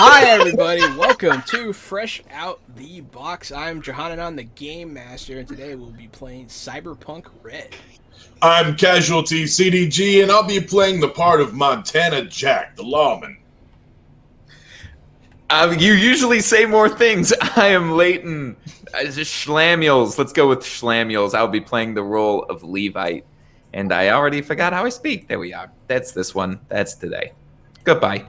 Hi, everybody. Welcome to Fresh Out the Box. I'm Johannan, I'm the Game Master, and today we'll be playing Cyberpunk Red. I'm Casualty CDG, and I'll be playing the part of Montana Jack, the lawman. You usually say more things. I am Leighton. Just Schlamules. Let's go with Schlamules. I'll be playing the role of Levite. And I already forgot how I speak. There we are. That's this one. That's today. Goodbye.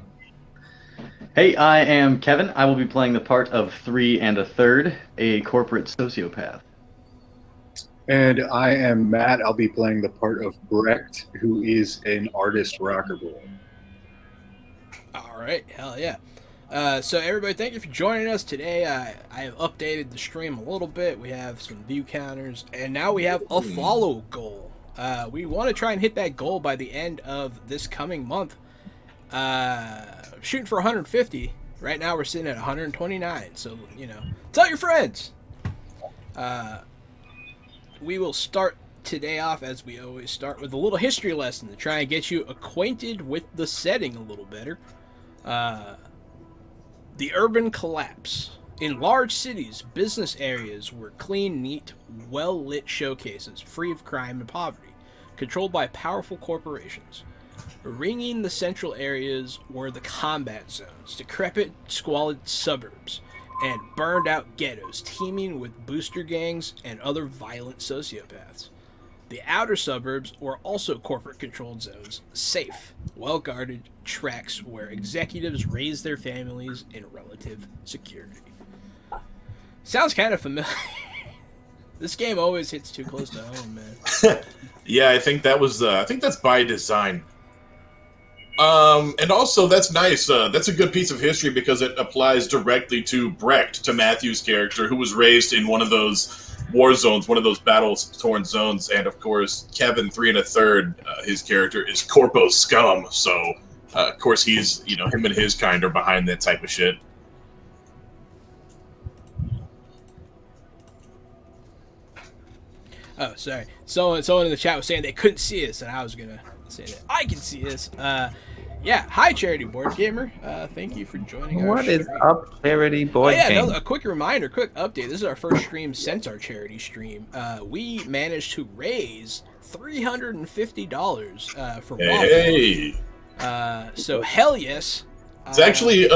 Hey, I am Kevin. I will be playing the part of 3 1/3, a corporate sociopath. And I am Matt. I'll be playing the part of Brecht, who is an artist rocker boy. All right, hell yeah. So everybody, thank you for joining us today. I have updated the stream a little bit. We have some view counters, and now we have a follow goal. We want to try and hit that goal by the end of this coming month. Shooting for 150. Right now we're sitting at 129. So, tell your friends. We will start today off, as we always start, with a little history lesson to try and get you acquainted with the setting a little better. The urban collapse. In large cities, business areas were clean, neat, well-lit showcases, free of crime and poverty, controlled by powerful corporations. Ringing the central areas were the combat zones, decrepit, squalid suburbs, and burned-out ghettos teeming with booster gangs and other violent sociopaths. The outer suburbs were also corporate-controlled zones, safe, well-guarded tracks where executives raised their families in relative security. Sounds kind of familiar. This game always hits too close to home, man. Yeah, I think that's by design. And also, that's nice. That's a good piece of history because it applies directly to Brecht, to Matthew's character, who was raised in one of those war zones, one of those battle-torn zones. And, of course, Kevin, 3 1/3, his character is Corpo Scum. So, of course, he's, him and his kind are behind that type of shit. Oh, sorry. Someone in the chat was saying they couldn't see us, and I was going to say that I can see us. Yeah, hi, Charity Board Gamer. Thank you for joining What is up, Charity Board Gamer? A quick reminder, quick update. This is our first stream since our charity stream. We managed to raise $350 for Hey! so hell yes. It's actually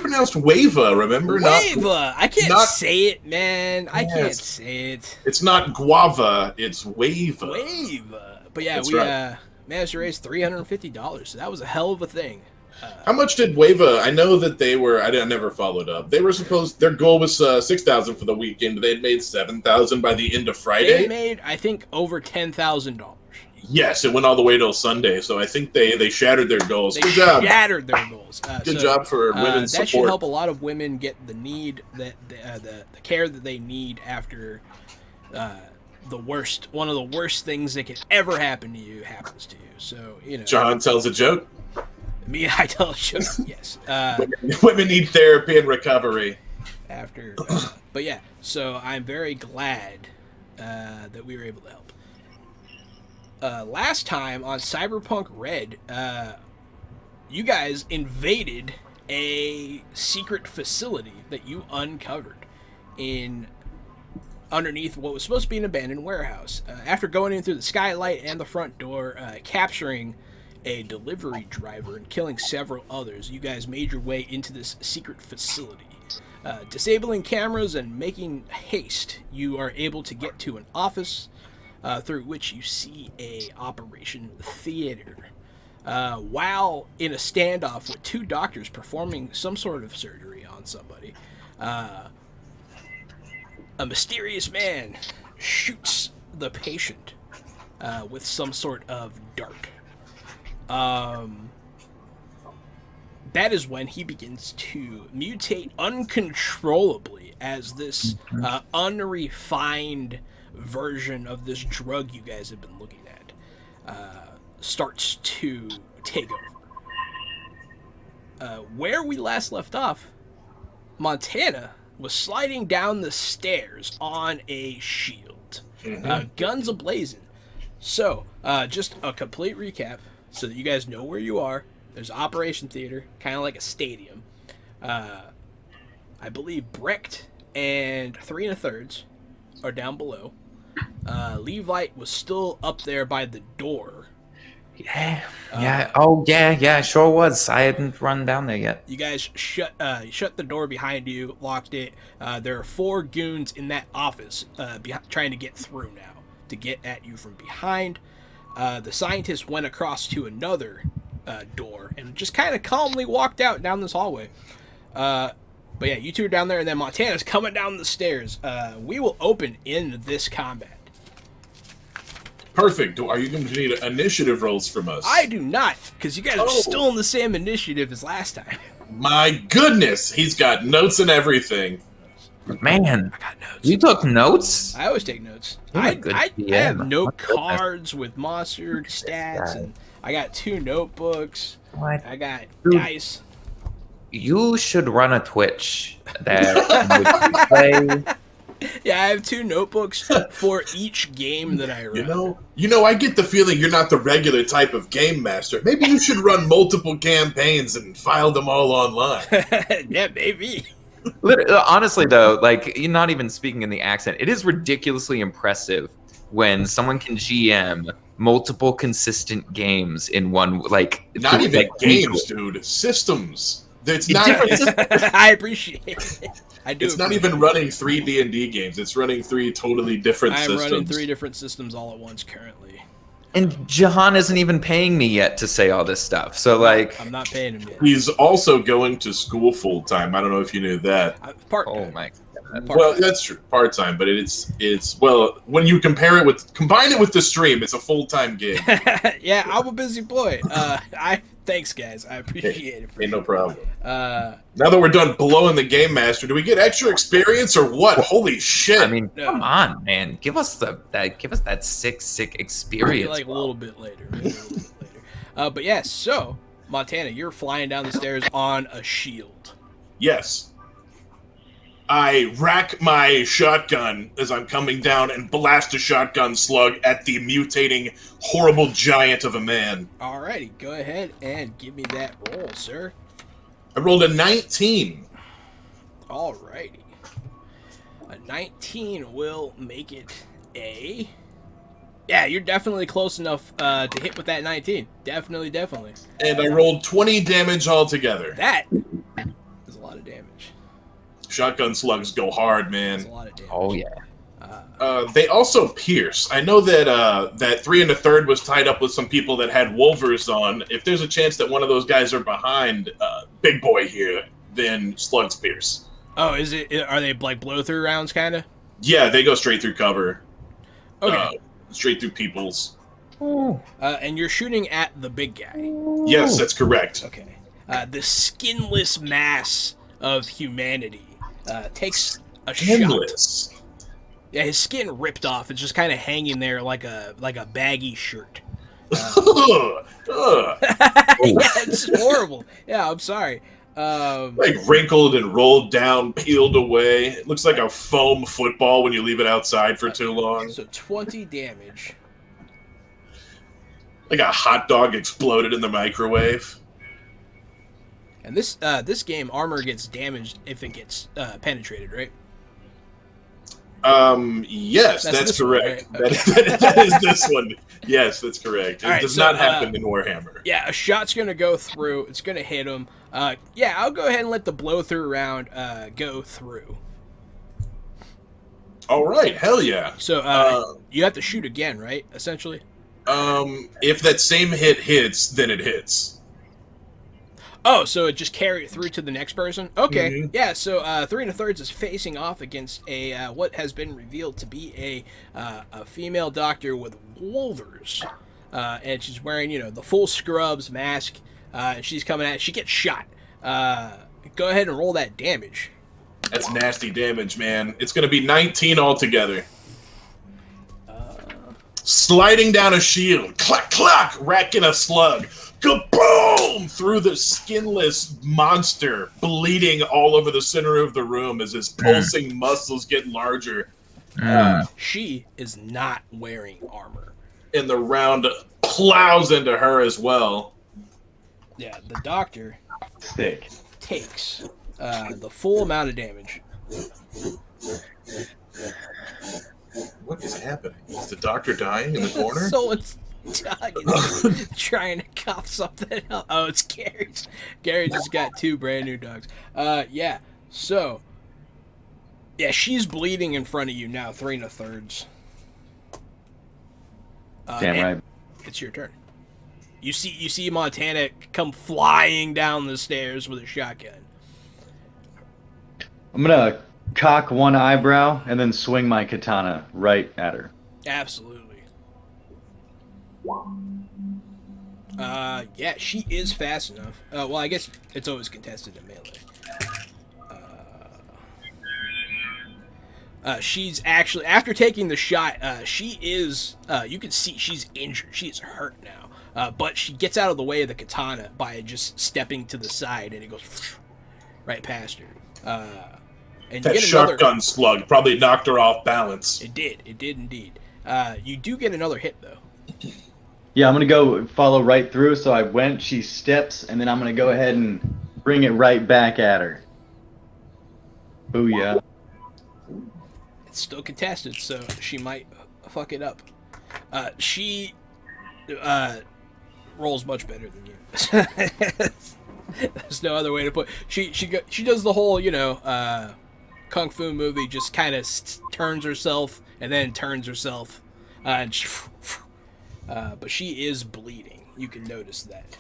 pronounced Wava, remember? Wava! I can't say it, man. I can't say it. It's not guava, it's Wava. Wava. But yeah, That's we right. Managed to raise $350, so that was a hell of a thing. How much did Wava? I know that they were. I never followed up. They were supposed. Their goal was 6,000 for the weekend. They had made 7,000 by the end of Friday. They made, I think, over $10,000. Yes, it went all the way till Sunday. So I think they shattered their goals. They Good job. shattered their goals. Good job for women's support. That support. should help a lot of women get the need that the care that they need after one of the worst things that could ever happen to you happens to you. So, John tells a joke. Me, I tell a joke. Yes. Women need therapy and recovery. After, but yeah. So I'm very glad that we were able to help. Last time on Cyberpunk Red, you guys invaded a secret facility that you uncovered underneath what was supposed to be an abandoned warehouse. After going in through the skylight and the front door, capturing a delivery driver and killing several others, you guys made your way into this secret facility. Disabling cameras and making haste, you are able to get to an office through which you see a operation theater. While in a standoff with two doctors performing some sort of surgery on somebody, a mysterious man shoots the patient with some sort of dart. That is when he begins to mutate uncontrollably as this unrefined version of this drug you guys have been looking at starts to take over. Where we last left off, Montana was sliding down the stairs on a shield, guns ablazing. So, just a complete recap so that you guys know where you are. There's Operation Theater, kind of like a stadium. I believe Brecht and 3 1/3 are down below. Levite was still up there by the door. Yeah. Oh, yeah. Sure was. I hadn't run down there yet. You guys shut the door behind you, locked it. There are 4 goons in that office trying to get through now to get at you from behind. The scientist went across to another door and just kind of calmly walked out down this hallway. But yeah, you two are down there, and then Montana's coming down the stairs. We will open in this combat. Perfect. Are you going to need initiative rolls from us? I do not, because you guys are still in the same initiative as last time. My goodness, he's got notes and everything. Man, I got notes. you took notes? I always take notes. You're I a good have DM. note My goodness. cards with monster stats, and I got 2 notebooks. What? I got Dude. dice. You should run a Twitch that would play. Yeah, I have 2 notebooks for each game that I run. You know, I get the feeling you're not the regular type of game master. Maybe you should run multiple campaigns and file them all online. Yeah, maybe. Honestly, though, like you're not even speaking in the accent. It is ridiculously impressive when someone can GM multiple consistent games in one. Like Not even like, games, dude. Systems. It's It's not. different. I appreciate it. I do. It's not even running 3 D&D games. It's running 3 totally different I'm systems. running 3 different systems all at once currently. And Jahan isn't even paying me yet to say all this stuff. So like, I'm not paying him yet. He's also going to school full time. I don't know if you knew that. Part oh my. Well, that's true, part time, but it's well when you combine it with the stream, it's a full time gig. Yeah, I'm a busy boy. Thanks guys, I appreciate it. Ain't no problem. Uh, Now that we're done blowing the game master, do we get extra experience or what? Holy shit! I mean, No. come on, man. Give us that sick experience. like a little bit later. But yeah, so Montana, you're flying down the stairs on a shield. Yes. I rack my shotgun as I'm coming down and blast a shotgun slug at the mutating, horrible giant of a man. Alrighty, go ahead and give me that roll, sir. I rolled a 19. Alrighty. A 19 will make it a... Yeah, you're definitely close enough to hit with that 19. Definitely. And I rolled 20 damage altogether. That is a lot of damage. Shotgun slugs go hard, man. That's a lot of damage. Oh yeah. They also pierce. I know that that 3 1/3 was tied up with some people that had Wolvers on. If there's a chance that one of those guys are behind Big Boy here, then slugs pierce. Oh, is it? Are they like blow through rounds, kind of? Yeah, they go straight through cover. Okay. Straight through people's. And you're shooting at the big guy. Yes, that's correct. Okay. The skinless mass of humanity takes a shot. Endless. Yeah, his skin ripped off. It's just kind of hanging there like a baggy shirt. Ugh. Yeah, it's horrible. Yeah, I'm sorry. Like wrinkled and rolled down, peeled away. It looks like a foam football when you leave it outside for too long. So 20 damage. Like a hot dog exploded in the microwave. And this game, armor gets damaged if it gets penetrated, right? Yes, That's that's this one, correct. right? That is this one. Yes, that's correct. It All right, does so, not happen in Warhammer. Yeah, a shot's gonna go through. It's gonna hit him. Yeah, I'll go ahead and let the blow through round go through. All right, hell yeah. So you have to shoot again, right? Essentially. If that same hit hits, then it hits. Oh, so it just carried it through to the next person? Okay. Mhm. Yeah, so 3 1/3 is facing off against a what has been revealed to be a female doctor with wolvers. And she's wearing, the full scrubs, mask, and she's coming at. She gets shot. Go ahead and roll that damage. That's nasty damage, man. It's going to be 19 altogether. Sliding down a shield. Clack, clack, racking a slug. Kaboom! Through the skinless monster, bleeding all over the center of the room as his pulsing muscles get larger. She is not wearing armor. And the round plows into her as well. Yeah, the doctor Stick. takes the full amount of damage. What is happening? Is the doctor dying in the corner? Someone's dog is trying to cough something up. Oh, it's Gary. Gary just got 2 brand new dogs. Yeah. So, yeah, she's bleeding in front of you now, 3 1/3. Damn right. It's your turn. You see Montana come flying down the stairs with a shotgun. I'm gonna cock one eyebrow and then swing my katana right at her. Absolutely. Yeah, she is fast enough. Well, I guess it's always contested in melee. She's actually, after taking the shot, she is, you can see she's injured. She's hurt now. But she gets out of the way of the katana by just stepping to the side, and it goes right past her. And That you get shotgun slug probably knocked her off balance. It did indeed. You do get another hit, though. Yeah, I'm gonna go follow right through. So I went, she steps, and then I'm gonna go ahead and bring it right back at her. Booyah. It's still contested, so she might fuck it up. She rolls much better than you. There's no other way to put. She does the whole kung fu movie. Just kind of turns herself and then turns herself, and but she is bleeding. You can notice that.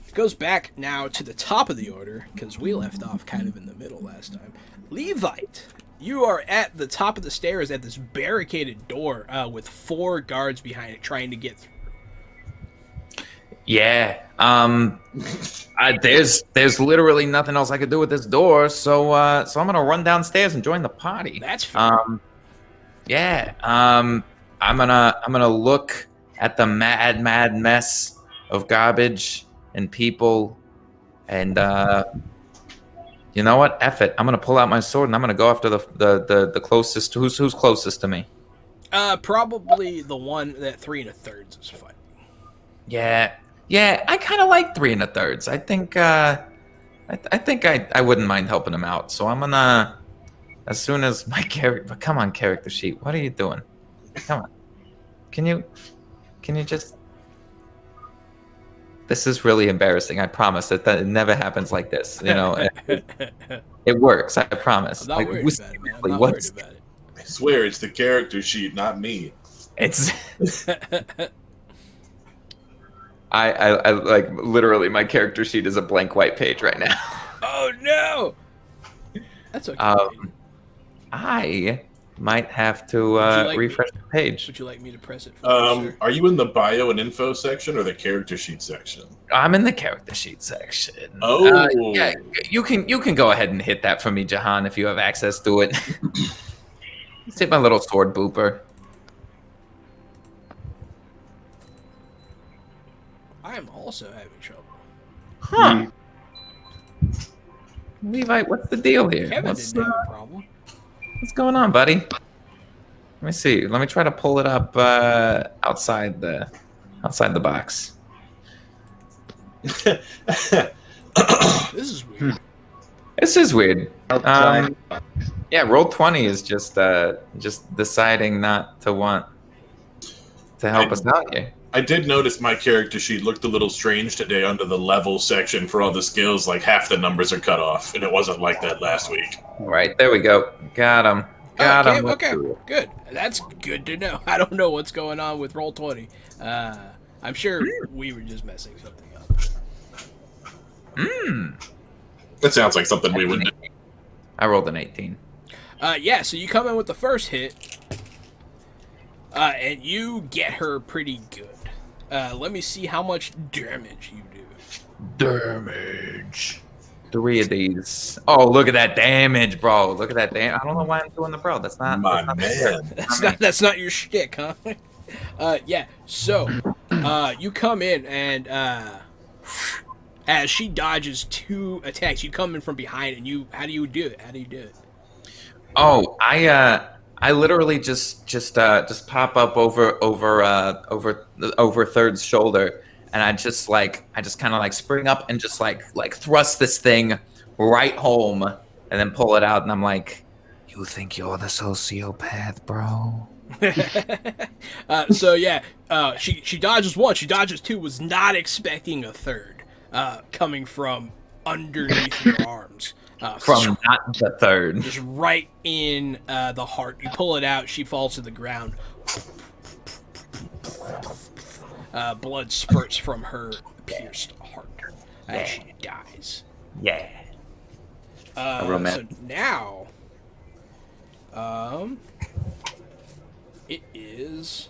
It goes back now to the top of the order because we left off kind of in the middle last time. Levite. You are at the top of the stairs at this barricaded door with 4 guards behind it trying to get through. Yeah. There's literally nothing else I could do with this door, so I'm gonna run downstairs and join the party. That's fair. Yeah. I'm gonna look at the mad mess of garbage and people, and you know what? F it. I'm gonna pull out my sword and I'm gonna go after the closest. Who's closest to me? Probably the one that 3 1/3 is fighting. Yeah. I kind of like 3 1/3. I think I think I wouldn't mind helping him out. So I'm gonna, as soon as my character. But come on, character sheet. What are you doing? Come on. Can you just? This is really embarrassing. I promise that it never happens like this. It works. I promise. I'm not worried about it, man. I'm not worried about it. I swear it's the character sheet, not me. It's. I like literally my character sheet is a blank white page right now. Oh no! That's okay. I might have to refresh the page. Would you like me to press it? For you, Are you in the bio and info section or the character sheet section? I'm in the character sheet section. Oh, yeah. You can go ahead and hit that for me, Jahan, if you have access to it. Let's hit my little sword booper. I am also having trouble. Huh. Levite, what's the deal here? Kevin didn't have a problem. What's going on, buddy? Let me see. Let me try to pull it up outside the box. This is weird. This is weird. Outside. Yeah, roll 20 is just deciding not to want to help us out here. I did notice my character sheet looked a little strange today under the level section for all the skills. Like half the numbers are cut off, and it wasn't like that last week. All right, there we go. Got him. Got him. Okay, good. That's good to know. I don't know what's going on with roll 20. I'm sure we were just messing something up. That sounds like something we would do. I rolled an 18. Yeah, so you come in with the first hit, and you get her pretty good. Let me see how much damage you do. Damage. 3 of these. Oh, look at that damage, bro. Look at that damage. I don't know why I'm doing the bro. That's not My that's man. That's not your shtick, huh? Yeah. So, you come in and as she dodges 2 attacks, you come in from behind, and how do you do it? Oh, I literally just pop up over Third's shoulder, and I just kind of like spring up and just like thrust this thing right home, and then pull it out, and I'm like, "You think you're the sociopath, bro?" So yeah, she dodges one, she dodges two, was not expecting a third coming from underneath your arms. From not the third. Just right in the heart. You pull it out, she falls to the ground. Blood spurts from her pierced heart as she dies. Yeah. So now, it is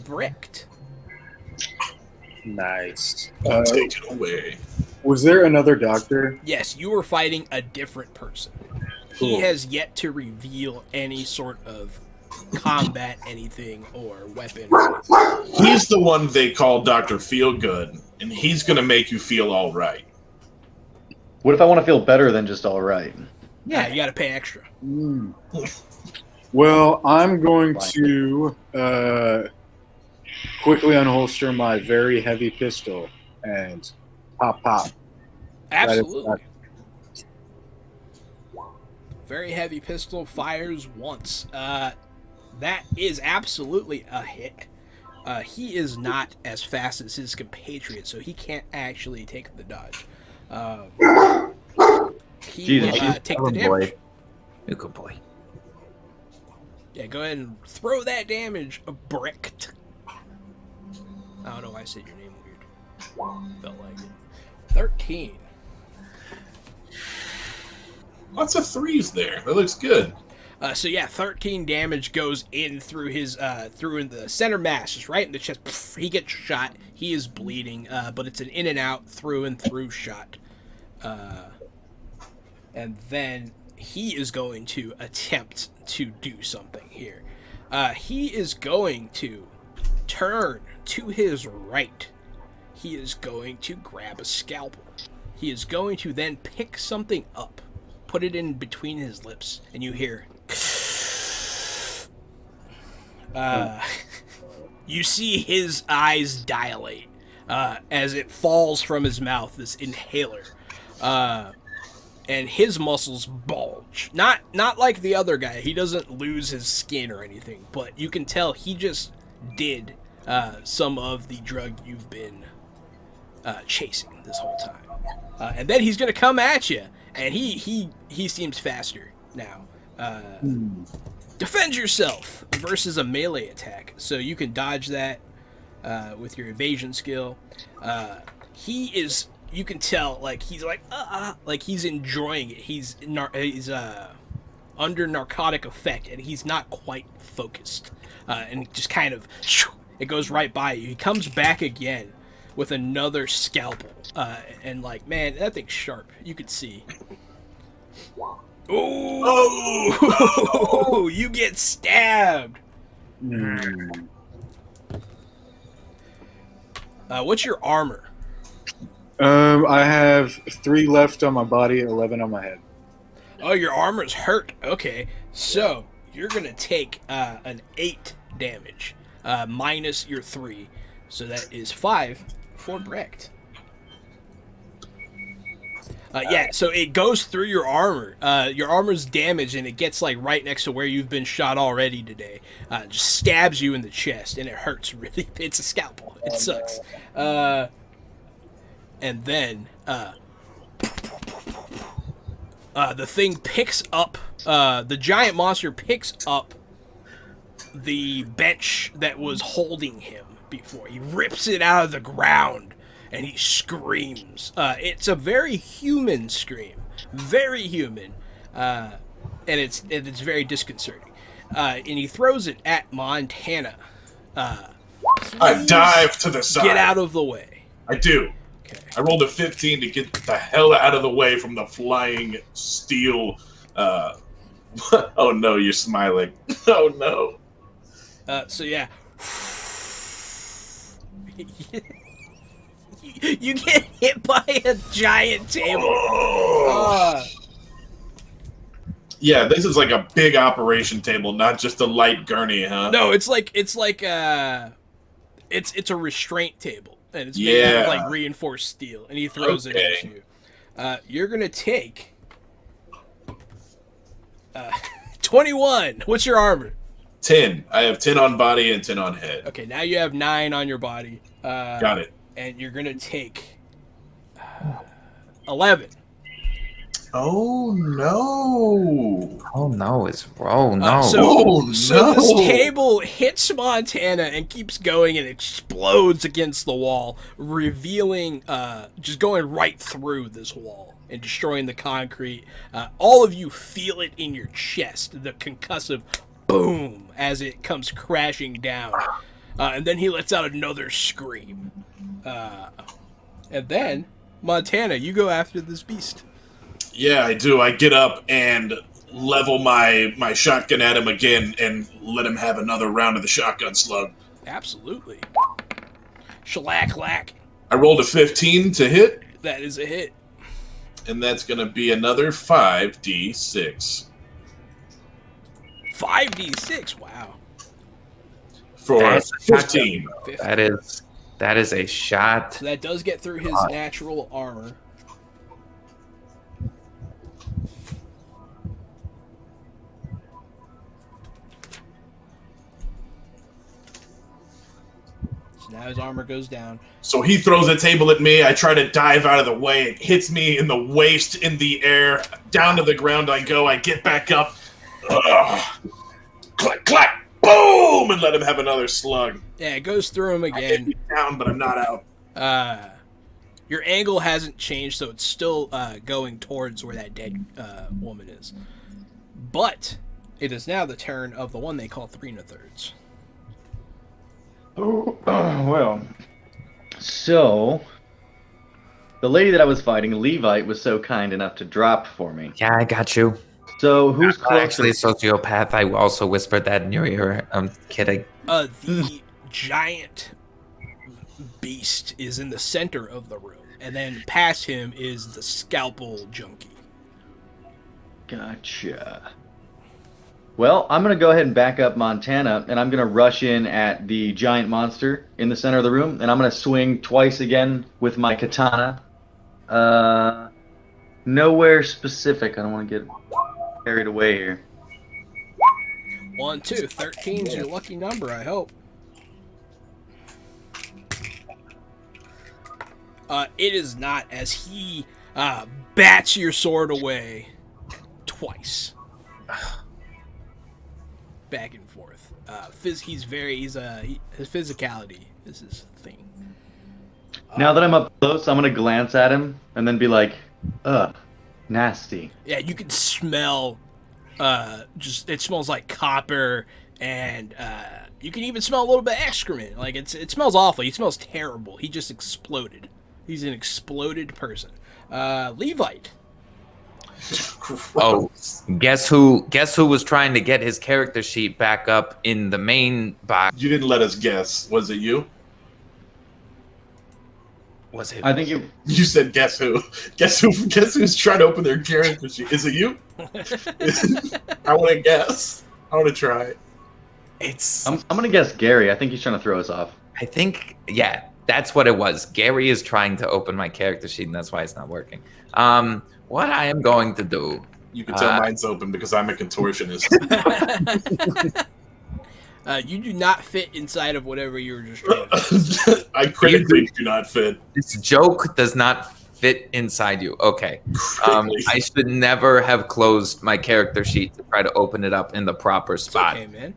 Bricked. Nice. Take it away. Was there another doctor? Yes, you were fighting a different person. He Cool. has yet to reveal any sort of combat, anything, or weapon. Or anything. He's the one they call Dr. Feelgood, and he's going to make you feel all right. What if I want to feel better than just all right? Yeah, you got to pay extra. Well, I'm going to quickly unholster my very heavy pistol and pop. Absolutely. Very heavy pistol, fires once. That is absolutely a hit. He is not as fast as his compatriot, so he can't actually take the dodge. He will take the damage. Good boy. Yeah, go ahead and throw that damage. Bricked. I don't know why I said your name weird. Felt like it. 13. Lots of threes there. That looks good. So yeah, 13 damage goes in through his through in the center mass, just right in the chest. Pff, he gets shot. He is bleeding, but it's an in and out, through and through shot. And then he is going to attempt to do something here. He is going to turn to his right. He is going to grab a scalpel. He is going to then pick something up, put it in between his lips, and you hear... you see his eyes dilate as it falls from his mouth, this inhaler. And his muscles bulge. Not like the other guy. He doesn't lose his skin or anything, but you can tell he just did some of the drug you've been chasing this whole time. And then he's going to come at you, and he seems faster now. Defend yourself versus a melee attack. So you can dodge that with your evasion skill. He is... You can tell, like, he's like he's enjoying it. He's under narcotic effect, and he's not quite focused. And just kind of, it goes right by you. He comes back again with another scalpel. And, like, man, that thing's sharp. You could see. Oh! You get stabbed! What's your armor? I have 3 left on my body, 11 on my head. Oh, your armor's hurt. Okay, so you're gonna take an 8 damage minus your 3, so that is 5 for Brecht. Yeah, so it goes through your armor. Your armor's damaged, and it gets like right next to where you've been shot already today. Just stabs you in the chest, and it hurts really. It's a scalpel. It sucks. And then the thing picks up, the giant monster picks up the bench that was holding him before. He rips it out of the ground, and he screams. It's a very human scream. Very human. And it's very disconcerting. And he throws it at Montana. I dive to the side. Get out of the way. I do. Okay. I rolled a 15 to get the hell out of the way from the flying steel. Oh no, you're smiling. Oh no. So yeah. You get hit by a giant table. Yeah, this is like a big operation table, not just a light gurney, huh? No, it's a restraint table, and it's made out of like reinforced steel, and he throws it at you. You're gonna take 21. What's your armor? 10. I have 10 on body and 10 on head. Okay, now you have 9 on your body. Got it. And you're gonna take 11. Oh no! Oh no! Oh no! So this table hits Montana and keeps going and explodes against the wall, revealing, just going right through this wall and destroying the concrete. All of you feel it in your chest, the concussive boom as it comes crashing down. And then he lets out another scream. And then, Montana, you go after this beast. Yeah, I do. I get up and level my shotgun at him again and let him have another round of the shotgun slug. Absolutely. Shellac-lack. I rolled a 15 to hit. That is a hit. And that's going to be another 5d6. 5d6, wow. For That's 15. 50. That is a shot. So that does get through his natural armor. So now his armor goes down. So he throws a table at me. I try to dive out of the way. It hits me in the waist, in the air. Down to the ground I go. I get back up. Ugh. Clack, clack, boom! And let him have another slug. Yeah, it goes through him I again. get me down, but I'm not out. Your angle hasn't changed, so it's still going towards where that dead woman is. But it is now the turn of the one they call 3 1/3. Oh, well. So, the lady that I was fighting, Levite, was so kind enough to drop for me. Yeah, I got you. So, who's I'm not actually closer? a sociopath. I also whispered that in your ear. I'm kidding. The giant beast is in the center of the room, and then past him is the scalpel junkie. Gotcha. Well, I'm going to go ahead and back up Montana, and I'm going to rush in at the giant monster in the center of the room, and I'm going to swing twice again with my katana. Nowhere specific. I don't want to get carried away here. 1, 2, 13 is your lucky number, I hope. It is not, as he bats your sword away twice. Back and forth. His physicality is his thing. Now that I'm up close, I'm going to glance at him and then be like, ugh, nasty. Yeah, you can smell, it smells like copper, and you can even smell a little bit of excrement. Like, it smells awful. He smells terrible. He just exploded. He's an exploded person. Levite. Oh, guess who was trying to get his character sheet back up in the main box? You didn't let us guess. Was it you? Was it? I think it... You said guess who? Guess who's trying to open their character sheet? Is it you? I want to guess. I want to try. I'm I'm going to guess Gary. I think he's trying to throw us off. I think, yeah, that's what it was. Gary is trying to open my character sheet, and that's why it's not working. What I am going to do... You can tell mine's open because I'm a contortionist. You do not fit inside of whatever you were just trying to I critically do not fit. This joke does not fit inside you. Okay. I should never have closed my character sheet to try to open it up in the proper spot. Okay, man.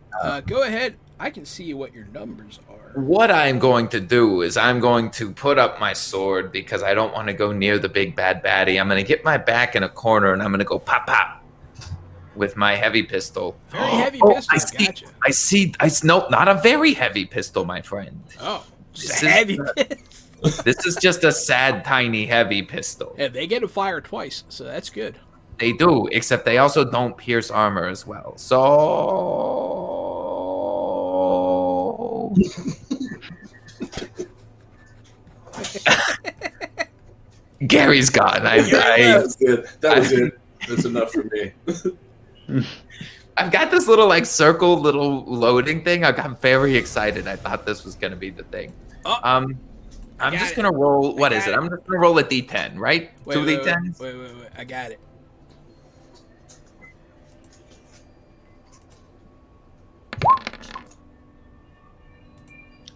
Go ahead. I can see what your numbers are. What I'm going to do is I'm going to put up my sword because I don't want to go near the big bad baddie. I'm going to get my back in a corner and I'm going to go pop pop with my heavy pistol. Very heavy pistol. Gotcha. No, not a very heavy pistol, my friend. Oh, just This a is heavy the- pistol. This is just a sad, tiny, heavy pistol. Yeah, they get to fire twice, so that's good. They do, except they also don't pierce armor as well. So... Gary's gone. That was good. That was it. That's enough for me. I've got this little circle, little loading thing. I got very excited. I thought this was going to be the thing. Oh. I'm got just it. gonna roll. What I is got it? it. I'm just gonna roll a d10, right? Wait, Two wait, d10s. wait. I got it.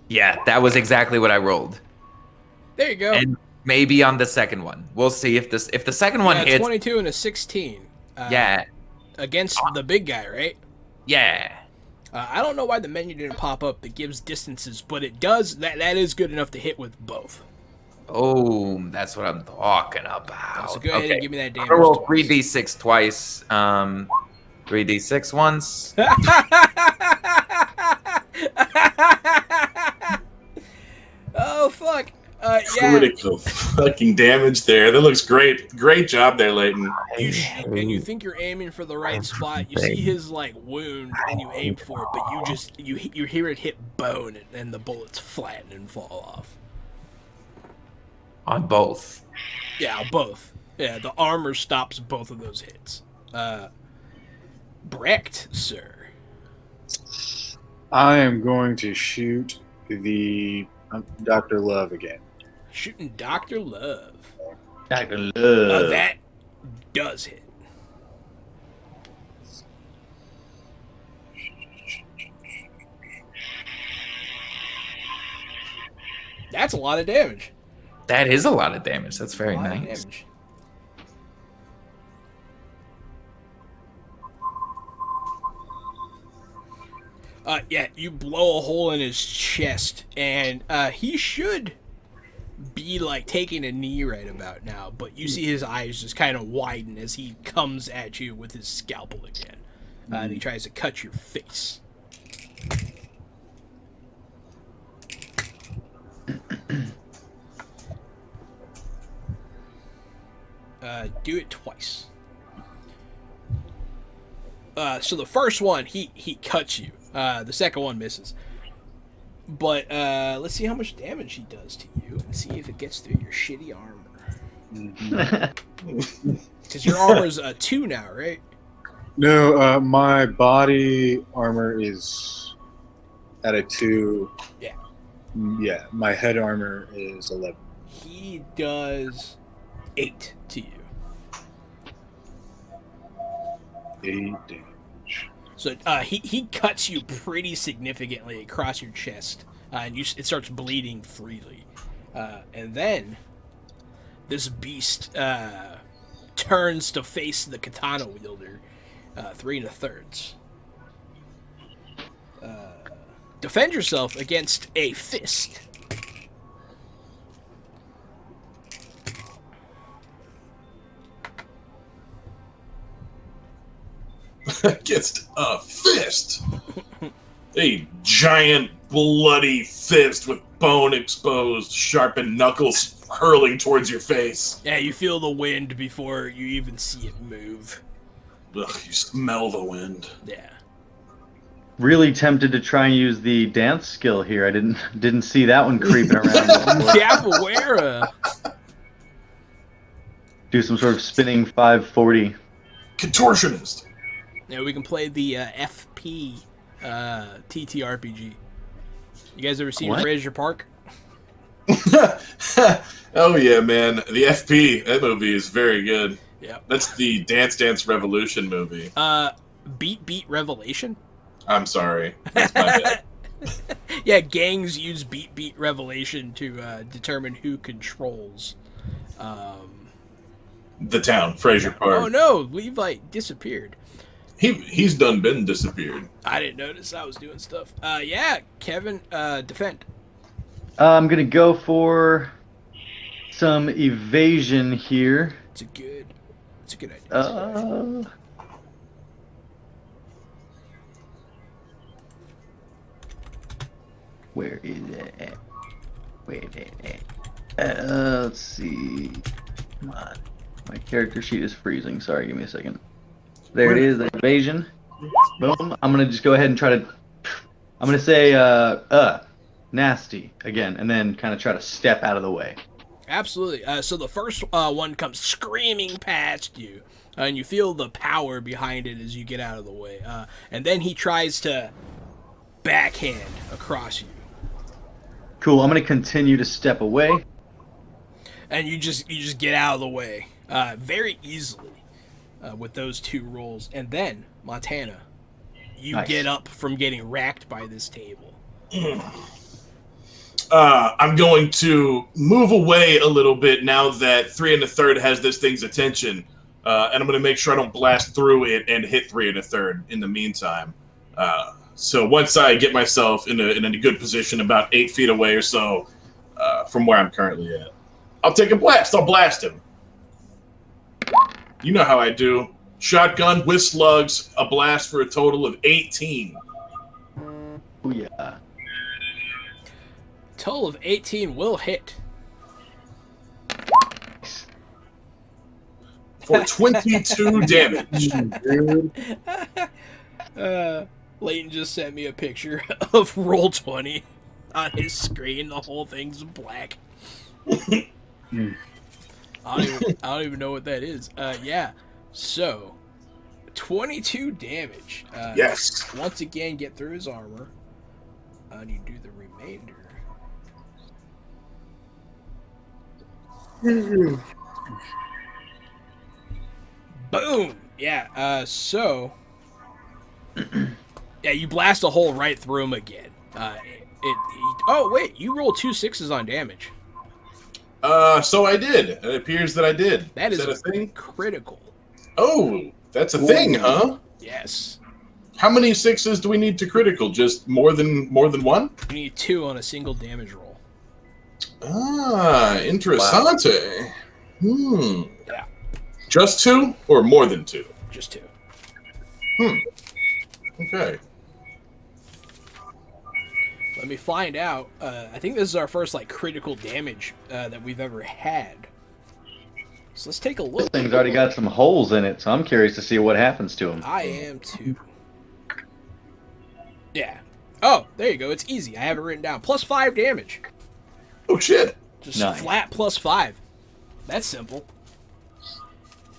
Yeah, that was exactly what I rolled. There you go. And maybe on the second one, we'll see if the second one hits. 22 and a 16. Yeah, Against the big guy, right? yeah. I don't know why the menu didn't pop up that gives distances, but it does. That is good enough to hit with both. Oh, that's what I'm talking about. So go ahead and give me that damage. I'm gonna roll twice. 3d6 twice. 3d6 once. Oh fuck! Yeah. Critical fucking damage there. That looks great. Great job there, Leighton. You shoot and you think you're aiming for the right spot. You see his like wound and you aim for it, but you hear it hit bone and the bullets flatten and fall off. On both. Yeah, both. Yeah, the armor stops both of those hits. Brecht, sir. I am going to shoot the Dr. Love again. Shooting Dr. Love. Dr. Love. That does hit. That's a lot of damage. That is a lot of damage. That's very A lot of nice. damage. Yeah, you blow a hole in his chest, and he should be like taking a knee right about now, but you see his eyes just kind of widen as he comes at you with his scalpel again, and he tries to cut your face. Do it twice. So the first one, he cuts you. The second one misses. But let's see how much damage he does to you and see if it gets through your shitty armor. Because your armor's a 2 now, right? No, my body armor is at a 2. Yeah. Yeah, my head armor is 11. He does 8 to you. 8 damage. So he cuts you pretty significantly across your chest, and it starts bleeding freely. And then this beast turns to face the katana wielder, 3 1/3. Defend yourself against a fist. Against a fist. A giant bloody fist with bone exposed, sharpened knuckles hurling towards your face. Yeah, you feel the wind before you even see it move. Ugh, you smell the wind. Yeah. Really tempted to try and use the dance skill here. I didn't see that one creeping around. Capoeira. Do some sort of spinning 540. Contortionist. Yeah, we can play the FP TTRPG. You guys ever seen What? Fraser Park? Oh yeah, man. The FP, that movie is very good. Yeah. That's the Dance Dance Revolution movie. Beat Revelation? I'm sorry. That's my bad. Yeah, gangs use Beat Revelation to determine who controls. The town, Fraser Park. Oh no, Levi disappeared. He's done been disappeared. I didn't notice I was doing stuff. Yeah, Kevin, defend. I'm gonna go for some evasion here. It's a good idea. Where is it at? Where is it at? Let's see. Come on. My character sheet is freezing. Sorry, give me a second. There it is, evasion. Boom. I'm gonna just go ahead and try to. I'm gonna say nasty again, and then kind of try to step out of the way. Absolutely. So the first one comes screaming past you, and you feel the power behind it as you get out of the way. And then he tries to backhand across you. Cool. I'm gonna continue to step away. And you just get out of the way very easily with those 2 rolls, and then Montana, you Nice. get up from getting racked by this table. I'm going to move away a little bit now that 3 1/3 has this thing's attention, and I'm going to make sure I don't blast through it and hit 3 1/3 in the meantime. So once I get myself in a good position, about 8 feet away or so from where I'm currently at, I'll take a blast. I'll blast him. You know how I do. Shotgun with slugs, a blast for a total of 18. Oh yeah. Total of 18 will hit. For 22 damage. Leighton just sent me a picture of Roll20 on his screen. The whole thing's black. I don't even know what that is. Yeah. So, 22 damage. Yes. Once again, get through his armor. And you do the remainder. Boom! Yeah, so... yeah, you blast a hole right through him again. Oh, wait, you rolled 2 6s on damage. So I did. It appears that I did. That is that a thing? critical. Oh, that's a thing, huh? Yes. How many 6s do we need to critical? Just more than one? You need 2 on a single damage roll. Ah, interessante. Hmm. Yeah. Just 2 or more than 2? Just 2. Okay. Let me find out. I think this is our first critical damage that we've ever had. So let's take a This look. thing's already got some holes in it, so I'm curious to see what happens to him. I am too. Yeah. Oh, there you go. It's easy. I have it written down. Plus 5 damage. Oh shit. Just Nice. flat plus 5. That's simple.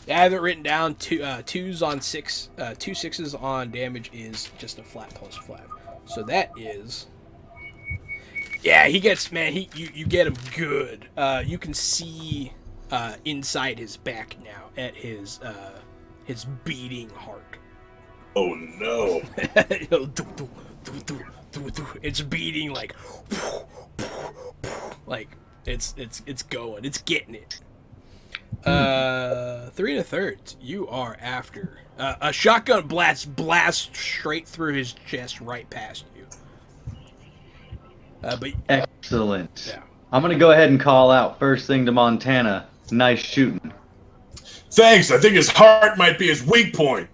Yeah, I have it written down. 2s on 6. 2 6s on damage is just a flat plus 5. So that is. Yeah, he gets, man. You get him good. You can see inside his back now at his beating heart. Oh no. It's beating like it's going. It's getting it. 3 1/3. You are after a shotgun blast straight through his chest, right past you. But Excellent. yeah. I'm gonna go ahead and call out first thing to Montana. Nice shooting. Thanks. I think his heart might be his weak point.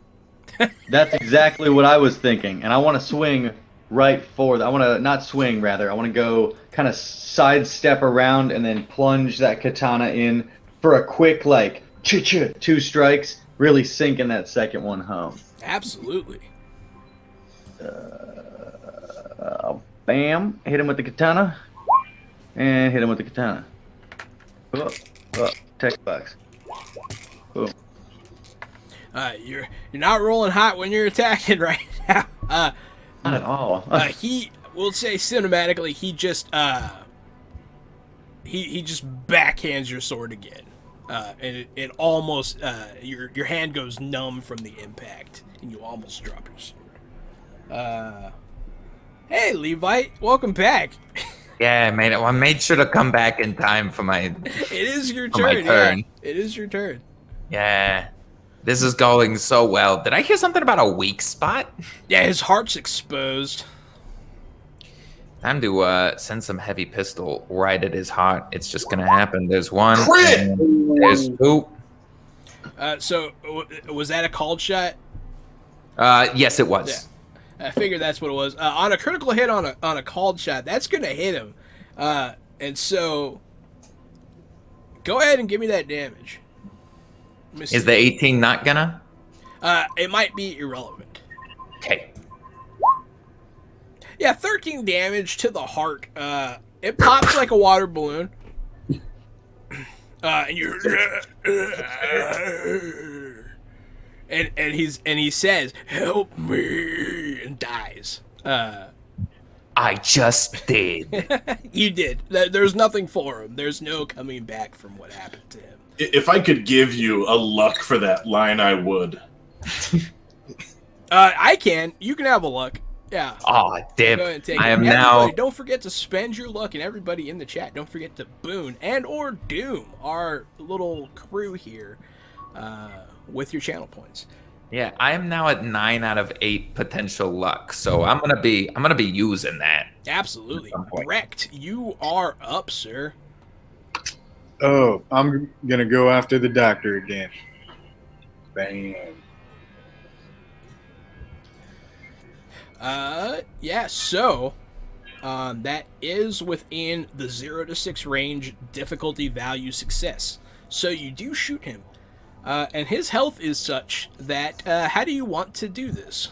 That's exactly what I was thinking, and I want to swing right forward. I want to not swing, rather. I want to go kind of sidestep around and then plunge that katana in for a quick 2 strikes. Really sinking that second one home. Absolutely. Bam! Hit him with the katana, and hit him with the katana. Up, text box. Boom. You're not rolling hot when you're attacking right now. Not at all. He will say cinematically. He just he just backhands your sword again, and it almost your hand goes numb from the impact, and you almost drop your sword. Hey, Levite, welcome back. Yeah, I made sure to come back in time for my. It is your For my turn. turn. Yeah, it is your turn. Yeah, this is going so well. Did I hear something about a weak spot? Yeah, his heart's exposed. Time to send some heavy pistol right at his heart. It's just gonna happen. There's one. Crit! And there's 2. So was that a called shot? Yes, it was. Yeah. I figured that's what it was. On a critical hit on a called shot, that's gonna hit him. And so, go ahead and give me that damage. Let me see. Is the 18 not gonna? It might be irrelevant. Okay. Yeah, 13 damage to the heart. It pops like a water balloon. And you're and he says, "Help me," and dies. I I just did. You did. There's nothing for him. There's no coming back from what happened to him. If I could give you a luck for that line, I would. I can. You can have a luck. Yeah. Oh, dip. Go ahead and take I it. am Everybody, now. don't forget to spend your luck, and everybody in the chat, don't forget to boon and or doom our little crew here with your channel points. Yeah, I am now at 9 out of 8 potential luck, so I'm gonna be using that. Absolutely. At some point. Wrecked, you are up, sir. Oh, I'm gonna go after the doctor again. Bam. Yeah, so that is within the 0 to 6 range difficulty value success. So you do shoot him. And his health is such that how do you want to do this?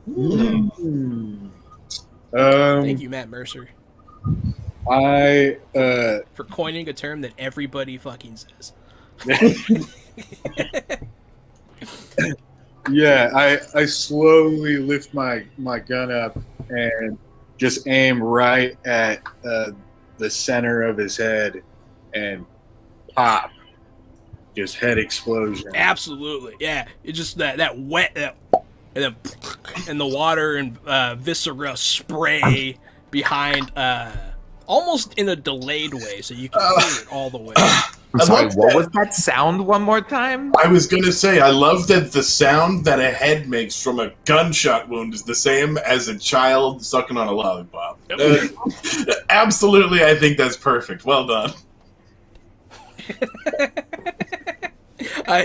Thank you, Matt Mercer, I for coining a term that everybody fucking says. yeah, I slowly lift my gun up and just aim right at the center of his head and pop. Just head explosion. Absolutely, yeah. It's just that wet, and then and the water and viscera spray behind, almost in a delayed way, so you can hear it all the way. I'm sorry, what was that sound one more time? I was gonna say, I love that the sound that a head makes from a gunshot wound is the same as a child sucking on a lollipop. Absolutely, I think that's perfect. Well done.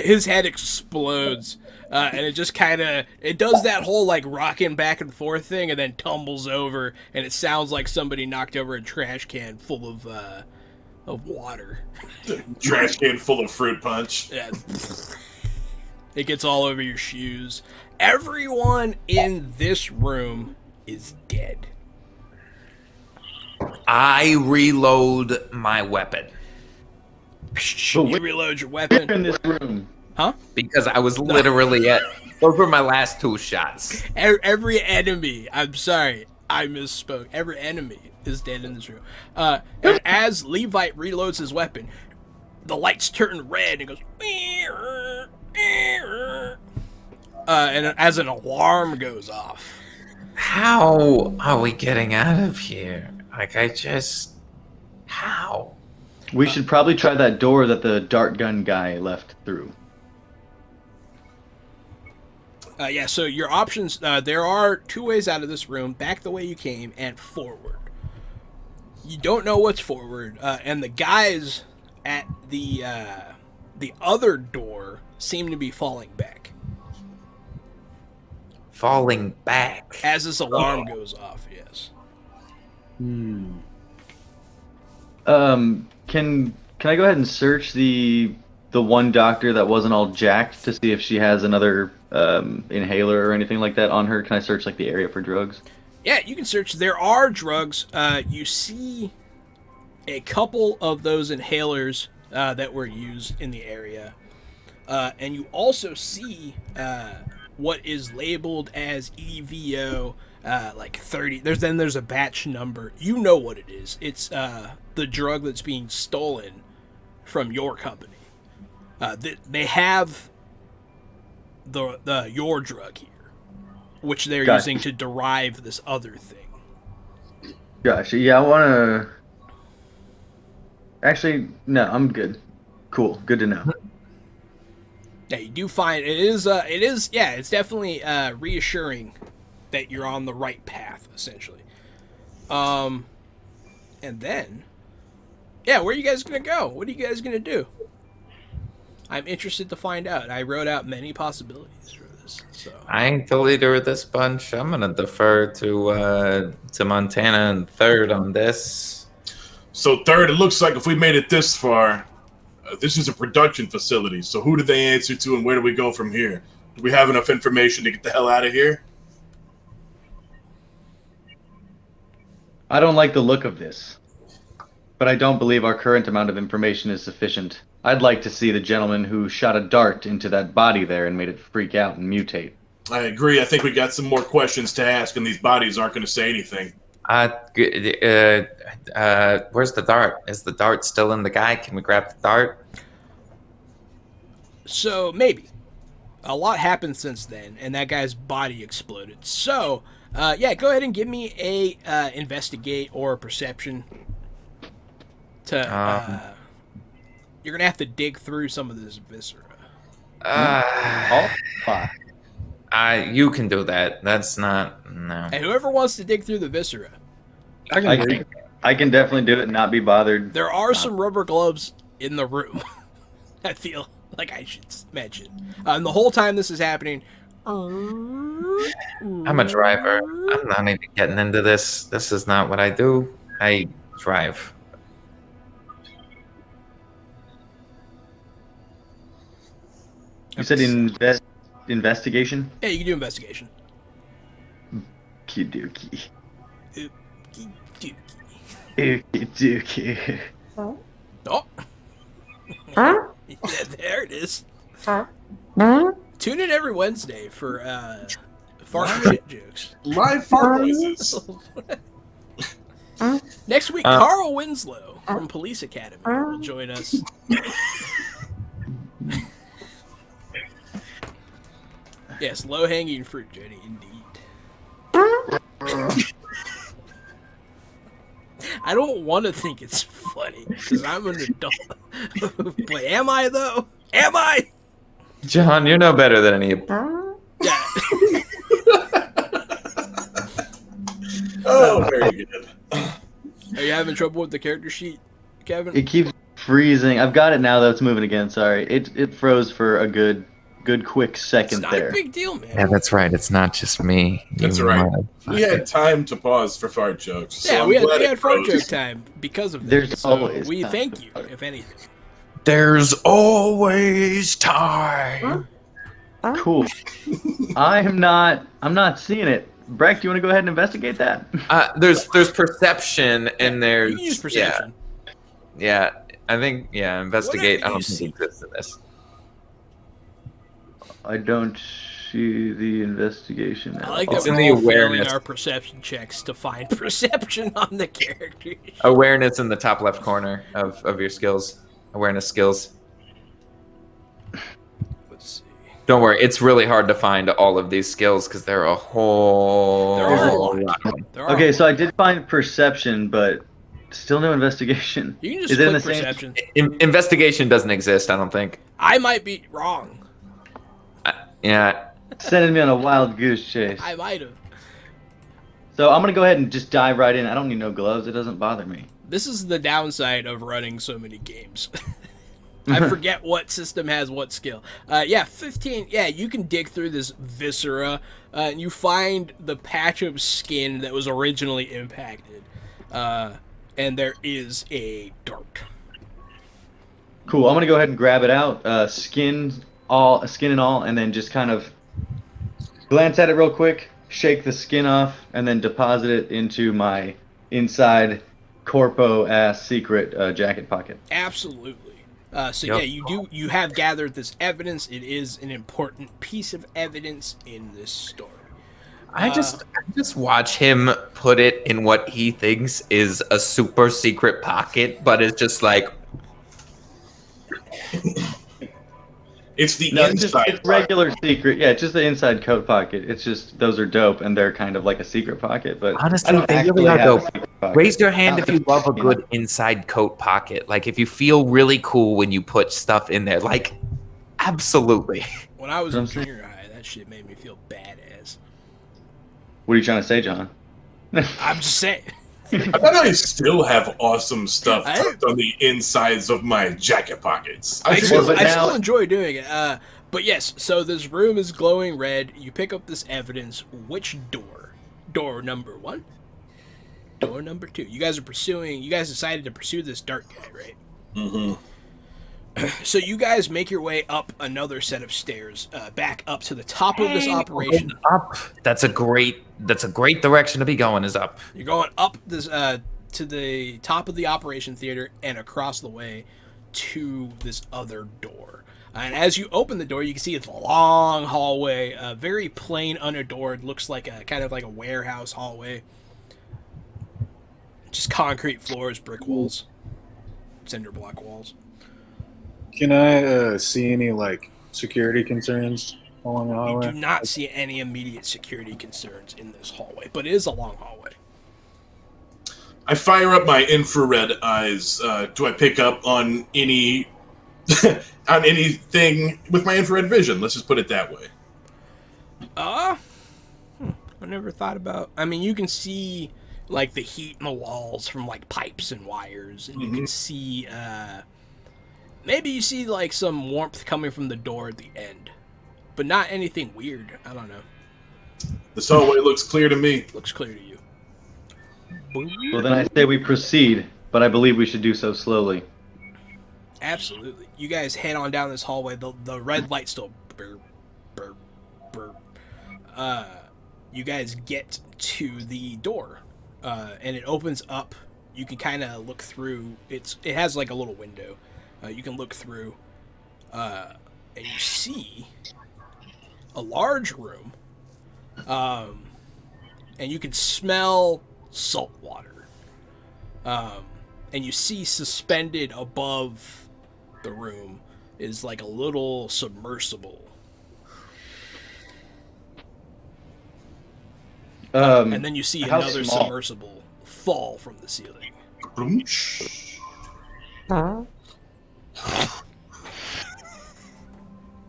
His head explodes, and it just kind of it does that whole like rocking back and forth thing, and then tumbles over, and it sounds like somebody knocked over a trash can full of water. Trash can full of fruit punch. Yeah. It gets all over your shoes. Everyone in this room is dead. I reload my weapon. You reload your weapon. in this room. Huh? Because I was literally at. Those were my last 2 shots. Every enemy, I'm sorry, I misspoke. Every enemy is dead in this room. And as Levite reloads his weapon, the lights turn red and goes. And as an alarm goes off. How are we getting out of here? Like, how? We should probably try that door that the dart gun guy left through. Yeah, so your options, there are 2 ways out of this room: back the way you came and forward. You don't know what's forward, and the guys at the other door seem to be falling back Falling back. as this alarm goes off. Yes. Can I go ahead and search the one doctor that wasn't all jacked to see if she has another inhaler or anything like that on her? Can I search like the area for drugs? Yeah, you can search. There are drugs. You see a couple of those inhalers that were used in the area, and you also see what is labeled as EVO. Like 30. There's a batch number. You know what it is. It's the drug that's being stolen from your company. They have the your drug here, which they're Gotcha. using to derive this other thing. Gotcha. Yeah, I want to. Actually, no, I'm good. Cool. Good to know. Yeah, you do find it is. Yeah, it's definitely reassuring that you're on the right path, essentially. And then, yeah, where are you guys gonna go? What are you guys gonna do? I'm interested to find out. I wrote out many possibilities for this. So I ain't the leader of this bunch. I'm gonna defer to Montana and Third on this. So Third, it looks like if we made it this far, this is a production facility. So who do they answer to, and where do we go from here? Do we have enough information to get the hell out of here? I don't like the look of this, but I don't believe our current amount of information is sufficient. I'd like to see the gentleman who shot a dart into that body there and made it freak out and mutate. I agree. I think we got some more questions to ask, and these bodies aren't going to say anything. Where's the dart? Is the dart still in the guy? Can we grab the dart? So maybe. A lot happened since then, and that guy's body exploded. So, yeah, go ahead and give me a investigate or a perception. You're gonna have to dig through some of this viscera. All five. You can do that. That's not no. And whoever wants to dig through the viscera, I can definitely do it and not be bothered. there are some rubber gloves in the room. I feel like I should mention. And the whole time this is happening, I'm a driver. I'm not even getting into this. This is not what I do. I drive. You said investigation? Yeah, you can do investigation. Kidoki. Okey-dokey. Okie Oh. Yeah, there it is. Tune in every Wednesday for fart and shit jokes. Live fart noises. Next week, Carl Winslow from Police Academy will join us. Yes, low-hanging fruit, Jenny, indeed. I don't want to think it's funny, because I'm an adult. But am I, though? Am I? John, you're no better than any. Yeah. Oh, very good. Are you having trouble with the character sheet, Kevin? It keeps freezing. I've got it now though. It's moving again. Sorry. It froze for a good quick It's second not there. a big deal, man. Yeah, that's right. It's not just me. That's You right. motherfucker. We had time to pause for fart jokes. So Yeah, I'm we glad had it fart froze. joke time because of that. There's So always we time thank for you, fart. if anything. There's always time. Cool. I'm not seeing it. Breck, do you want to go ahead and investigate that? There's perception and there's You can use perception. Yeah, I think investigate. Whatever I you don't think see. it exists in this. I don't see the investigation. I like It's that in we're the all failing awareness. our perception checks to find perception on the character. Awareness in the top left corner of your skills. Awareness skills. Let's see. Don't worry, it's really hard to find all of these skills because there are a whole There are a lot. lot. There are Okay, a so lot. I did find perception, but still no investigation. You can Is just it in click the same- perception. Investigation doesn't exist, I don't think. I might be wrong. Yeah. Sending me on a wild goose chase. I might have. So I'm gonna go ahead and just dive right in. I don't need no gloves. It doesn't bother me. This is the downside of running so many games. I forget what system has what skill. Yeah, 15. Yeah, you can dig through this viscera, and you find the patch of skin that was originally impacted. And there is a dart. Cool. I'm gonna go ahead and grab it out. Skin and all, and then just kind of glance at it real quick, shake the skin off, and then deposit it into my inside corpo ass secret jacket pocket. Absolutely. So Yep. yeah, you have gathered this evidence. It is an important piece of evidence in this story. I just watch him put it in what he thinks is a super secret pocket, but it's just like It's the No, it's just inside. it's regular secret. Yeah, it's just the inside coat pocket. It's just those are dope, and they're kind of like a secret pocket. But Honestly, I don't they actually really are have a dope. secret pocket. raise your hand if you love a You know. good inside coat pocket. Like if you feel really cool when you put stuff in there. Like absolutely. When I was You know in what I'm saying? junior high, that shit made me feel badass. What are you trying to say, John? I'm just saying. I bet I still have awesome stuff I- tucked on the insides of my jacket pockets. I should still, but I now- still enjoy doing it. But yes, so this room is glowing red. You pick up this evidence. Which door? Door number 1? Door number 2. You guys decided to pursue this dark guy, right? Mm-hmm. So you guys make your way up another set of stairs, back up to the top of this operation. Up. That's a great direction to be going is up. You're going up this to the top of the operation theater and across the way to this other door. And as you open the door, you can see it's a long hallway, very plain, unadored. Looks like a kind of like a warehouse hallway. Just concrete floors, brick walls, cinder block walls. Can I see any like security concerns along the You hallway? do not see any immediate security concerns in this hallway, but it is a long hallway. I fire up my infrared eyes. Do I pick up on any on anything with my infrared vision? Let's just put it that way. I never thought about. I mean, you can see like the heat in the walls from like pipes and wires, and you can see. Maybe you see like some warmth coming from the door at the end, but not anything weird. I don't know. This hallway looks clear to me. Looks clear to you. Well, then I say we proceed, but I believe we should do so slowly. Absolutely. You guys head on down this hallway. The red light still burp, burp, burp. You guys get to the door, and it opens up. You can kind of look through. It has like a little window. You can look through, and you see a large room, and you can smell salt water. And you see suspended above the room is like a little submersible. And then you see how another small? submersible fall from the ceiling.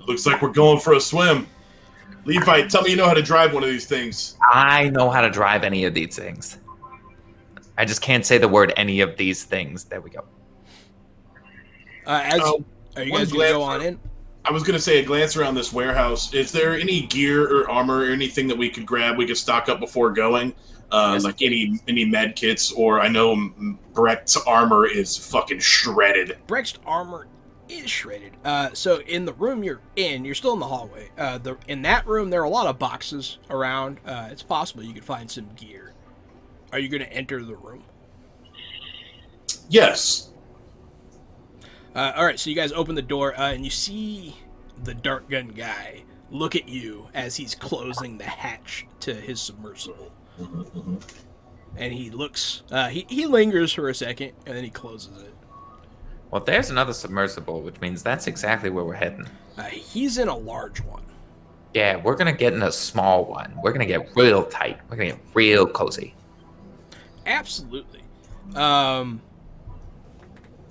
Looks like we're going for a swim. Levi, tell me you know how to drive one of these things. I know how to drive any of these things. I just can't say the word any of these things. There we go. Are you one guys gonna glance go on in? I was going to say a glance around this warehouse. Is there any gear or armor or anything that we could grab, we could stock up before going? Yes. Like any med kits, or I know Brecht's armor is fucking shredded. Brecht's armor is shredded. So in the room you're still in the hallway. In that room, there are a lot of boxes around. It's possible you could find some gear. Are you going to enter the room? Yes. All right, so you guys open the door, and you see the dart gun guy look at you as he's closing the hatch to his submersible. And he looks, he lingers for a second, and then he closes it. Well, there's another submersible, which means that's exactly where we're heading. He's in a large one. Yeah, we're going to get in a small one. We're going to get real tight. We're going to get real cozy. Absolutely.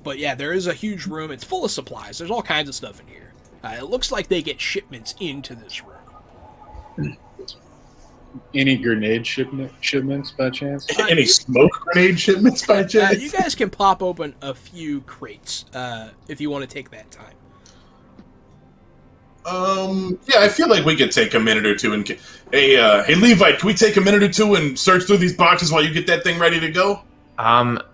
But yeah, there is a huge room. It's full of supplies. There's all kinds of stuff in here. It looks like they get shipments into this room. Any grenade shipments by chance? Any smoke grenade shipments by chance? You guys can pop open a few crates if you want to take that time. Yeah, I feel like we could take a minute or two and hey Levi, can we take a minute or two and search through these boxes while you get that thing ready to go?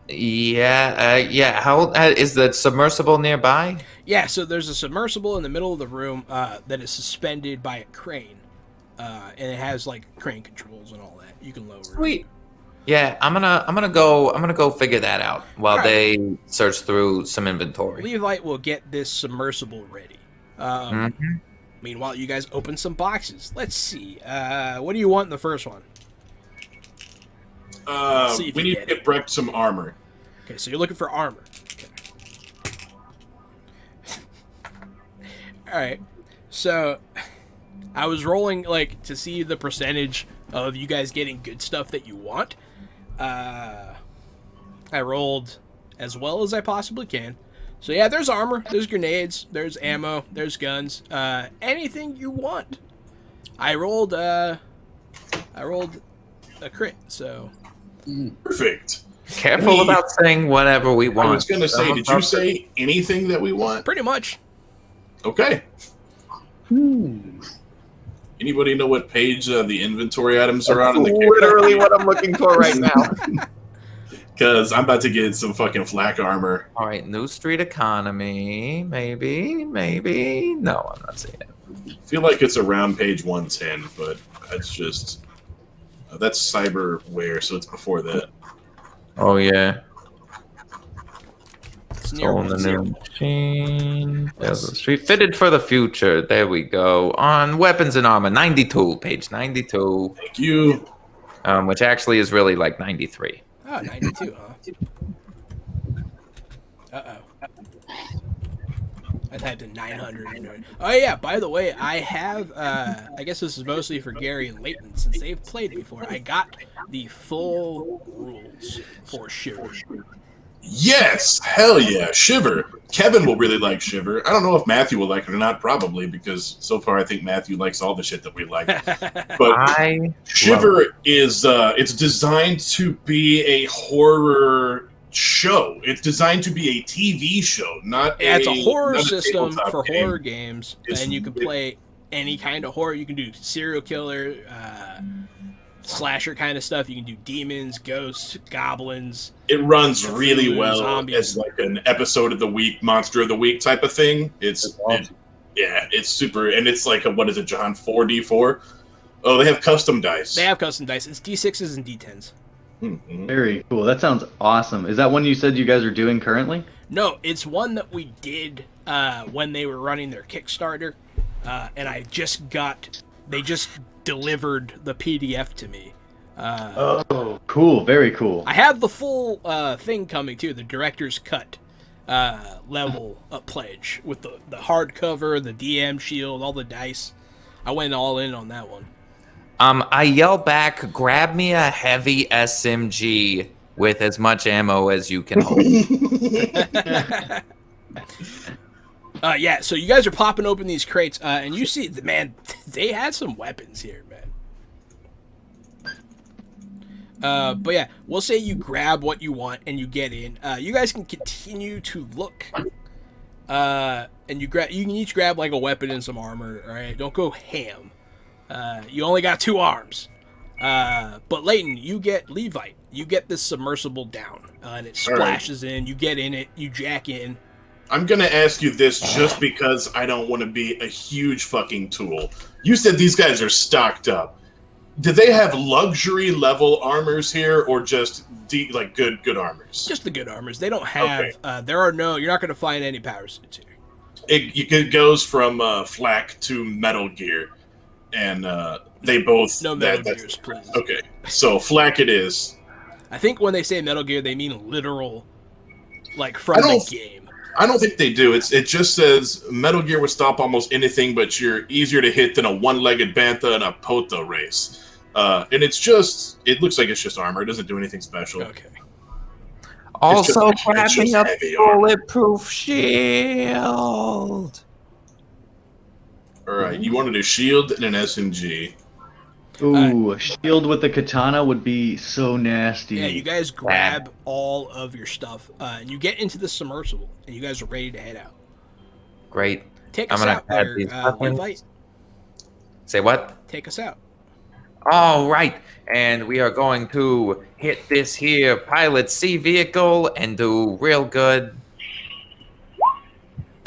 Yeah. How is the submersible nearby? Yeah, so there's a submersible in the middle of the room that is suspended by a crane, and it has like crane controls and all that. You can lower it. Sweet. Yeah, I'm gonna go figure that out while they search through some inventory. Levite will get this submersible ready. Meanwhile, you guys open some boxes. Let's see. What do you want in the first one? We need to get Brecht some armor. Okay, so you're looking for armor. Okay. All right. So I was rolling like to see the percentage of you guys getting good stuff that you want. I rolled as well as I possibly can. So yeah, there's armor, there's grenades, there's ammo, there's guns, anything you want. I rolled a crit, so Perfect. Careful about saying whatever we want. I was going to say, did you say anything that we want? pretty much. Okay. Anybody know what page the inventory items are on? In the literally what I'm looking for right now. Because I'm about to get some fucking flak armor. All right, New Street Economy, maybe. No, I'm not seeing it. I feel like it's around page 110, but that's just... that's cyberware, so it's before that. Oh, yeah. It's near On the 10. new machine. There's a street fitted for the future. There we go. On weapons and armor, 92, page 92. Thank you. Which actually is really like 93. Oh, 92, huh? Uh-oh. I typed in 900 into it. Oh, yeah, by the way, I have, I guess this is mostly for Gary and Leighton, since they've played before. I got the full rules for Shiver. Yes, hell yeah, Shiver. Kevin will really like Shiver. I don't know if Matthew will like it or not, probably, because so far I think Matthew likes all the shit that we like. But Shiver is it's designed to be a horror show. It's designed to be a TV show, it's a horror system for game. horror games, and you can play any kind of horror. You can do serial killer, slasher kind of stuff. You can do demons, ghosts, goblins. It runs really well zombies. as like an episode of the week, monster of the week type of thing. It's super, and it's like what is it, John? 4d4. Oh, they have custom dice. They have custom dice. It's d6s and d10s. Mm-hmm. Very cool. That sounds awesome. Is that one you said you guys are doing currently? No, it's one that we did when they were running their Kickstarter, and they just delivered the PDF to me. Oh, cool. Very cool. I have the full thing coming too, the director's cut level pledge with the hardcover, the DM shield, all the dice. I went all in on that one. I yell back, grab me a heavy SMG with as much ammo as you can hold. Yeah, so you guys are popping open these crates, and you see, man, they had some weapons here, man. But yeah, we'll say you grab what you want and you get in. You guys can continue to look, and you can each grab like a weapon and some armor. All right, don't go ham. You only got 2 arms. But Leighton, you get Levite. You get this submersible down, and it splashes in. You get in it. You jack in. I'm going to ask you this just because I don't want to be a huge fucking tool. You said these guys are stocked up. Do they have luxury level armors here, or just good armors? Just the good armors. They don't have. Okay. You're not going to find any power suits here. It goes from flak to Metal Gear, and they both. No Metal Gears, please. Okay, so flak it is. I think when they say Metal Gear, they mean literal, like from the game. I don't think they do. It just says Metal Gear will stop almost anything, but you're easier to hit than a one-legged bantha in a Pota race. And it looks like it's just armor. It doesn't do anything special. Okay. Also, grab me a bulletproof shield. All right, you wanted a shield and an SMG. Ooh, a shield with the katana would be so nasty. Yeah, you guys grab all of your stuff, and you get into the submersible, and you guys are ready to head out. Great. Take us out there, Invite. Say what? Take us out. All right, and we are going to hit this here Pilot C vehicle and do real good.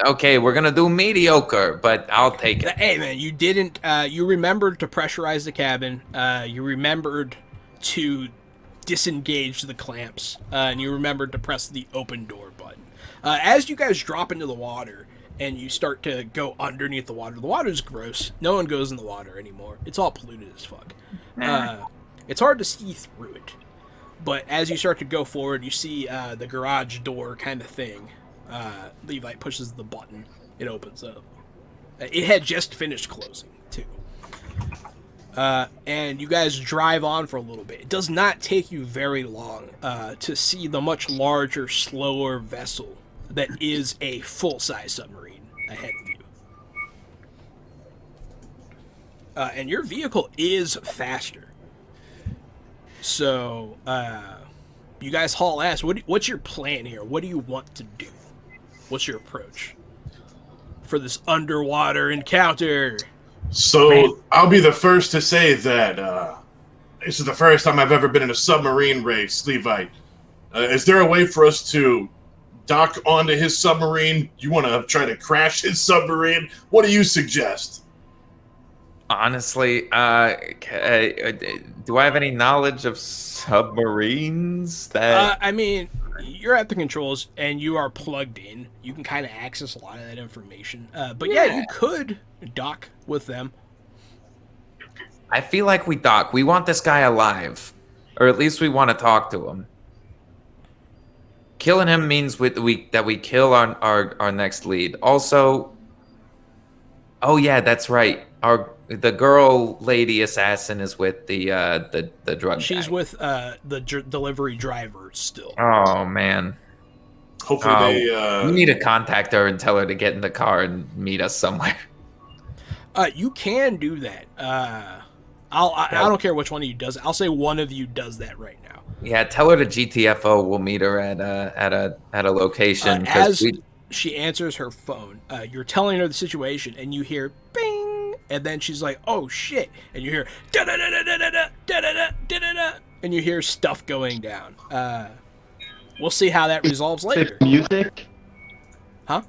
Okay, we're gonna do mediocre, but I'll take it. Hey man, you didn't. You remembered to pressurize the cabin. You remembered to disengage the clamps, and you remembered to press the open door button. As you guys drop into the water and you start to go underneath the water's gross. No one goes in the water anymore. It's all polluted as fuck. It's hard to see through it, but as you start to go forward, you see the garage door kind of thing. Levi pushes the button. It opens up. It had just finished closing, too. And you guys drive on for a little bit. It does not take you very long to see the much larger, slower vessel that is a full-size submarine ahead of you. And your vehicle is faster. So, you guys haul ass. What's your plan here? What do you want to do? What's your approach for this underwater encounter? So I'll be the first to say that this is the first time I've ever been in a submarine race, Levi. Is there a way for us to dock onto his submarine? You want to try to crash his submarine? What do you suggest? Honestly, do I have any knowledge of submarines? I mean, you're at the controls and you are plugged in. You can kind of access a lot of that information. But yeah, you could dock with them. I feel like we dock. We want this guy alive. Or at least we want to talk to him. killing him means that we kill our next lead. Also, oh yeah, that's right. The girl lady assassin is with the drug She's guy. with the delivery driver still. Oh man. Hopefully We need to contact her and tell her to get in the car and meet us somewhere. You can do that. I don't care which one of you does it. I'll say one of you does that right now. Yeah, tell her to GTFO. We'll meet her at a location. As she answers her phone, you're telling her the situation, and you hear bing, and then she's like, "Oh shit!" and you hear da da da da da da da da da da, and you hear stuff going down. We'll see how that resolves later. Music? Huh?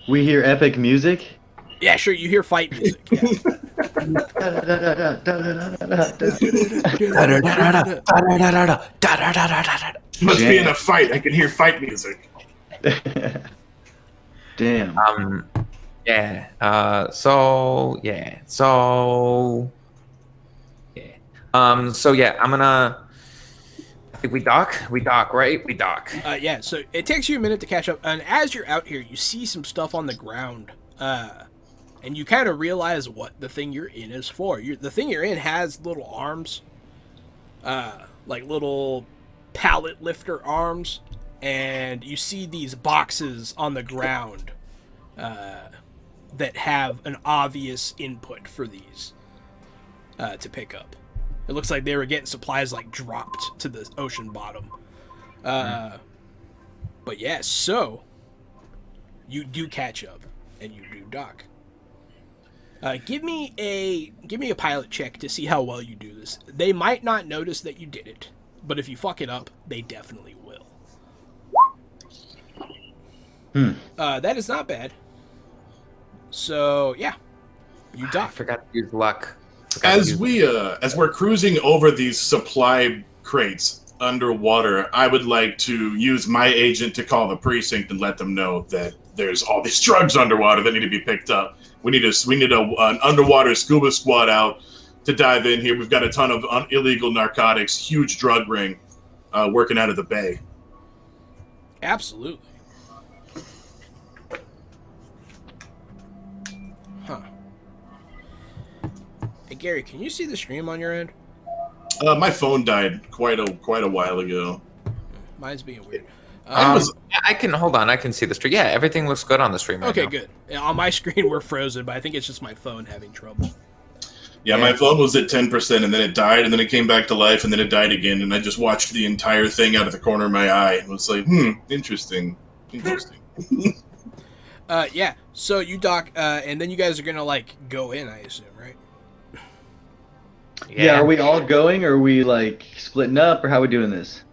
We hear epic music? Yeah, sure. You hear fight music. Yeah. must be in a fight. I can hear fight music. Damn. Yeah. So yeah. I'm gonna. I think we dock. Right? We dock. Yeah. So it takes you a minute to catch up, and as you're out here, you see some stuff on the ground. And you kind of realize what the thing you're in is for. The thing you're in has little arms, like little pallet lifter arms, and you see these boxes on the ground that have an obvious input for these to pick up. It looks like they were getting supplies like dropped to the ocean bottom. But yeah, so you do catch up and you do dock. Give me a pilot check to see how well you do this. They might not notice that you did it, but if you fuck it up, they definitely will. That is not bad. So yeah, you dock. I forgot to use luck. As we're cruising over these supply crates underwater, I would like to use my agent to call the precinct and let them know that there's all these drugs underwater that need to be picked up. We need an underwater scuba squad out to dive in here. We've got a ton of illegal narcotics, huge drug ring working out of the bay. Absolutely. Huh. Hey Gary, can you see the stream on your end? My phone died quite a while ago. Mine's being weird. I can hold on. I can see the stream. Yeah, everything looks good on the stream. Okay, now. good. Yeah, on my screen, we're frozen, but I think it's just my phone having trouble. Yeah, my phone was at 10%, and then it died, and then it came back to life, and then it died again, and I just watched the entire thing out of the corner of my eye, and was like, interesting. Yeah. So you dock, and then you guys are gonna like go in, I assume, right? Yeah, are we all going, or are we like splitting up, or how are we doing this?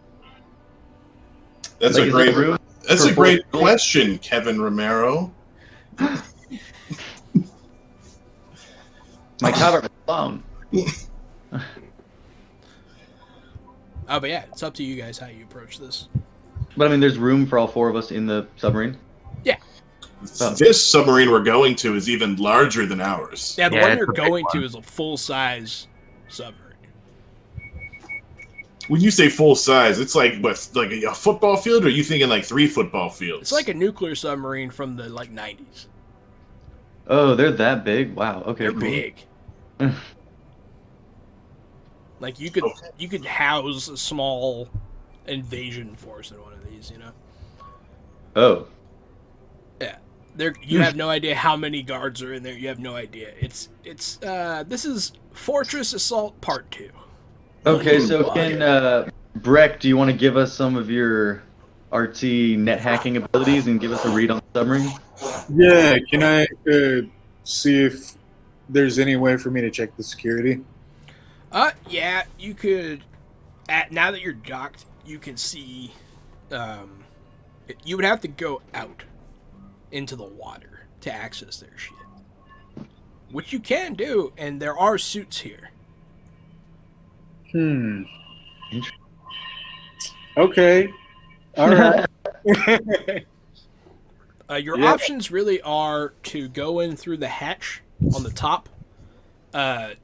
That's Like, a great room That's for a great both? question, Kevin Romero. My cover was long. Oh, but yeah, it's up to you guys how you approach this. But I mean, there's room for all four of us in the submarine. Yeah. This submarine we're going to is even larger than ours. Yeah, the Yeah, one it's you're a big going one. to is a full-size submarine. When you say full size, it's like what, like a football field, or are you thinking like 3 football fields? It's like a nuclear submarine from the like 90s. Oh, they're that big? Wow. Okay. They're cool. big. Like you could house a small invasion force in one of these, you know? Oh. Yeah. You have no idea how many guards are in there. You have no idea. This is Fortress Assault Part 2. Okay, so can Breck, do you want to give us some of your artsy net hacking abilities and give us a read on the submarine? Yeah, can I see if there's any way for me to check the security? Yeah, you could. Now that you're docked, you can see. You would have to go out into the water to access their shit, which you can do, and there are suits here. Okay. All right. Your Yeah. options really are to go in through the hatch on the top,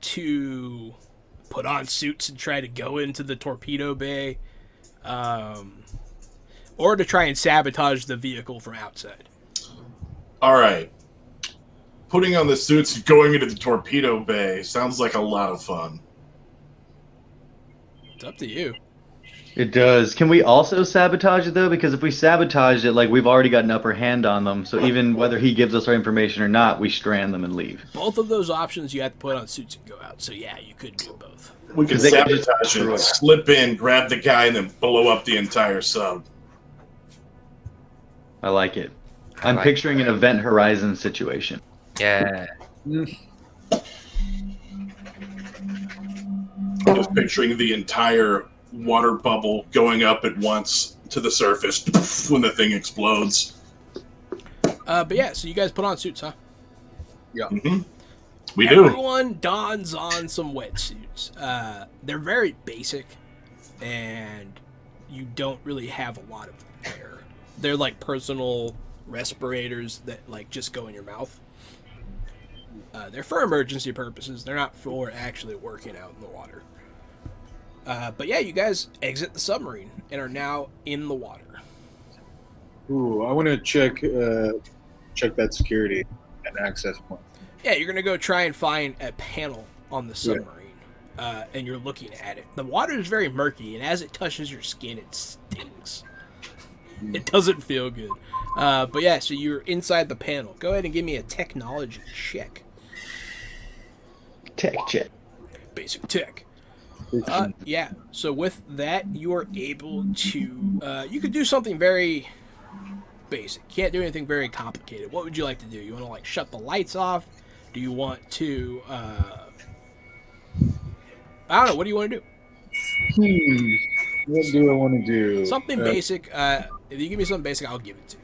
to put on suits and try to go into the torpedo bay, or to try and sabotage the vehicle from outside. All right. Putting on the suits and going into the torpedo bay sounds like a lot of fun. It's up to you. It does. Can we also sabotage it though? Because if we sabotage it, like we've already got an upper hand on them. So even whether he gives us our information or not, we strand them and leave. Both of those options you have to put on suits and go out. So yeah, you could do both. We could They could just sabotage screw it, it. slip in, grab the guy, and then blow up the entire sub. I like it. I I'm like picturing an Event Horizon situation. Yeah. Just picturing the entire water bubble going up at once to the surface when the thing explodes. But yeah, so you guys put on suits, huh? Mm-hmm. We do. Everyone dons on some wetsuits. They're very basic, and you don't really have a lot of air. They're like personal respirators that like just go in your mouth. They're for emergency purposes. They're not for actually working out in the water. But yeah, you guys exit the submarine and are now in the water. Ooh, I want to check that security and access point. Yeah, you're gonna go try and find a panel on the submarine, and you're looking at it. The water is very murky, and as it touches your skin, it stings. It doesn't feel good. But yeah, so you're inside the panel. Go ahead and give me a technology check. Tech check. Basic tech. Yeah, so with that, you are able to... you could do something very basic. You can't do anything very complicated. What would you like to do? You want to, like, shut the lights off? Do you want to... I don't know. What do you want to do? What do I want to do? Something basic. If you give me something basic, I'll give it to you.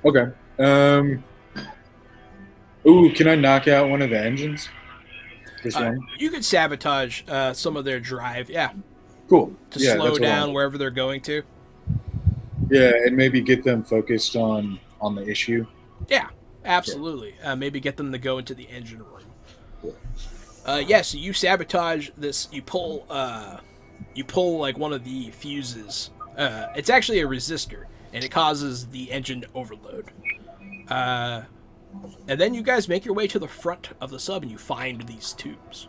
Okay. Ooh, can I knock out one of the engines? This one? You could sabotage some of their drive, yeah, Cool. to Yeah, slow that's what I down want. wherever they're going to. Yeah, and maybe get them focused on the issue. Yeah, absolutely. Maybe get them to go into the engine room. Yeah, so you sabotage this. You pull like one of the fuses. It's actually a resistor, and it causes the engine to overload. And then you guys make your way to the front of the sub, and you find these tubes.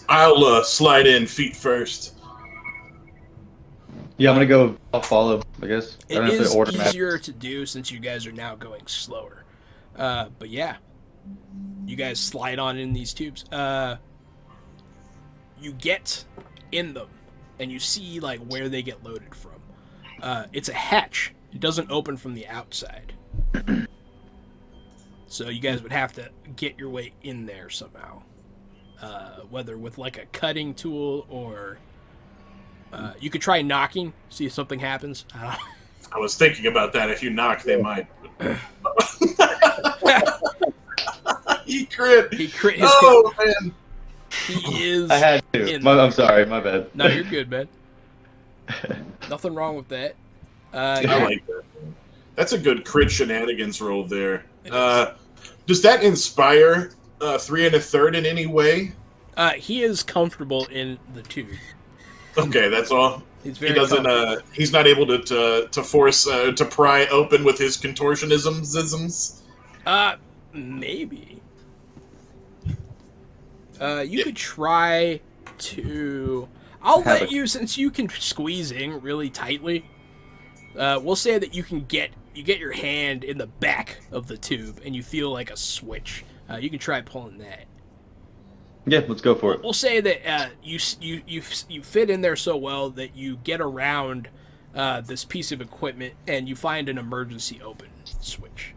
I'll slide in feet first. Yeah, I'm gonna go. I'll follow. I guess. I It don't have is to order map. easier to do since you guys are now going slower. But yeah, you guys slide on in these tubes. You get in them, and you see like where they get loaded from. It's a hatch. It doesn't open from the outside. So you guys would have to get your way in there somehow. Whether with like a cutting tool or you could try knocking, see if something happens. I was thinking about that. If you knock, they might. He crit. He crit his Oh, man. He is. I had to. in there. I'm sorry. My bad. No, you're good, man. Nothing wrong with that. I Yeah, like that. That's a good crit shenanigans roll there. It is. Does that inspire 3 1/3 in any way? he is comfortable in the tube. Okay, that's all. He's He very doesn't. comfortable. He's not able to force to pry open with his contortionisms. Maybe. You could try to. I'll Have let a- you, since you can squeeze in really tightly. We'll say that you get your hand in the back of the tube and you feel like a switch. You can try pulling that. Yeah, let's go for it. We'll say that you fit in there so well that you get around this piece of equipment and you find an emergency open switch.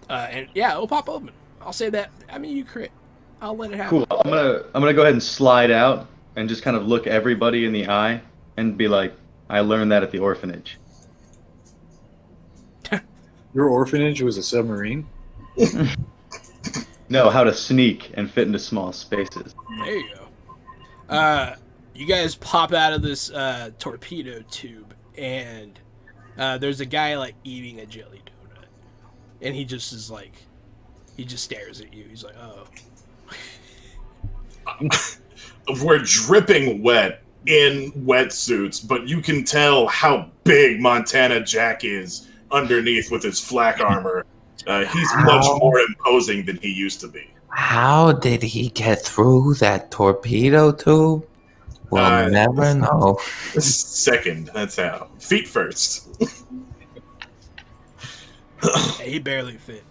And yeah, it'll pop open. I'll say that. I mean, you crit. I'll let it happen. Cool. I'm gonna go ahead and slide out and just kind of look everybody in the eye and be like, I learned that at the orphanage. Your orphanage was a submarine? No, how to sneak and fit into small spaces. There you go. You guys pop out of this torpedo tube, and there's a guy like eating a jelly donut, and he just is like, he just stares at you. He's like, oh. We're dripping wet. in wetsuits, but you can tell how big Montana Jack is underneath with his flak armor. He's much more imposing than he used to be. How did he get through that torpedo tube? We'll never know. Second, that's how. Feet first. Hey, he barely fit.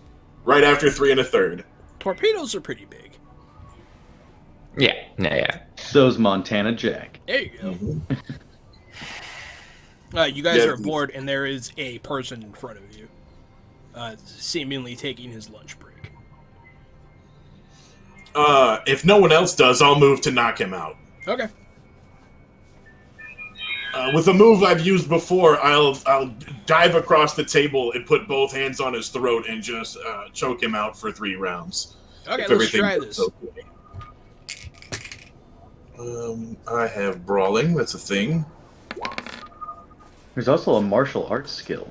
Right after 3 1/3. Torpedoes are pretty big. Yeah. So's Montana Jack. There you go. Mm-hmm. You guys are aboard, and there is a person in front of you, seemingly taking his lunch break. If no one else does, I'll move to knock him out. Okay. With a move I've used before, I'll dive across the table and put both hands on his throat and just choke him out for 3 rounds. Okay, let's try this. Okay. I have brawling. That's a thing. There's also a martial arts skill.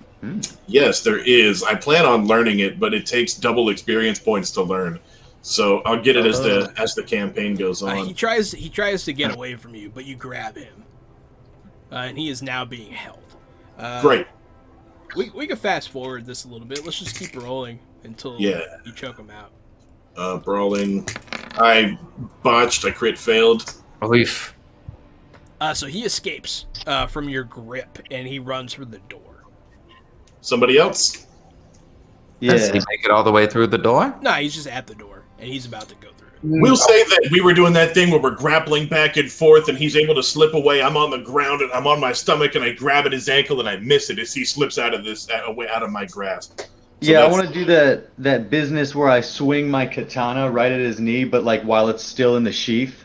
Yes, there is. I plan on learning it, but it takes double experience points to learn. So I'll get it as the campaign goes on. He tries to get away from you, but you grab him, and he is now being held. Great. We can fast forward this a little bit. Let's just keep rolling until you choke him out. Brawling. I botched. I crit failed. Oof. So he escapes from your grip, and he runs for the door. Somebody else? Does he make it all the way through the door? No, he's just at the door, and he's about to go through it. We'll say that we were doing that thing where we're grappling back and forth, and he's able to slip away. I'm on the ground, and I'm on my stomach, and I grab at his ankle, and I miss it as he slips out of my grasp. So I want to do that business where I swing my katana right at his knee, but like while it's still in the sheath.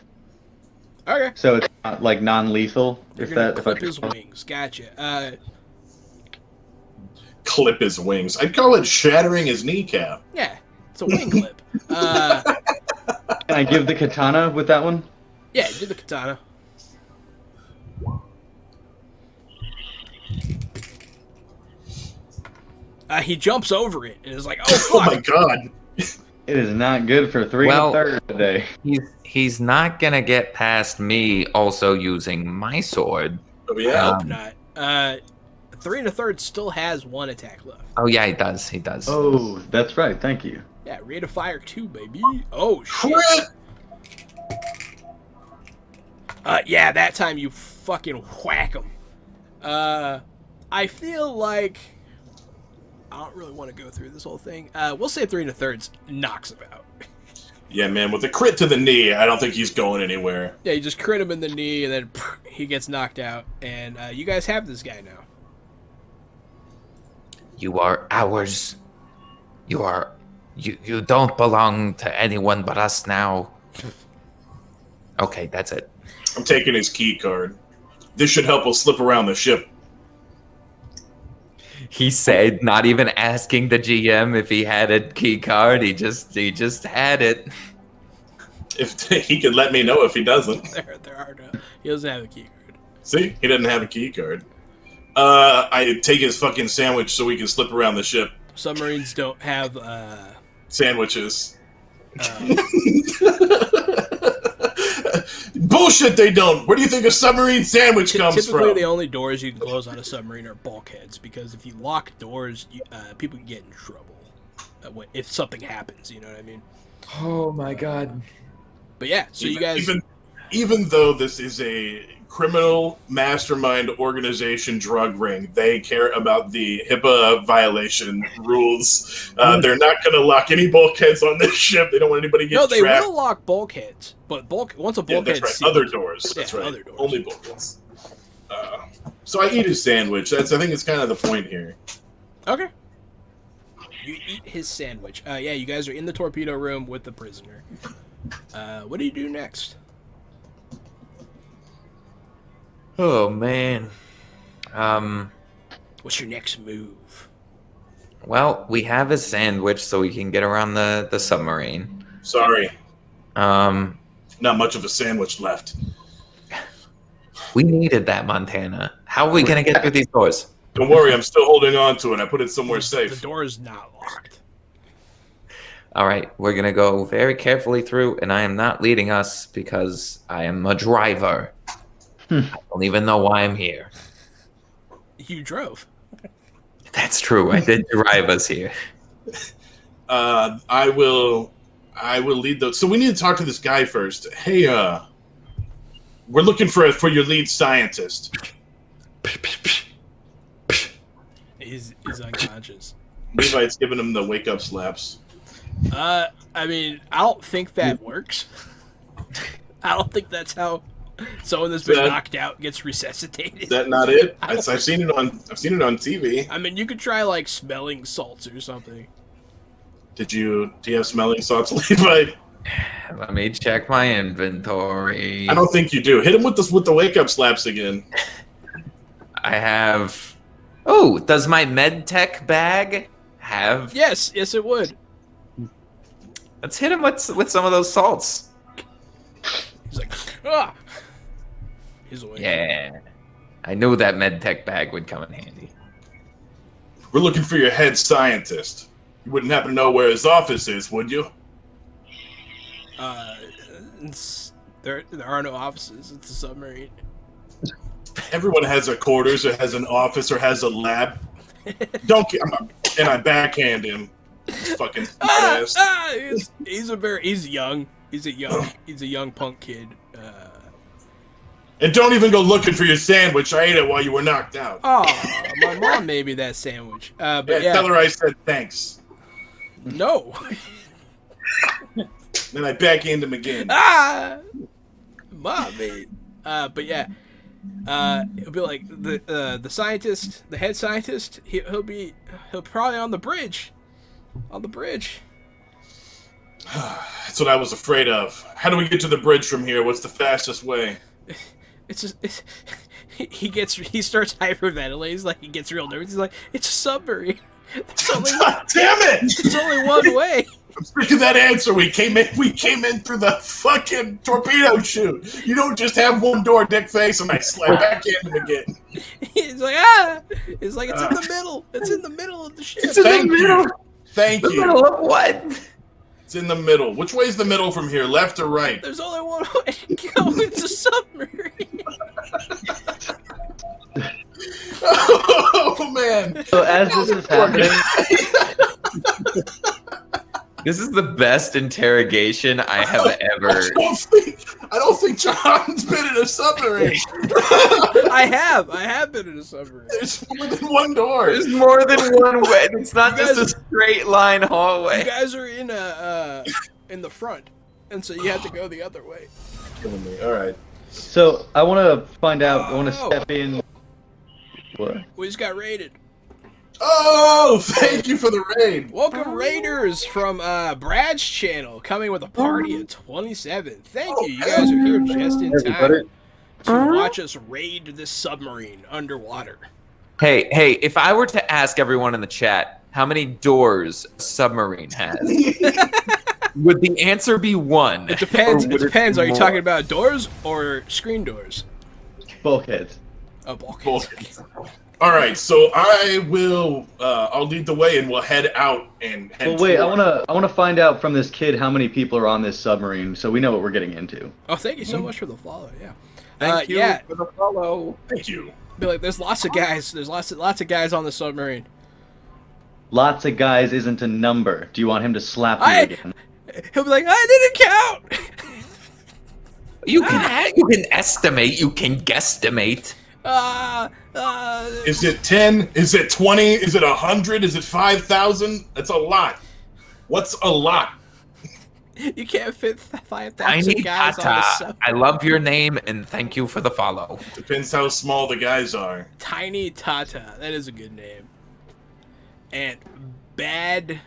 Okay. So it's not like non-lethal. You're gonna clip his wings. Gotcha. Clip his wings. I'd call it shattering his kneecap. Yeah, it's a wing clip. Can I give the katana with that one? Yeah, do the katana. He jumps over it and is like, "Oh fuck!" Oh my god! It is not good for 3 1/3 today. He's not gonna get past me also using my sword. Oh yeah. Hope not. 3 1/3 still has 1 attack left. Oh yeah, he does. Oh, that's right. Thank you. Yeah, rate of fire 2, baby. Oh shit. Crit! Yeah, that time you fucking whack him. I feel like I don't really want to go through this whole thing. We'll say 3 1/3 knocks him out. Yeah, man, with a crit to the knee, I don't think he's going anywhere. Yeah, you just crit him in the knee, and then he gets knocked out. And you guys have this guy now. You are ours. You don't belong to anyone but us now. Okay, that's it. I'm taking his key card. This should help us slip around the ship. He said, not even asking the GM if he had a key card. He just had it. If he could let me know if he doesn't. There are no. He doesn't have a key card. See, he doesn't have a key card. I take his fucking sandwich so we can slip around the ship. Submarines don't have Sandwiches. Bullshit, they don't. Where do you think a submarine sandwich comes typically, from? the only doors you can close on a submarine are bulkheads, because if you lock doors, people can get in trouble if something happens. You know what I mean? Oh my god. But yeah, so you guys. Even though this is a criminal mastermind organization drug ring, they care about the HIPAA violation rules. They're not going to lock any bulkheads on this ship. They don't want anybody to get trapped. No, they will lock bulkheads, but once a bulkhead's that's right. Other doors. Yeah, That's right. other doors. Only bulkheads. So I eat his sandwich. I think it's kind of the point here. Okay. You eat his sandwich. Yeah, you guys are in the torpedo room with the prisoner. What do you do next? Oh man. What's your next move? Well, we have a sandwich so we can get around the submarine. Sorry. Um, Not much of a sandwich left. we needed that, Montana. How are we gonna get through these doors? Don't worry, I'm still holding on to it. I put it somewhere The safe. door is not locked. All right, we're gonna go very carefully through, and I am not leading us because I am a driver. I don't even know why I'm here. You drove. That's true. I did drive us here. I will lead those. So we need to talk to this guy first. Hey, we're looking for your lead scientist. He's unconscious. Levi's giving him the wake up slaps. I mean, I don't think that works. I don't think that's how someone that's been knocked out gets resuscitated. Is that not it? I've seen it on TV. I mean, you could try like smelling salts or something. Do you have smelling salts, Levi? Let me check my inventory. I don't think you do. Hit him with the wake up slaps again. I have. Oh, does my med tech bag have? Yes, it would. Let's hit him with some of those salts. He's like, ah. He's awake. Yeah, I knew that med tech bag would come in handy. We're looking for your head scientist. You wouldn't happen to know where his office is, would you? There are no offices. It's a submarine. Everyone has a quarters or has an office or has a lab. Don't get, and I backhand him. Fucking ass. He's young. He's a young punk kid. And don't even go looking for your sandwich. I ate it while you were knocked out. Oh, my mom made me that sandwich. But yeah. Tell her I said thanks. No. Then I backhand him again. Mommy. But yeah. It'll be like the scientist, the head scientist. He'll probably on the bridge. On the bridge. That's what I was afraid of. How do we get to the bridge from here? What's the fastest way? He starts hyperventilating. He's like, he gets real nervous. He's like, it's a submarine. Damn it! It's only one way. I'm speaking that answer. We came in through the fucking torpedo chute. You don't just have one door, dick face, and I slap back in him again. He's like, It's like, it's in the middle. It's in the middle of the ship. It's in the middle. Thank you. The middle of what? It's in the middle. Which way's the middle from here, left or right? There's only one way to go. It's a submarine. Oh man! So as this is happening, This is the best interrogation I have ever. I don't think John's been in a submarine. I have been in a submarine. There's more than one door. There's more than one way. It's not just a straight line hallway. You guys are in the front, and so you have to go the other way. Killing me. All right. so I want to find out. I want to step in. What? We just got raided. Oh, thank you for the raid. Welcome, Raiders from Brad's channel, coming with a party at 27. Thank you. You guys are here just in time to watch us raid this submarine underwater. Hey, if I were to ask everyone in the chat how many doors a submarine has, would the answer be one? It depends. Or It would depends. be Are you more? talking about doors or screen doors? Bulkheads. Oh, bulkheads. All right, so I'll lead the way and we'll head out and head. Well, wait. toward- I want to find out from this kid how many people are on this submarine, so we know what we're getting into. Oh, thank you so much for the follow. Yeah. Thank you Yeah. for the follow. Thank you. Be like, there's lots of guys. There's lots of guys on the submarine. Lots of guys isn't a number. Do you want him to slap you again? He'll be like, I didn't count. You can estimate. You can guesstimate. Is it 10? Is it 20? Is it 100? Is it 5,000? That's a lot. What's a lot? You can't fit 5,000 Tiny guys on the Tata. submarine. I love your name and thank you for the follow. Depends how small the guys are. Tiny Tata. That is a good name. And bed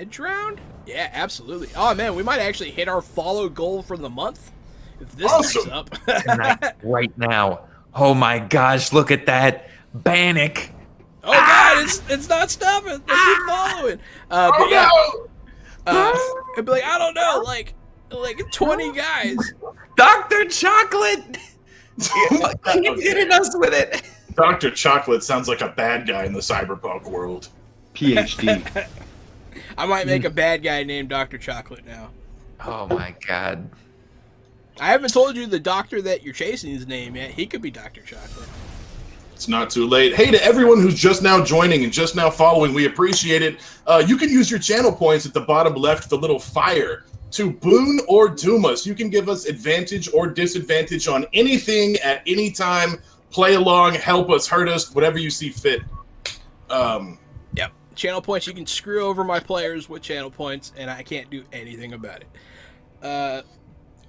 drowned? Yeah, absolutely. Oh man, we might actually hit our follow goal for the month if this Awesome. picks up. Tonight, right now. Oh my gosh, look at that. Bannock. Oh god, it's not stopping. They keep following. But yeah, it'd be like, I don't know, like 20 guys. Dr. Chocolate. Keep hitting us with it. Dr. Chocolate sounds like a bad guy in the cyberpunk world. PhD. I might make a bad guy named Dr. Chocolate now. Oh my god. I haven't told you the doctor that you're chasing his name yet. He could be Dr. Chocolate. It's not too late. Hey, to everyone who's just now joining and just now following, we appreciate it. You can use your channel points at the bottom left, the little fire, to boon or doom us. You can give us advantage or disadvantage on anything at any time. Play along, help us, hurt us, whatever you see fit. Yep. Channel points. You can screw over my players with channel points, and I can't do anything about it.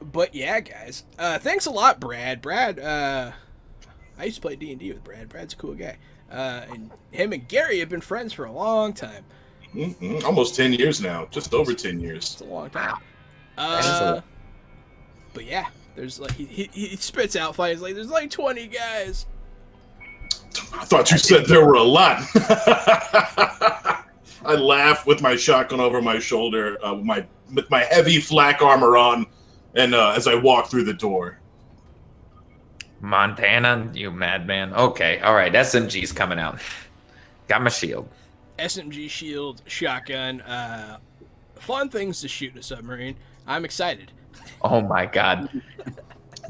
But yeah, guys. Thanks a lot, Brad. Brad, I used to play D&D with Brad. Brad's a cool guy. And him and Gary have been friends for a long time. Mm-hmm. Almost 10 years now. Just over 10 years. It's a long time. But yeah, there's like he spits out fights like there's like 20 guys. I thought you said there were a lot. I laugh with my shotgun over my shoulder, with my heavy flak armor on, and as I walk through the door. Montana, you madman. Okay, all right. SMG's coming out. Got my shield. SMG shield, shotgun, fun things to shoot in a submarine. I'm excited. Oh my god.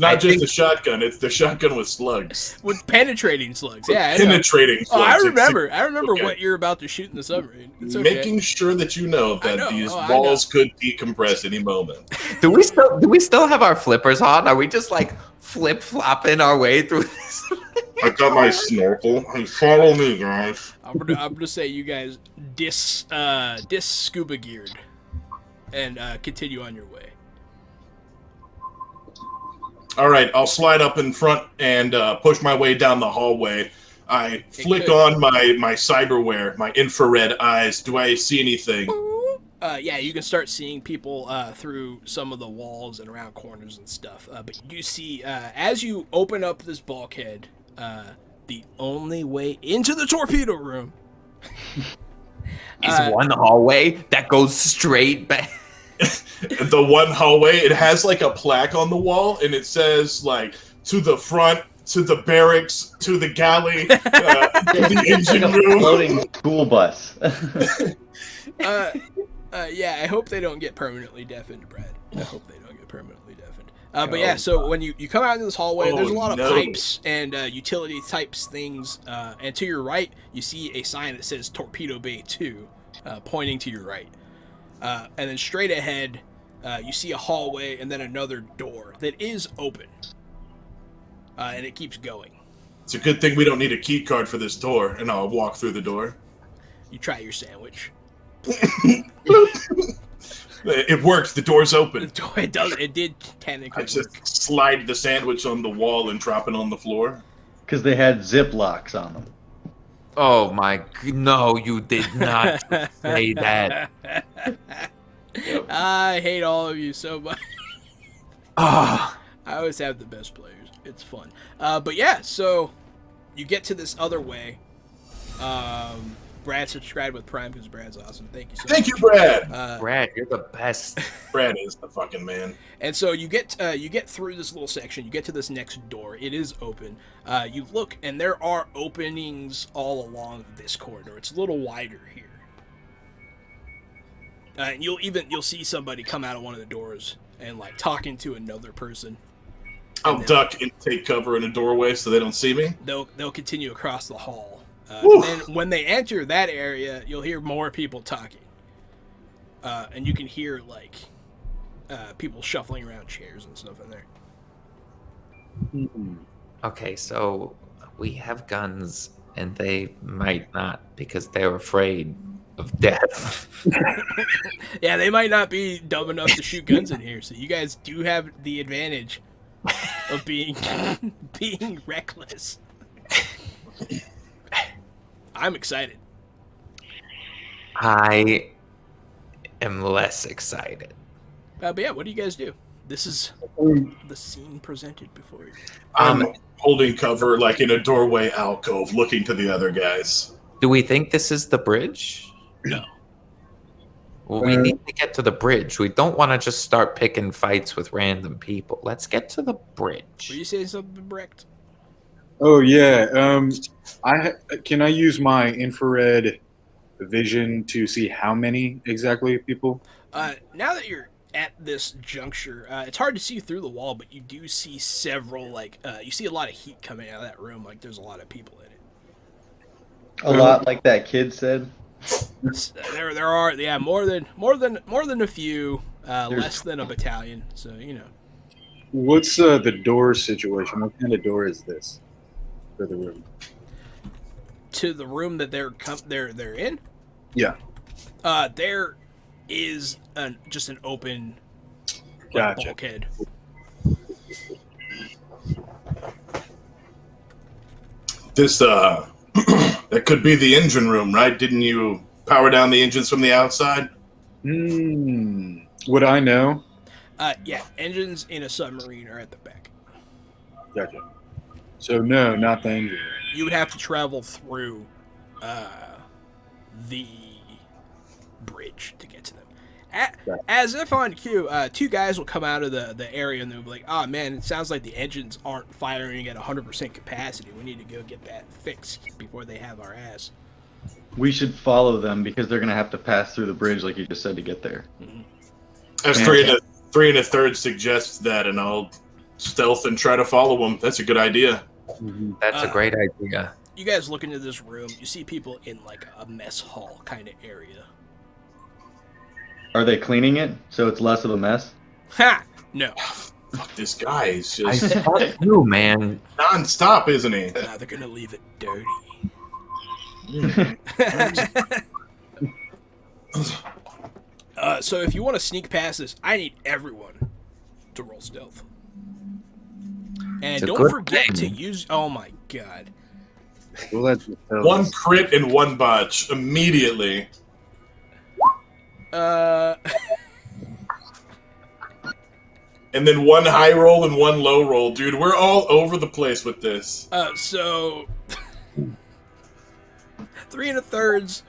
Not just the shotgun, it's the shotgun with slugs. With penetrating slugs, yeah. Penetrating slugs. Oh, I remember okay. What you're about to shoot in the submarine. It's okay. Making sure that you know that these walls could decompress any moment. Do we still have our flippers on? Are we just like flip-flopping our way through this? I got my snorkel. Follow me, guys. I'm gonna say you guys dis scuba geared and continue on your way. All right, I'll slide up in front and push my way down the hallway. I flick on my cyberware, my infrared eyes. Do I see anything? Yeah, you can start seeing people through some of the walls and around corners and stuff. But you see, as you open up this bulkhead, the only way into the torpedo room is one hallway that goes straight back. The one hallway, it has like a plaque on the wall, and it says like to the front, to the barracks, to the galley, to the engine like a room. Floating school bus. Yeah, I hope they don't get permanently deafened, Brad. I hope they don't get permanently deafened. But yeah, so when you come out into this hallway, there's a lot of pipes and utility types things. And to your right, you see a sign that says Torpedo Bay 2, pointing to your right. And then straight ahead, you see a hallway and then another door that is open. And it keeps going. It's a good thing we don't need a key card for this door, and I'll walk through the door. You try your sandwich. It worked. The door's open. It does. It did technically. I just slide the sandwich on the wall and drop it on the floor. Because they had zip locks on them. Oh my! No, you did not say that. I hate all of you so much. Ah, I always have the best players. It's fun. But yeah, so you get to this other way. Brad subscribed with Prime because Brad's awesome. Thank you so much. Thank you, Brad. Brad, you're the best. Brad is the fucking man. And so you get through this little section. You get to this next door. It is open. You look, and there are openings all along this corridor. It's a little wider here. And you'll see somebody come out of one of the doors and like talking to another person. I'll duck and take cover in a doorway so they don't see me. They'll continue across the hall. And then when they enter that area, you'll hear more people talking. And you can hear like people shuffling around chairs and stuff in there. Okay, so we have guns, and they might not because they're afraid of death. Yeah, they might not be dumb enough to shoot guns in here, so you guys do have the advantage of being reckless. I'm excited. I am less excited. But yeah, what do you guys do? This is the scene presented before you. I'm holding cover like in a doorway alcove looking to the other guys. Do we think this is the bridge? No. Well, we need to get to the bridge. We don't want to just start picking fights with random people. Let's get to the bridge. Were you saying something, Brecht? Oh yeah. Can I use my infrared vision to see how many exactly people? Now that you're at this juncture, it's hard to see through the wall, but you do see several you see a lot of heat coming out of that room. Like there's a lot of people in it. A lot like that kid said. There are more than a few, less than a battalion. So What's the door situation? What kind of door is this for the room? to the room that they're in. Yeah. There is just an open Gotcha. bulkhead. This that could be the engine room, right? Didn't you power down the engines from the outside? Would I know? Yeah, engines in a submarine are at the back. Gotcha. So no, not the engine room. You would have to travel through the bridge to get to them. As if on cue, two guys will come out of the area and they'll be like, "Oh man, it sounds like the engines aren't firing at 100% capacity. We need to go get that fixed before they have our ass." We should follow them because they're gonna have to pass through the bridge, like you just said, to get there. As three and a third suggests that, and I'll stealth and try to follow them. That's a good idea. That's a great idea. You guys look into this room. You see people in like a mess hall kind of area. Are they cleaning it so it's less of a mess? Ha! No. Fuck, this guy is I just thought you, man. non-stop, isn't he? Now they're gonna leave it dirty. So if you want to sneak past this, I need everyone to roll stealth. And It's a don't good forget to thing. use. Oh my god. Well, that's One crit and one botch immediately. And then one high roll and one low roll. Dude, we're all over the place with this. So 3 1/3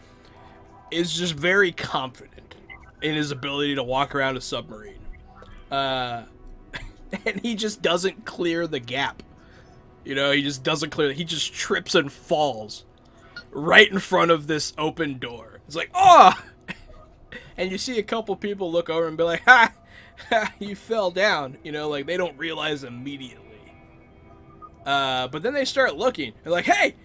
is just very confident in his ability to walk around a submarine. And he just doesn't clear the gap. He just doesn't clear. He just trips and falls right in front of this open door. It's like, oh! And you see a couple people look over and be like, ha! You fell down. Like they don't realize immediately. But then they start looking. They're like, hey!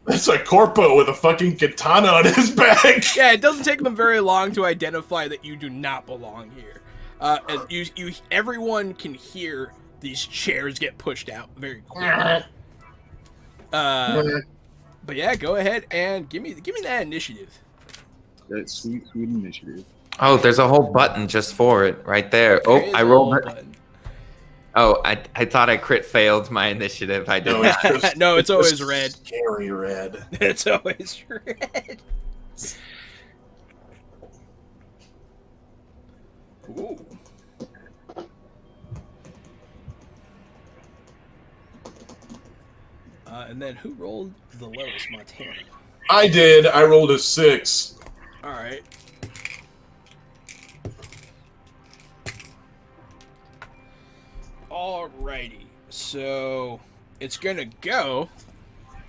That's like Corpo with a fucking katana on his back. Yeah, it doesn't take them very long to identify that you do not belong here. And everyone can hear these chairs get pushed out very quickly. But yeah, go ahead and give me that initiative. That's sweet initiative. Oh, there's a whole button just for it right there. Oh, There is I a rolled little it. button. Oh, I thought I crit failed my initiative. I did No, not. it's just- No, it's always just red. Scary red. It's always red. Ooh. And then who rolled the lowest? Montana. I did. I rolled a 6. All right. Alrighty. So it's gonna go.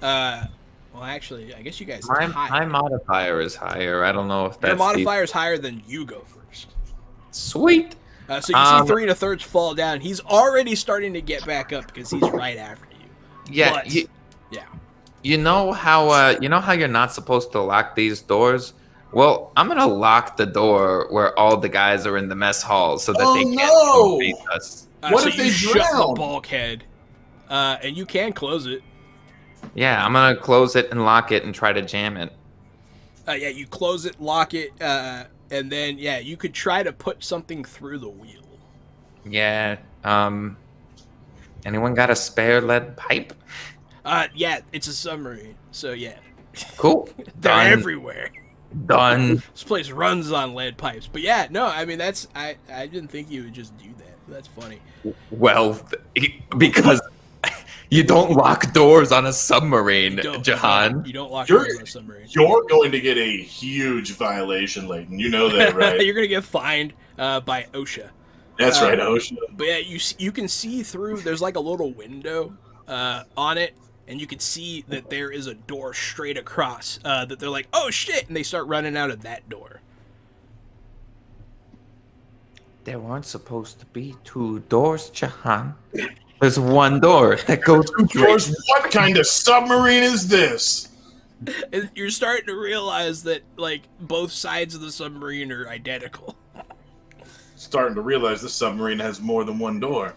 Well, actually, I guess you guys. My modifier is higher. I don't know if that's Your modifier is higher than you go first. Sweet. So you see 3 1/3 fall down. He's already starting to get back up because he's right after you. Yeah. But, yeah. You know how you're not supposed to lock these doors? Well, I'm gonna lock the door where all the guys are in the mess hall so that they can't beat us. What so if you they shut the drown? bulkhead, and you can close it. Yeah, I'm gonna close it and lock it and try to jam it. Yeah, you close it, lock it, and then you could try to put something through the wheel. Yeah. Anyone got a spare lead pipe? Yeah, it's a submarine, so yeah, Cool. they're Done. everywhere. Done. This place runs on lead pipes. But yeah, no, I mean I didn't think you would just do that. That's funny. Well, because you don't lock doors on a submarine, Jahan. You don't lock You're- doors on a submarine. You're going to get a huge violation, Layton. You know that, right? You're gonna get fined by OSHA. That's right, Ocean. But yeah, you can see through. There's like a little window on it, and you can see that there is a door straight across. That they're like, oh shit, and they start running out of that door. There weren't supposed to be 2 doors, Jahan. There's one door that goes Two doors. What kind of submarine is this? And you're starting to realize that like both sides of the submarine are identical. Starting to realize this submarine has more than one door.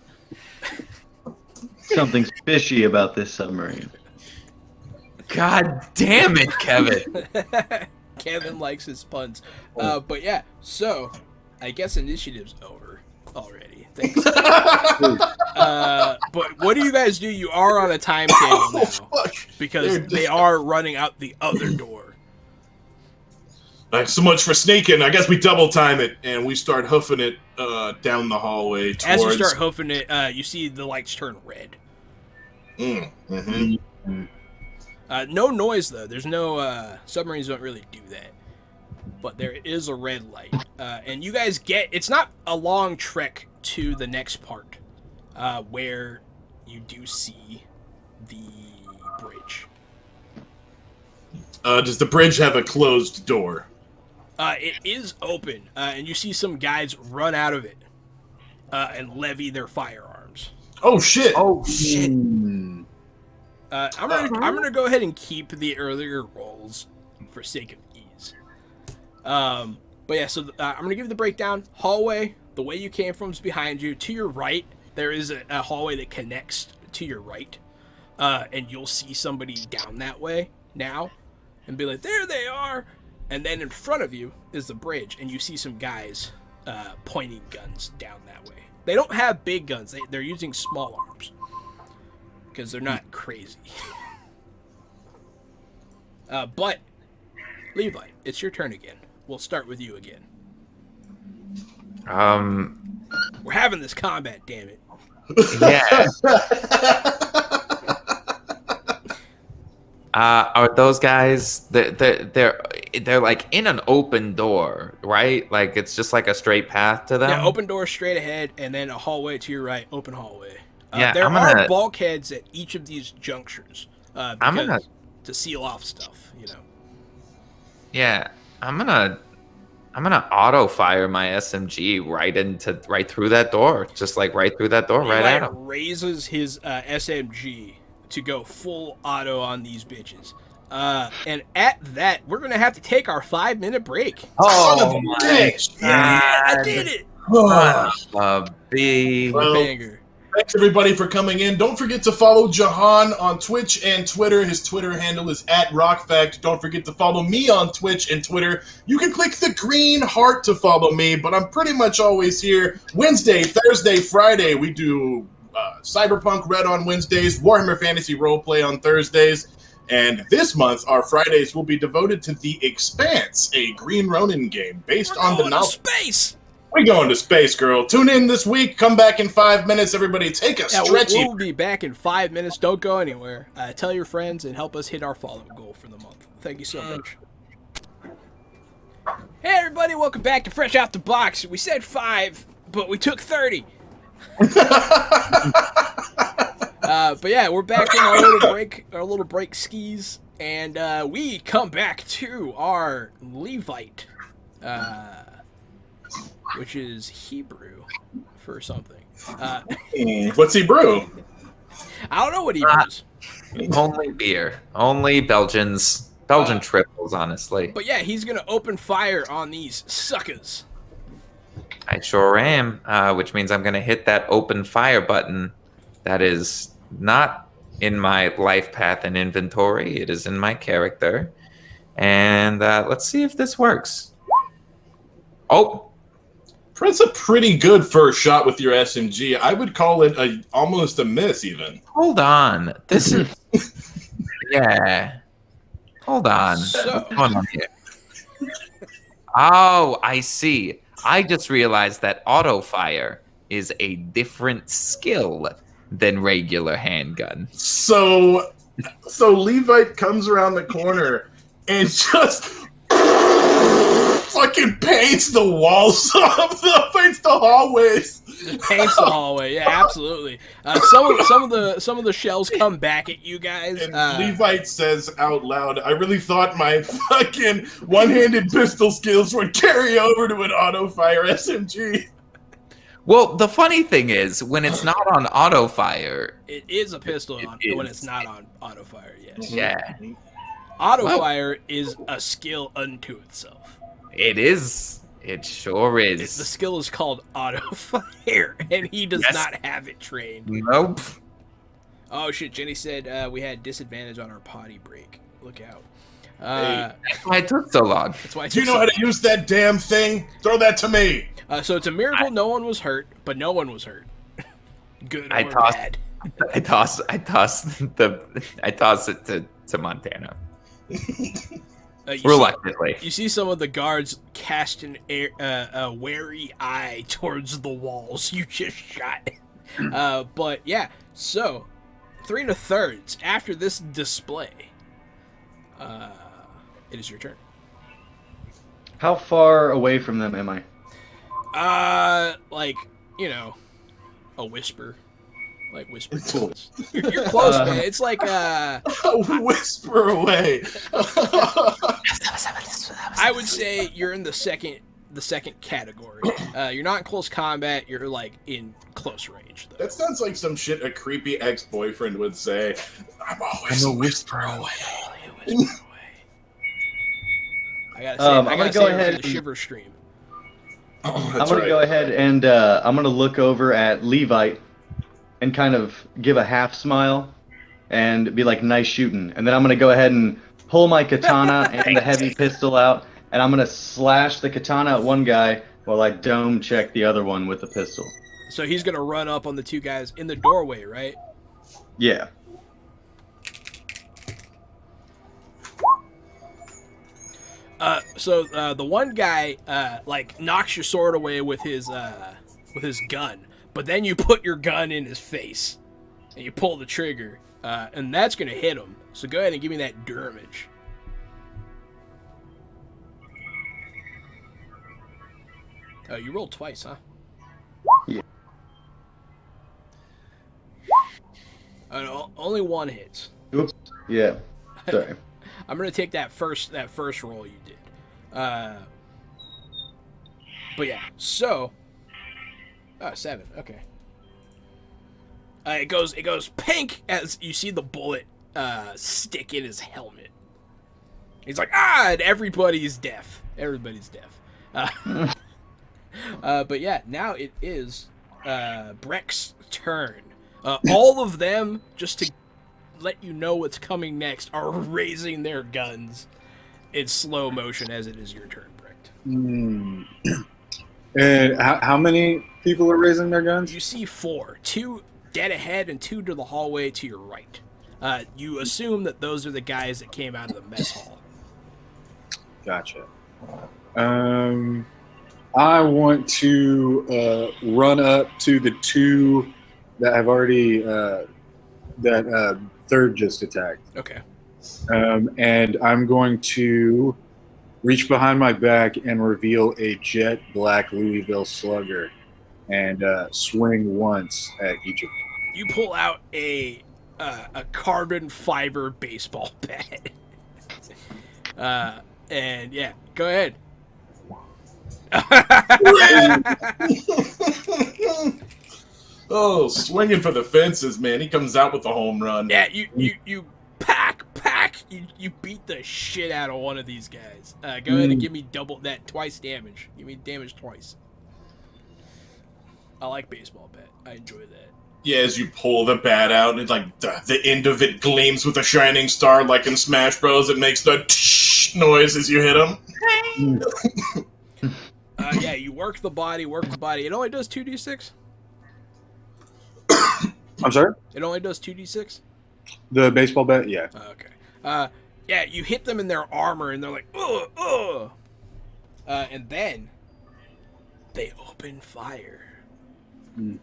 Something's fishy about this submarine. God damn it, Kevin. Kevin likes his puns. But yeah, so I guess initiative's over already. Thanks. But what do you guys do? You are on a timetable now Fuck. because they are running out the other door. Like, so much for sneaking. I guess we double time it and we start hoofing it down the hallway towards. As you start hoofing it, you see the lights turn red. Mm-hmm. No noise though. There's no submarines don't really do that. But there is a red light, and you guys get. It's not a long trek to the next part, where you do see the bridge. Does the bridge have a closed door? It is open, and you see some guys run out of it and levy their firearms. Oh shit! Oh, shit. I'm gonna go ahead and keep the earlier rolls for sake of ease. But yeah, so I'm gonna give you the breakdown. Hallway, the way you came from is behind you. To your right, there is a hallway that connects to your right, and you'll see somebody down that way now, and be like, there they are. And then in front of you is the bridge, and you see some guys pointing guns down that way. They don't have big guns. They're using small arms because they're not crazy. But Levi, it's your turn again. We'll start with you again. We're having this combat, damn it. Yeah. Are those guys? They're like in an open door, right? Like it's just like a straight path to them. Yeah, open door straight ahead, and then a hallway to your right. Open hallway. Yeah, there are bulkheads at each of these junctures. To seal off stuff, you know. Yeah, I'm gonna auto fire my SMG right through that door, just like right through that door, right at him. Raises his SMG to go full auto on these bitches. And at that, we're gonna have to take our 5-minute break. Oh my bitch! Yeah, I did it. Banger. Thanks everybody for coming in. Don't forget to follow Jahan on Twitch and Twitter. His Twitter handle is @RockFact. Don't forget to follow me on Twitch and Twitter. You can click the green heart to follow me, but I'm pretty much always here Wednesday, Thursday, Friday. We do Cyberpunk Red on Wednesdays, Warhammer Fantasy Roleplay on Thursdays, and this month our Fridays will be devoted to The Expanse, a Green Ronin game based on the novel. Space. We're going to space, girl. Tune in this week. Come back in 5 minutes. Everybody take a stretchy. We'll be back in 5 minutes. Don't go anywhere. Tell your friends and help us hit our follow goal for the month. Thank you so much. Hey, everybody. Welcome back to Fresh Out the Box. We said 5, but we took 30. But yeah, we're back in our little break skis, and we come back to our Levite, which is Hebrew for something. What's Hebrew? I don't know what Hebrew is. Only beer. Only Belgian triples, honestly. But yeah, he's gonna open fire on these suckers. I sure am, which means I'm going to hit that open fire button that is not in my life path and inventory. It is in my character. And let's see if this works. Oh! That's a pretty good first shot with your SMG. I would call it almost a miss, even. Hold on. This is... yeah. Hold on. What's going on here? Oh, I see. I just realized that auto fire is a different skill than regular handgun. So Levite comes around the corner and just fucking paints the walls paints the hallways. Paints the hallway, yeah, absolutely. Some of the shells come back at you guys. And Levite says out loud, "I really thought my fucking one-handed pistol skills would carry over to an auto fire SMG." Well, the funny thing is, when it's not on auto fire, It is a pistol It when is. it's not on auto fire. Yes. yeah, Auto Well- fire is a skill unto itself. it is. It sure The is. skill is called auto fire, and he does Yes. not have it trained. Nope. Oh shit! Jenny said we had disadvantage on our potty break. Look out. Hey. That's why it took so long. That's why. It Do you took know how so- to use that damn thing? Throw that to me. So it's a miracle no one was hurt, but no one was hurt. Good I or tossed- bad. I toss it to Montana You reluctantly. you see some of the guards cast a wary eye towards the walls you just shot. But yeah, so 3 1/3 after this display, it is your turn. How far away from them am I? Like, you know, a whisper. Like whisper. Cool. You're close, man. It's like Whisper away. I would say you're in the second category. You're not in close combat. You're like in close range, though. That sounds like some shit a creepy ex-boyfriend would say. I'm always a whisper away. I gotta say, I'm I gonna gotta go say it ahead for the and- shiver stream. Oh, I'm that's gonna right. go ahead and I'm gonna look over at Levite and kind of give a half smile and be like, "Nice shooting." And then I'm gonna go ahead and pull my katana and the heavy pistol out, and I'm gonna slash the katana at one guy while I dome check the other one with the pistol. So he's gonna run up on the two guys in the doorway, right? Yeah. So the one guy like knocks your sword away with his gun, but then you put your gun in his face and you pull the trigger, and that's gonna hit him. So go ahead and give me that damage. Oh, you rolled twice, huh? Yeah. No, only one hits. Oops. Yeah. Sorry. I'm gonna take that first roll you did. But yeah, so 7. Okay. It goes pink as you see the bullet stick in his helmet. He's like, and everybody's deaf. Everybody's deaf. But yeah, now it is Breck's turn. All of them, just to let you know what's coming next, are raising their guns in slow motion as it is your turn, Brecht. And how many people are raising their guns? You see 4, 2 dead ahead and 2 to the hallway to your right. You assume that those are the guys that came out of the mess hall. Gotcha. I want to run up to the 2 that have already that third just attacked, Okay. and I'm going to reach behind my back and reveal a jet black Louisville Slugger, and swing once at each of them. You pull out a carbon fiber baseball bat. And yeah, go ahead. Oh, swinging for the fences, man. He comes out with a home run. Yeah, you pack. You beat the shit out of one of these guys. Go ahead and give me double that, twice damage. Give me damage twice. I like baseball bat. I enjoy that. Yeah, as you pull the bat out, and like the end of it gleams with a shining star, like in Smash Bros. It makes the tsh noise as you hit him. Yeah, you work the body. It only does 2d6. I'm sorry? It only does 2d6. The baseball bat? Yeah. Okay. Yeah, you hit them in their armor, and they're like, ugh. And then they open fire. They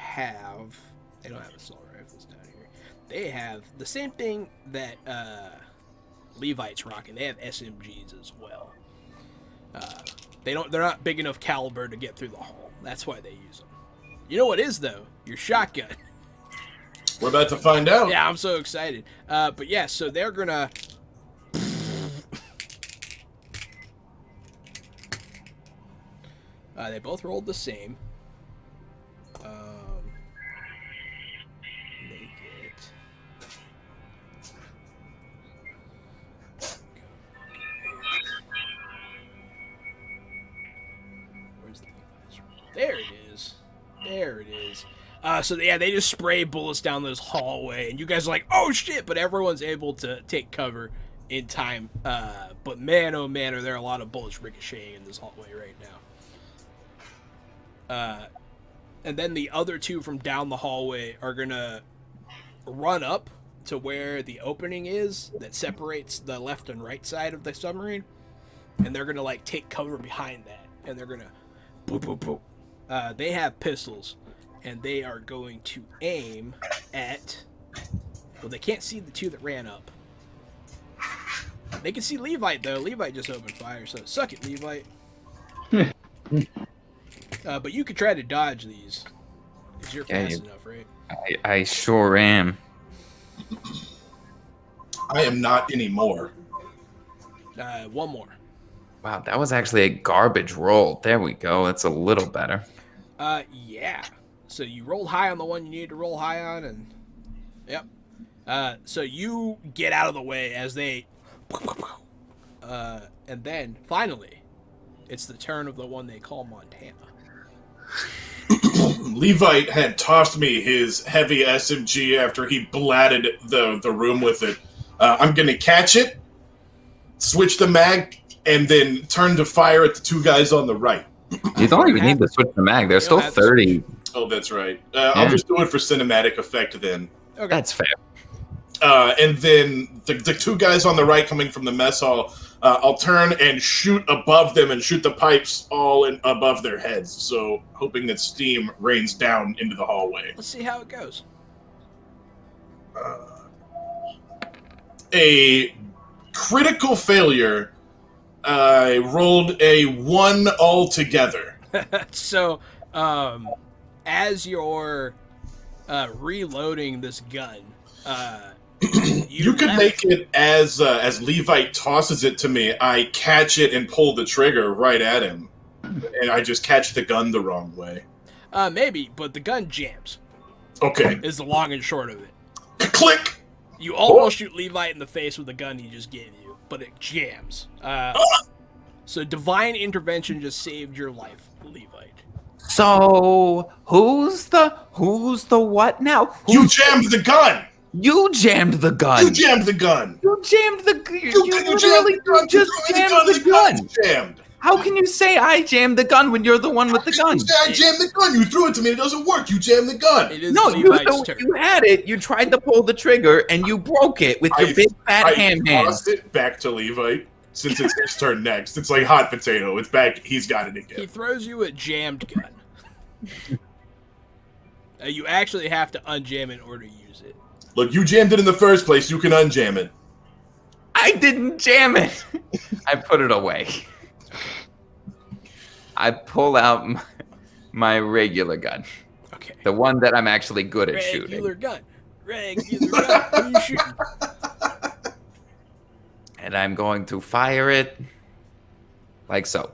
don't have assault rifles down here. They have the same thing that Levite's rocking. They have SMGs as well. They're not big enough caliber to get through the hull. That's why they use them. You know what is though? Your shotgun. We're about to find out. Yeah, I'm so excited. But yeah, so they're gonna. They both rolled the same. They get. Where's the Levi's roll? There it is. There it is. So yeah, they just spray bullets down this hallway, and you guys are like, "Oh shit!" But everyone's able to take cover in time. But man, oh man, are there a lot of bullets ricocheting in this hallway right now. And then the other two from down the hallway are gonna run up to where the opening is that separates the left and right side of the submarine, and they're gonna like take cover behind that, and they're gonna boop boop boop. They have pistols, and they are going to aim at. Well, they can't see the two that ran up. They can see Levite though. Levite just opened fire, so suck it, Levite. But you could try to dodge these, because you're fast enough, right? I sure am. I am not anymore. One more. Wow, that was actually a garbage roll. There we go. That's a little better. Yeah. So you rolled high on the one you needed to roll high on, and yep. So you get out of the way as they, and then finally, it's the turn of the one they call Montana. Levite had tossed me his heavy SMG after he blatted the room with it. I'm going to catch it, switch the mag, and then turn to fire at the two guys on the right. You don't even need to switch the mag. There's still 30. Oh, that's right. I'll just do it for cinematic effect then. Okay. That's fair. And then the two guys on the right coming from the mess hall, I'll turn and shoot above them and shoot the pipes all above their heads. So hoping that steam rains down into the hallway. Let's see how it goes. A critical failure. I rolled a 1 altogether. So, as you're reloading this gun, you could make it as Levite tosses it to me. I catch it and pull the trigger right at him, and I just catch the gun the wrong way. Maybe, but the gun jams. Okay. Is the long and short of it. Click. You almost shoot Levite in the face with the gun he just gave you, but it jams. So divine intervention just saved your life, Levite. So who's the what now? You jammed the gun. You jammed the gun. You jammed the gun. You jammed the gun. You literally just jammed the gun. Jammed. How can you say I jammed the gun when you're the one with the gun? I jammed the gun. You threw it to me. It doesn't work. You jammed the gun. It is No, Levite's turn. you had it. You tried to pull the trigger and you broke it with your big fat ham I hands. tossed it back to Levite since it's his turn next. It's like hot potato. It's back. He's got it again. He throws you a jammed gun. You actually have to unjam in order to use it. Look, you jammed it in the first place. You can unjam it. I didn't jam it. I put it away. I pull out my regular gun. Okay. The one that I'm actually good at shooting. Regular gun. Regular gun. Who are you shooting? And I'm going to fire it like so.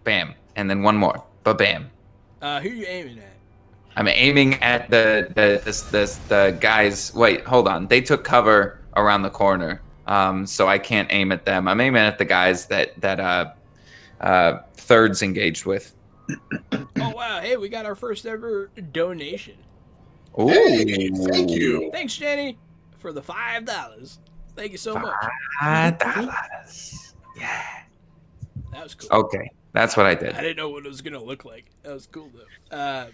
Bam. And then one more. Ba-bam. Who are you aiming at? I'm aiming at the guys. Wait, hold on. They took cover around the corner, so I can't aim at them. I'm aiming at the guys that Third's engaged with. Oh wow! Hey, we got our first ever donation. Ooh. Hey, thank you. Thanks, Jenny, for the $5. Thank you so much. $5. Yeah. That was cool. Okay, that's what I did. I didn't know what it was gonna look like. That was cool though.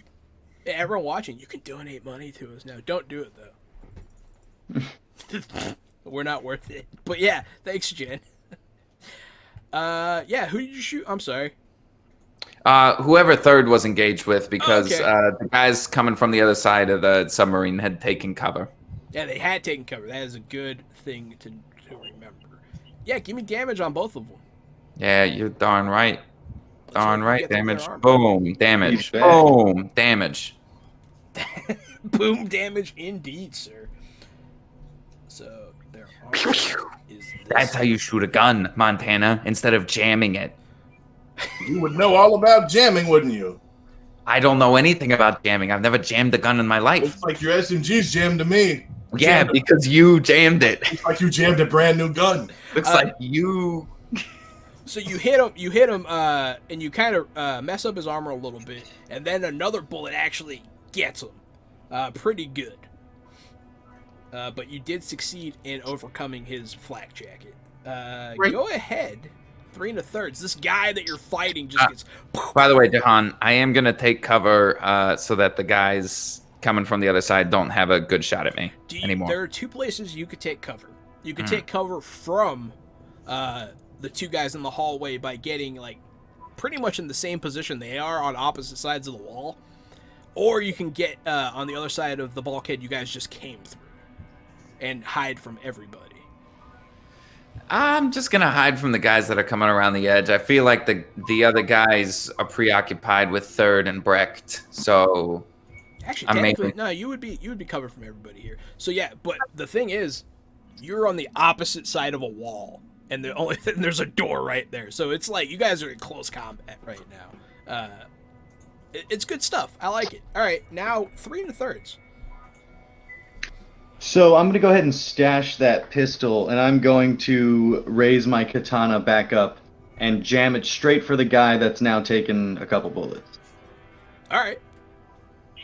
Yeah, everyone watching, you can donate money to us now. Don't do it though. We're not worth it. But yeah, thanks, Jen. Yeah, who did you shoot? I'm sorry. Whoever Third was engaged with, because Okay. the guys coming from the other side of the submarine had taken cover. Yeah, they had taken cover. That is a good thing to remember. Yeah, give me damage on both of them. Yeah, you're darn right. Darn hope you right. get them in Damage. their armor. Boom. Damage. You bet. Boom. Damage. Boom damage indeed, sir. So their armor is this. That's how you shoot a gun, Montana, instead of jamming it. You would know all about jamming, wouldn't you? I don't know anything about jamming. I've never jammed a gun in my life. Looks like your SMG's jammed to me. Yeah, because you jammed it. Looks like you jammed a brand new gun. Looks like you. So you hit him, and you kind of mess up his armor a little bit, and then another bullet actually gets him, pretty good. But you did succeed in overcoming his flak jacket. Go ahead. 3 1/3. This guy that you're fighting just gets. By the way, Jahan, I am gonna take cover so that the guys coming from the other side don't have a good shot at me anymore. There are 2 places you could take cover. You could take cover from the 2 guys in the hallway by getting like pretty much in the same position they are on opposite sides of the wall, or you can get on the other side of the bulkhead you guys just came through and hide from everybody. I'm just gonna hide from the guys that are coming around the edge. I feel like the other guys are preoccupied with Third and Brecht, so actually, technically, no, you would be covered from everybody here. So yeah, but the thing is, you're on the opposite side of a wall, and there's a door right there. So it's like you guys are in close combat right now. It's good stuff. I like it. All right, now 3 1/3. So I'm going to go ahead and stash that pistol, and I'm going to raise my katana back up and jam it straight for the guy that's now taken a couple bullets. All right.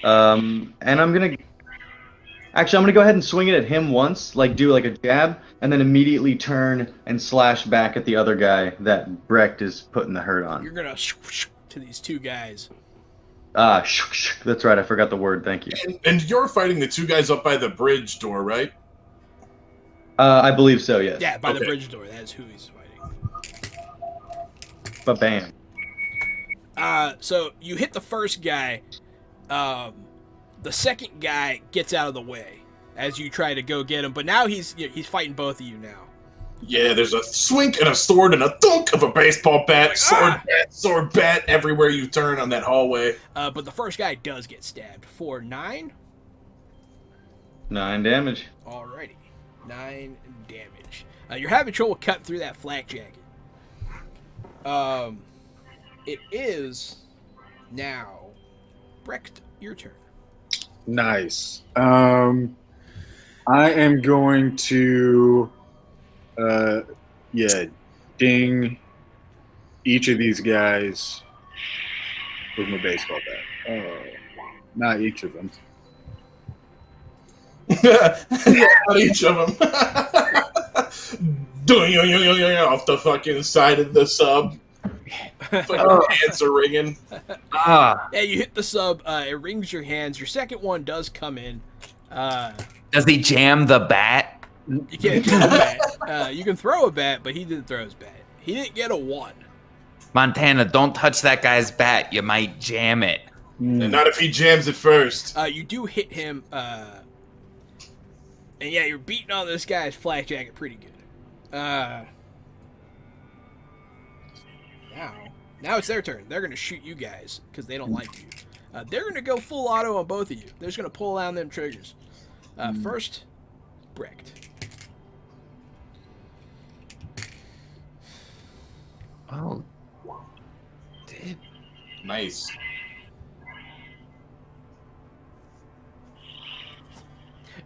And I'm going to go ahead and swing it at him once, like do like a jab, and then immediately turn and slash back at the other guy that Brecht is putting the hurt on. You're going to these 2 guys. That's right, I forgot the word, thank you. And you're fighting the 2 guys up by the bridge door, right? I believe so, yes. Yeah, by the bridge door. That's who he's fighting. Ba-bam. So you hit the first guy. The second guy gets out of the way as you try to go get him, but now he's fighting both of you now. Yeah, there's a swink and a sword and a thunk of a baseball bat, sword bat everywhere you turn on that hallway. But the first guy does get stabbed for 9. 9 damage. Alrighty, 9 damage. You're having trouble cutting through that flak jacket. It is now Brecht, your turn. Nice. I am going to, ding each of these guys with my baseball bat. Not each of them. Not each of them. Off the fucking side of the sub. Fucking hands are ringing. Yeah, you hit the sub. It rings your hands. Your second one does come in. Does he jam the bat? You can't jam a bat. You can throw a bat, but he didn't throw his bat. He didn't get a 1. Montana, don't touch that guy's bat. You might jam it. And not if he jams it first. You do hit him, and yeah, you're beating on this guy's flak jacket pretty good. Now it's their turn. They're gonna shoot you guys because they don't like you. They're gonna go full auto on both of you. They're just gonna pull down them triggers. First, Brecht. Oh, Nice.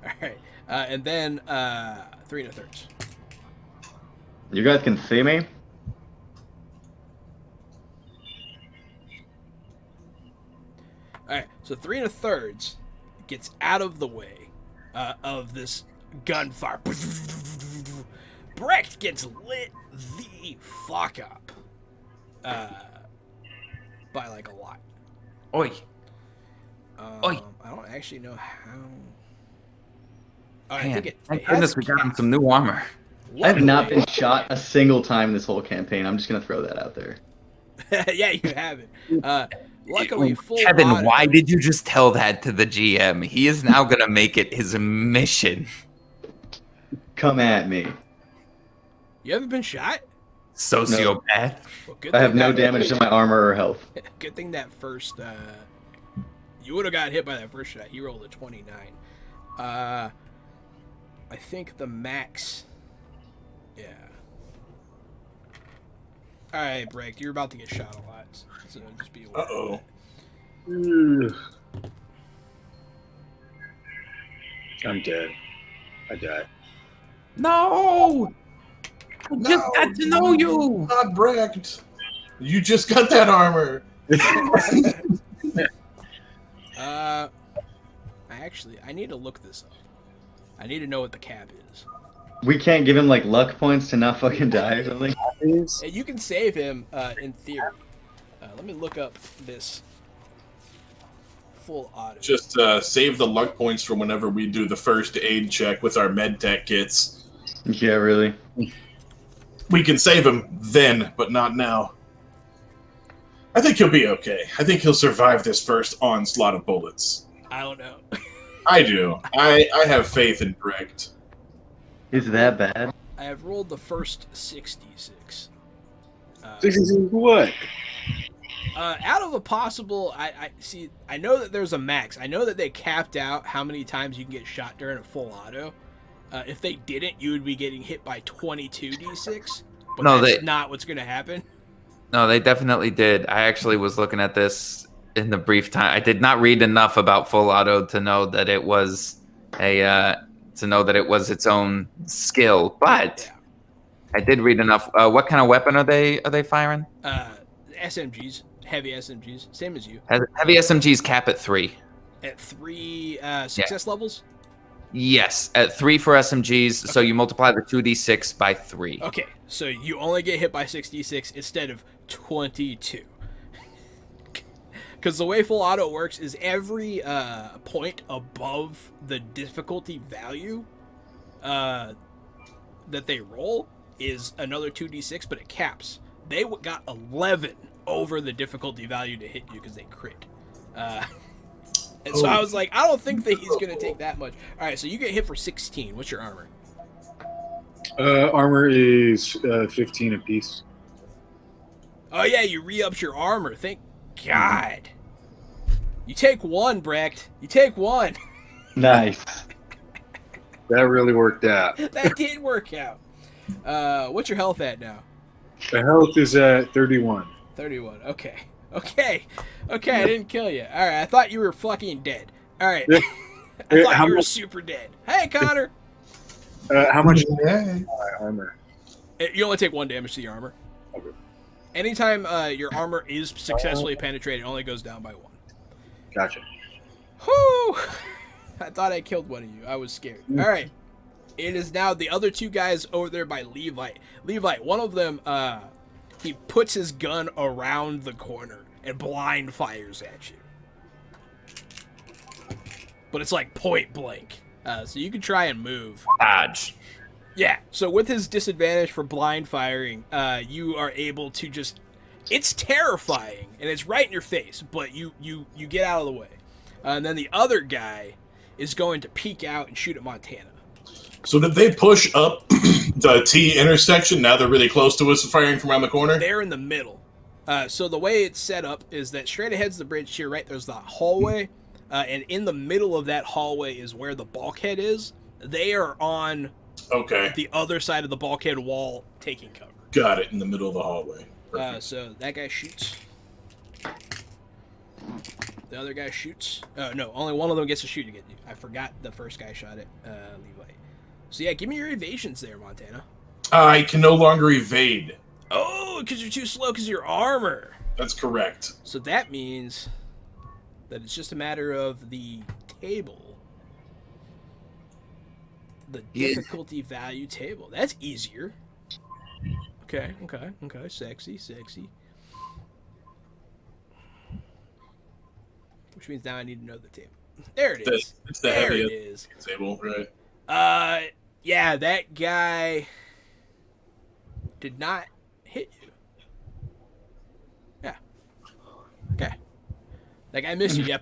All right, and then 3 1/3. You guys can see me? All right, so 3 1/3 gets out of the way of this gunfire. Brecht gets lit the fuck up by like a lot. oi. Oi. I don't actually know how. Oh, I Man, think thank goodness we got him some new armor. I have not been shot a single time this whole campaign. I'm just going to throw that out there. Yeah, you haven't. Luckily, full Kevin, auto. why did you just tell that to the GM? He is now going to make it his mission. Come at me. You haven't been shot? Sociopath. Well, good I have thing no that- damage to my armor or health. Good thing that first, you would have got hit by that first shot. He rolled a 29. I think the max, yeah. All right, Break, you're about to get shot a lot, so just be aware. Uh-oh. I'm dead. I died. No! I just got to know you! Not Brecht. You just got that armor. I need to look this up. I need to know what the cap is. We can't give him like luck points to not fucking die or something. And you can save him in theory. Let me look up this full auto. Just save the luck points for whenever we do the first aid check with our med tech kits. Yeah, really. We can save him then, but not now. I think he'll be okay. I think he'll survive this first onslaught of bullets. I don't know. I do. I have faith in Brecht. Is that bad? I have rolled the first 66. What? Out of a possible, I see. I know that there's a max. I know that they capped out how many times you can get shot during a full auto. If they didn't, you would be getting hit by 22 d6. But No, that's not what's going to happen. No, they definitely did. I actually was looking at this in the brief time. I did not read enough about full auto to know that it was its own skill, but I did read enough. What kind of weapon are they firing? SMGs, heavy SMGs, same as you. Heavy SMGs cap at 3. At 3 success levels? Yes, at 3 for SMGs, okay. So you multiply the 2d6 by 3. Okay, so you only get hit by 66 instead of 22. Because the way full auto works is every point above the difficulty value that they roll is another 2d6, but it caps. They got 11 over the difficulty value to hit you because they crit. And so I was like, I don't think that he's going to take that much. All right, so you get hit for 16. What's your armor? Armor is 15 apiece. Oh, yeah, you re-upped your armor. Thank God. You take 1, Brecht. You take 1. Nice. That really worked out. That did work out. What's your health at now? The health is at 31. 31. Okay. I didn't kill you. All right, I thought you were fucking dead. All right. I thought you were super dead. Hey, Connor. How much armor? You only take 1 damage to your armor. Okay. Anytime your armor is successfully penetrated, it only goes down by 1. Gotcha. Whew. I thought I killed one of you. I was scared. All right. It is now the other 2 guys over there by Levite. Levite, one of them, he puts his gun around the corner and blind fires at you. But it's like point blank. So you can try and move. Dodge. Yeah. So with his disadvantage for blind firing, you are able to just... It's terrifying, and it's right in your face, but you get out of the way. And then the other guy is going to peek out and shoot at Montana. So did they push up the T intersection? Now they're really close to us, firing from around the corner? They're in the middle. So the way it's set up is that straight ahead's the bridge to your right. There's the hallway, and in the middle of that hallway is where the bulkhead is. They are on the other side of the bulkhead wall taking cover. Got it, in the middle of the hallway. So that guy shoots. The other guy shoots. Oh, no, only one of them gets to shoot again. I forgot the first guy shot at Levi. So yeah, give me your evasions there, Montana. I can no longer evade. Oh, because you're too slow because of your armor. That's correct. So that means that it's just a matter of the table. The difficulty value table. That's easier. Okay. Sexy. Which means now I need to know the table. There it is. It's the there heaviest it is. table, right? Yeah, that guy did not hit you. Yeah. Okay. That guy missed you. Yeah.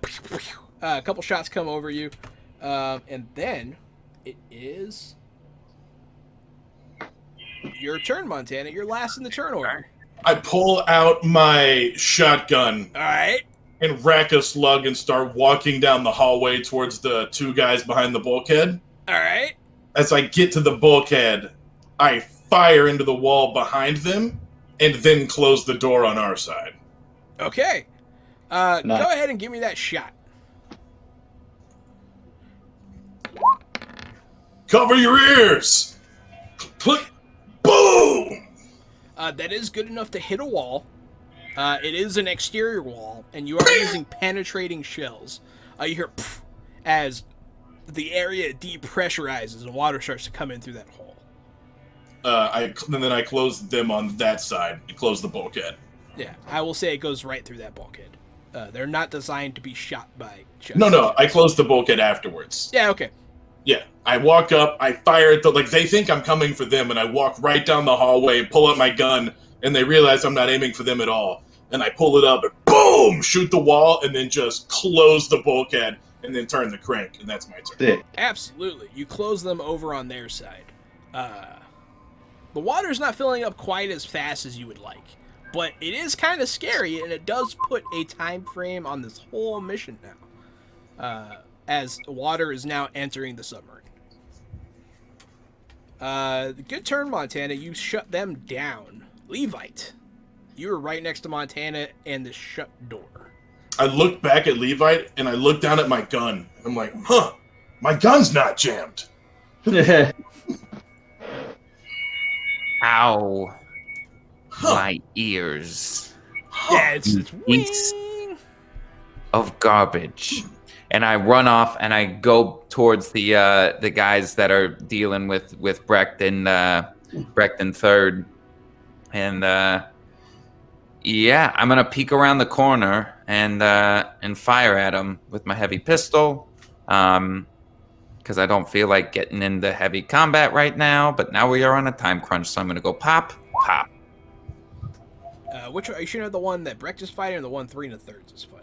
A couple shots come over you. And then it is your turn, Montana. You're last in the turn order. I pull out my shotgun. All right. And rack a slug and start walking down the hallway towards the 2 guys behind the bulkhead. All right. As I get to the bulkhead, I fire into the wall behind them and then close the door on our side. Okay. Nice. Go ahead and give me that shot. Cover your ears! Click! Boom! That is good enough to hit a wall. It is an exterior wall, and you are using penetrating shells. You hear pff, as the area depressurizes and water starts to come in through that hole. And then I close them on that side and close the bulkhead. Yeah, I will say it goes right through that bulkhead. They're not designed to be shot by shells. No, I close the bulkhead afterwards. Yeah, okay. Yeah, I walk up, I fire at they think I'm coming for them, and I walk right down the hallway and pull out my gun, and they realize I'm not aiming for them at all. And I pull it up and boom, shoot the wall, and then just close the bulkhead, and then turn the crank, and that's my turn. Sick. Absolutely. You close them over on their side. The water's not filling up quite as fast as you would like, but it is kind of scary, and it does put a time frame on this whole mission now, as water is now entering the submarine. Good turn, Montana. You shut them down. Levite, you were right next to Montana and the shut door. I look back at Levite, and I look down at my gun, and I'm like, my gun's not jammed. Ow. My ears. Yeah, it's Piece wing. of garbage. And I run off and I go towards the guys that are dealing with Brecht and third. And yeah, I'm gonna peek around the corner and fire at him with my heavy pistol. Because I don't feel like getting into heavy combat right now, but now we are on a time crunch, so I'm gonna go pop. Which are you sure the one that Brecht is fighting or the one 3 1/3 is fighting?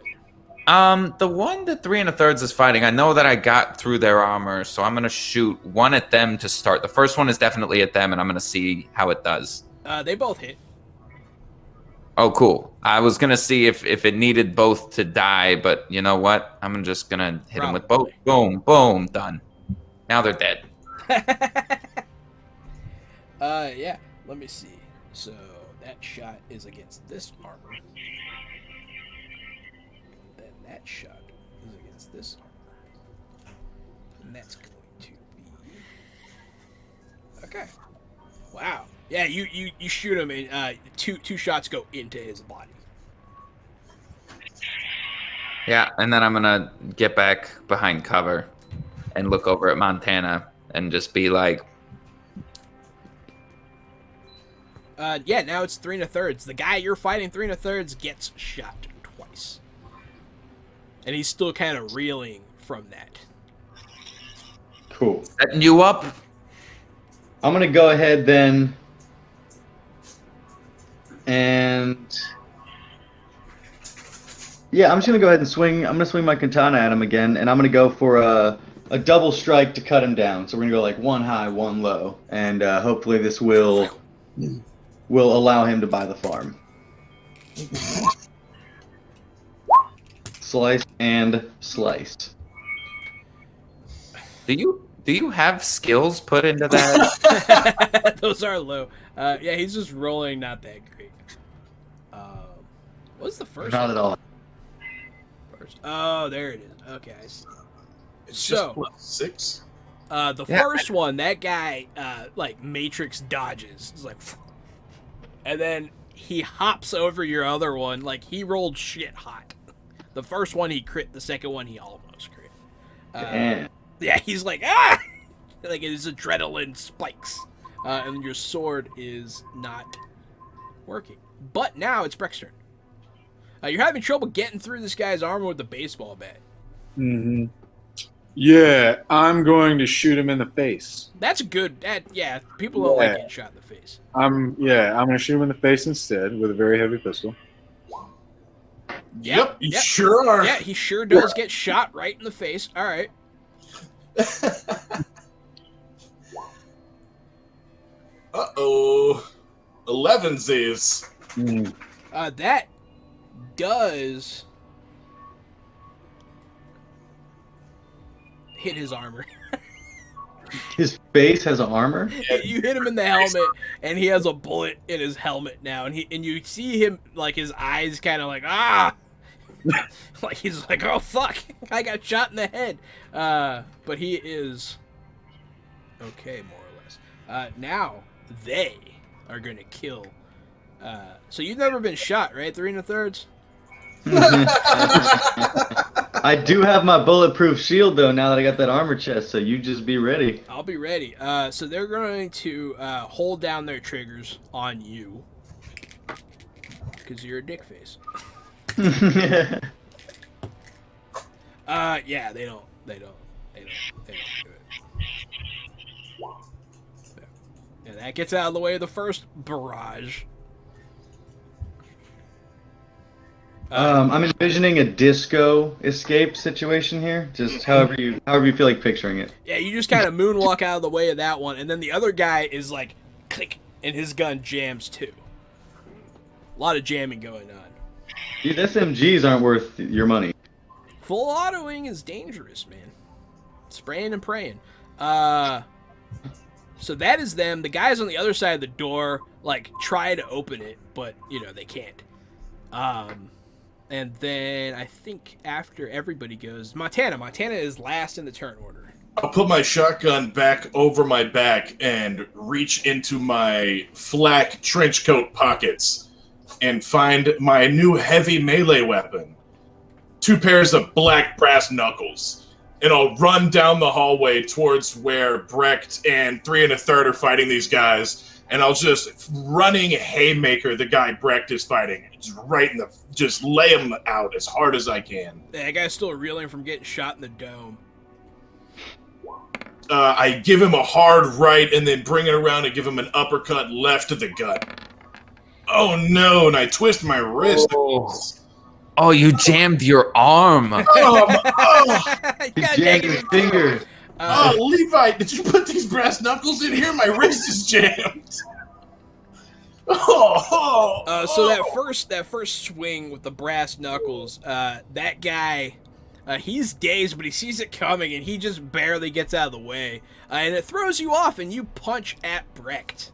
The one that 3 1/3 is fighting, I know that I got through their armor, so I'm gonna shoot one at them to start. The first one is definitely at them, and I'm gonna see how it does. They both hit. Oh, cool. I was gonna see if it needed both to die, but you know what? I'm just gonna hit them with both. Probably. Boom, boom, done. Now they're dead. Yeah. Let me see. So that shot is against this armor. Then that shot is against this armor. And that's going to be okay. Wow. Yeah, you shoot him and two shots go into his body. Yeah, and then I'm gonna get back behind cover and look over at Montana and just be like, Yeah, now it's 3 1/3. The guy you're fighting 3 1/3 gets shot twice. And he's still kind of reeling from that. Cool. setting you up. I'm gonna go ahead then and yeah, I'm just gonna go ahead and swing. I'm gonna swing my katana at him again, and I'm gonna go for a double strike to cut him down. So we're gonna go like one high, one low, and hopefully this will allow him to buy the farm. Slice and slice. Do you have skills put into that? Those are low. Yeah, he's just rolling not that great. What's the first Not one? at all. First. Oh, there it is. Okay, I see. It's So- just +6. The first one, that guy, like, Matrix dodges. It's like, and then he hops over your other one. Like, he rolled shit hot. The first one he crit, the second one he almost crit. Damn. Yeah, he's like, ah! Like, his adrenaline spikes. And your sword is not working. But now it's Brecht's turn. You're having trouble getting through this guy's armor with the baseball bat. Mm-hmm. Yeah, I'm going to shoot him in the face. That's good. Yeah, people don't like getting shot in the face. I'm going to shoot him in the face instead with a very heavy pistol. Yep, you sure are. Yeah, he sure does get shot right in the face. All right. Uh-oh. 11s. Mm. That does hit his armor. His face has armor. You hit him in the helmet, and he has a bullet in his helmet now, and you see him like his eyes kind of like like he's like, oh fuck, I got shot in the head. But he is okay, more or less. Now they are gonna kill. So you've never been shot, right? 3 1/3. I do have my bulletproof shield though. Now that I got that armor chest, so you just be ready. I'll be ready. So they're going to hold down their triggers on you because you're a dick face. Yeah, they don't do it. And that gets out of the way of the first barrage. I'm envisioning a disco escape situation here. Just however you feel like picturing it. Yeah, you just kind of moonwalk out of the way of that one, and then the other guy is like, click, and his gun jams too. A lot of jamming going on. These SMGs aren't worth your money. Full autoing is dangerous, man. Spraying and praying. So that is them. The guys on the other side of the door like try to open it, but they can't. And then I think after everybody goes, Montana. Montana is last in the turn order. I'll put my shotgun back over my back and reach into my flak trench coat pockets and find my new heavy melee weapon. 2 pairs of black brass knuckles. And I'll run down the hallway towards where Brecht and 3 1/3 are fighting these guys. And I'll just running haymaker the guy Brecht is fighting. Just lay him out as hard as I can. That guy's still reeling from getting shot in the dome. I give him a hard right and then bring it around and give him an uppercut left to the gut. Oh no, and I twist my wrist. Oh, you jammed your arm. You He got jammed his negative finger. Levi, did you put these brass knuckles in here? My wrist is jammed. So that first swing with the brass knuckles, that guy, he's dazed, but he sees it coming, and he just barely gets out of the way, and it throws you off, and you punch at Brecht.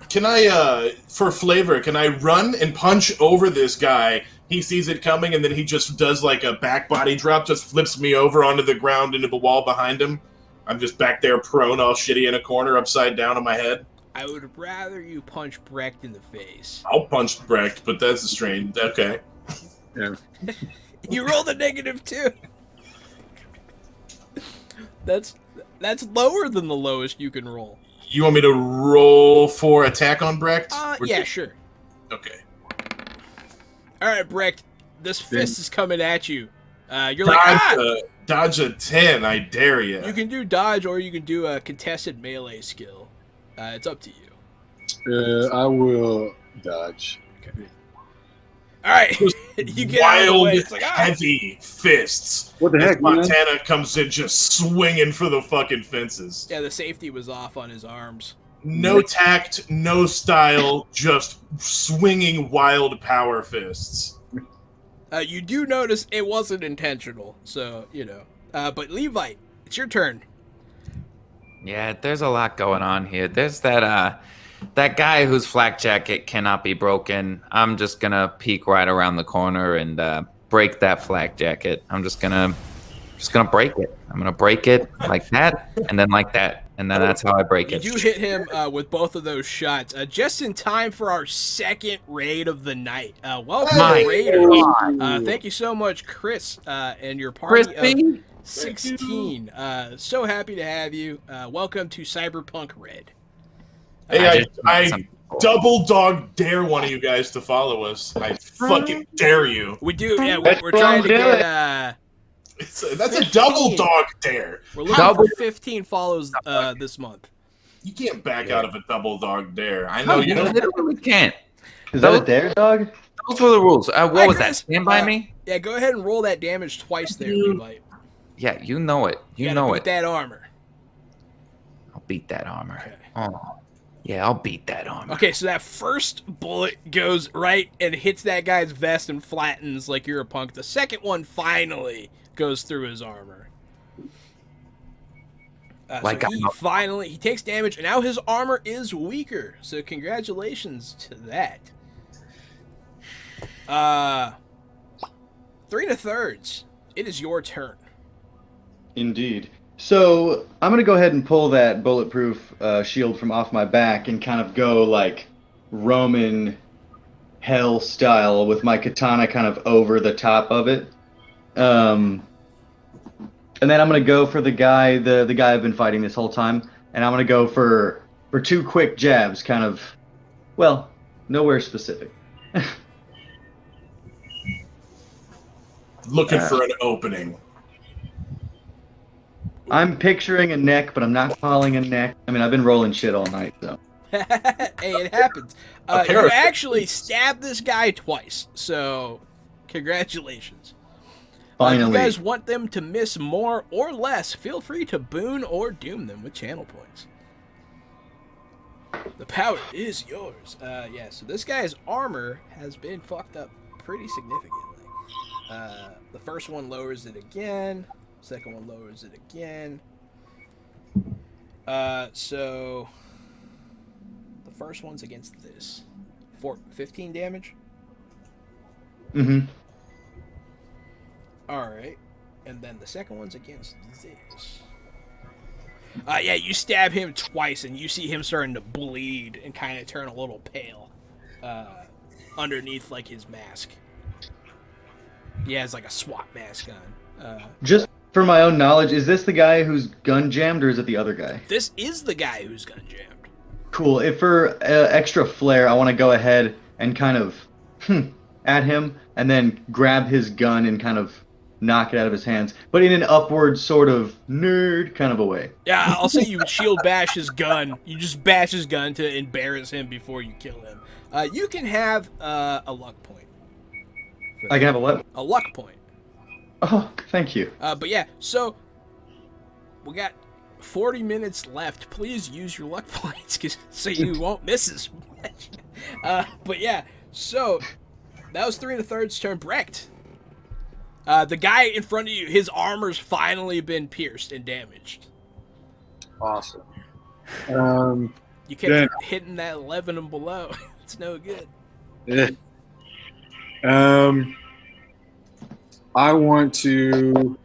Can I, for flavor, can I run and punch over this guy? He sees it coming, and then he just does like a back body drop, just flips me over onto the ground into the wall behind him. I'm just back there prone, all shitty in a corner, upside down on my head. I would rather you punch Brecht in the face. I'll punch Brecht, but that's a strain. Okay. Yeah. You rolled a -2. That's lower than the lowest you can roll. You want me to roll for attack on Brecht? Yeah, sure. Okay. All right, Brecht, this fist is coming at you. You're like, Dodge a 10, I dare you. You can do dodge, or you can do a contested melee skill. It's up to you. I will dodge. Okay. All right, you get out of the Wild, way. It's like, heavy fists. What the heck, man? Montana comes in just swinging for the fucking fences. Yeah, the safety was off on his arms. No tact, no style, just swinging wild power fists. You do notice it wasn't intentional, so, but Levi, it's your turn. Yeah, there's a lot going on here. There's that guy whose flak jacket cannot be broken. I'm just gonna peek right around the corner and break that flak jacket. I'm just gonna break it. I'm gonna break it like that, and then like that, and then that's how I break it. You do hit him with both of those shots, just in time for our second raid of the night. Welcome, Raiders. Thank you so much, Chris, and your party of 16. So happy to have you. Welcome to Cyberpunk Red. Hey, I double dog dare one of you guys to follow us. I fucking dare you. We do, yeah. We're trying to get. That's a double dog dare. We're looking for 15 follows this month. You can't back out of a double dog dare. I know you don't. literally can't. Is that a dare, dog? Those were the rules. What was that? Chris, Stand by me? Yeah, go ahead and roll that damage twice there, Levi. Yeah, you know it. You know know beat it. that armor. I'll beat that armor. Okay. Oh, yeah, I'll beat that armor. Okay, so that first bullet goes right and hits that guy's vest and flattens like you're a punk. The second one finally goes through his armor. Like he takes damage, and now his armor is weaker. So congratulations to that. 3 2/3. It is your turn. Indeed. So I'm gonna go ahead and pull that bulletproof shield from off my back and kind of go like Roman hell style with my katana kind of over the top of it. And then I'm gonna go for the guy I've been fighting this whole time, and I'm gonna go for 2 quick jabs, kind of, well, nowhere specific. Looking for an opening. I'm picturing a neck, but I'm not calling a neck. I mean, I've been rolling shit all night, so. Hey, it happens. You actually stabbed this guy twice, so congratulations. Finally. If you guys want them to miss more or less, feel free to boon or doom them with channel points. The power is yours. Yeah, so this guy's armor has been fucked up pretty significantly. The first one lowers it again. Second one lowers it again. So the first one's against this. 15 damage? Mm-hmm. Alright. And then the second one's against this. Yeah, you stab him twice, and you see him starting to bleed and kind of turn a little pale underneath, like, his mask. He has, like, a SWAT mask on. Just for my own knowledge, is this the guy who's gun jammed, or is it the other guy? This is the guy who's gun jammed. Cool. If for extra flair, I want to go ahead and kind of at him, and then grab his gun and kind of knock it out of his hands, but in an upward sort of nerd kind of a way. Yeah, I'll say you shield bash his gun. You just bash his gun to embarrass him before you kill him. You can have a luck point. I can have a what? A luck point. Oh, thank you. But yeah, so we got 40 minutes left. Please use your luck points so you won't miss as much. But yeah, so that was 3 1/3's turn. Brecht. The guy in front of you, his armor's finally been pierced and damaged. Awesome. You kept hitting that 11 and below. It's no good. Yeah. I want to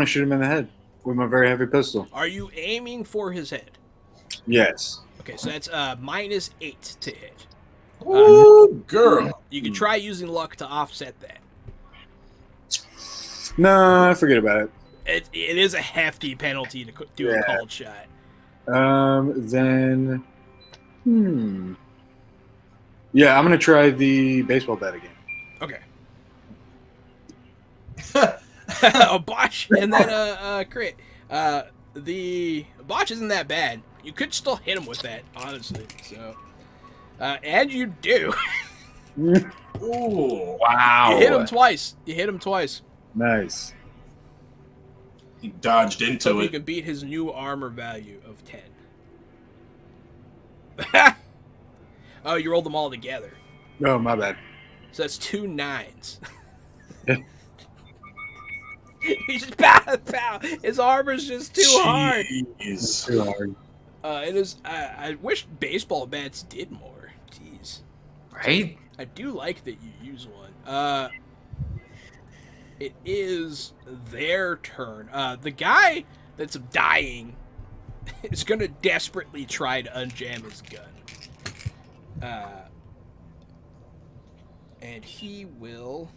shoot him in the head with my very heavy pistol. Are you aiming for his head? Yes. Okay, so that's -8 to hit. Ooh, girl. You can try using luck to offset that. No, forget about it. It is a hefty penalty to do a cold shot. Then, yeah, I'm gonna try the baseball bat again. Okay. A botch and then a crit. The botch isn't that bad. You could still hit him with that, honestly. So, and you do. Ooh. Wow. You hit him twice. Nice. He dodged So into you it. can beat his new armor value of 10. Oh, you rolled them all together. Oh, my bad. So that's 2 9s. He just pow. His armor's just too hard. Jeez. Too hard. It is. I wish baseball bats did more. Jeez. Right? I do like that you use one. It is their turn. The guy that's dying is gonna desperately try to unjam his gun. And he will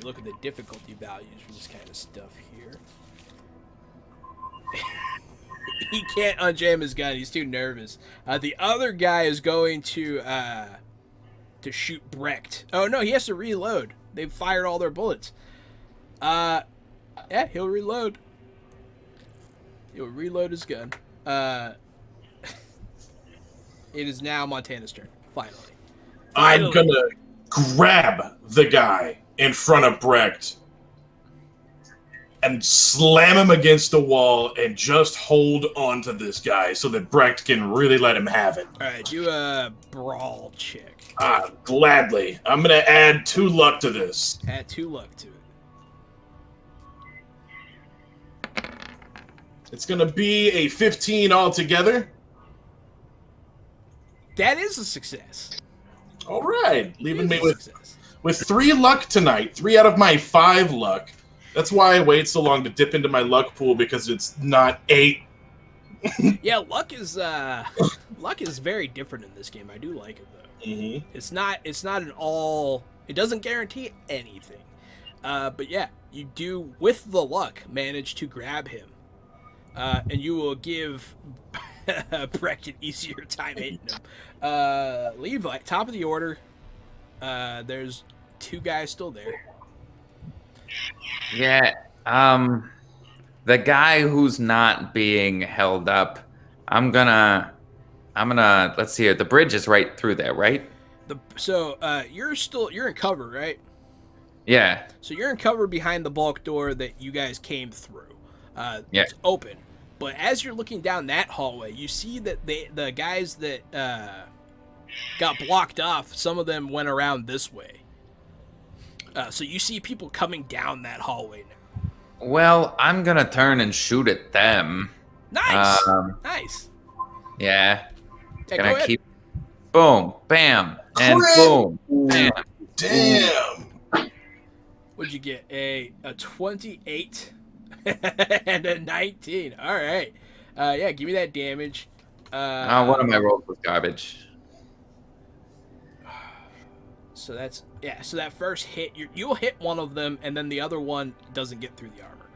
look at the difficulty values for this kind of stuff here. He can't unjam his gun. He's too nervous. The other guy is going to shoot Brecht. Oh no, he has to reload. They've fired all their bullets. Yeah, he'll reload. He'll reload his gun. It is now Montana's turn. Finally. I'm gonna grab the guy in front of Brecht and slam him against the wall and just hold on to this guy so that Brecht can really let him have it. Alright, do a brawl check. Gladly. I'm gonna add 2 luck to this. Add 2 luck to it. It's going to be a 15 altogether. That is a success. All right. Leaving me It is a success. with 3 luck tonight. 3 out of my 5 luck. That's why I wait so long to dip into my luck pool, because it's not 8. Yeah, luck is very different in this game. I do like it though. Mm-hmm. It's not an all. It doesn't guarantee anything. But yeah, you do with the luck manage to grab him, and you will give Breck an easier time hitting him. Levi, top of the order. There's 2 guys still there. Yeah. The guy who's not being held up, I'm gonna let's see here. The bridge is right through there, right? You're in cover, right? Yeah. So you're in cover behind the bulk door that you guys came through. Yeah. It's open. But as you're looking down that hallway, you see that the guys that got blocked off, some of them went around this way. So you see people coming down that hallway now. Well, I'm gonna turn and shoot at them. Nice. Nice. Yeah. Yeah, Gonna go ahead. keep. Boom, bam, and Crit! boom, bam. Damn. What'd you get? A 28 and a 19. All right. Yeah, give me that damage. One of my rolls was garbage. So that's So that first hit, you'll hit one of them, and then the other one doesn't get through the armor.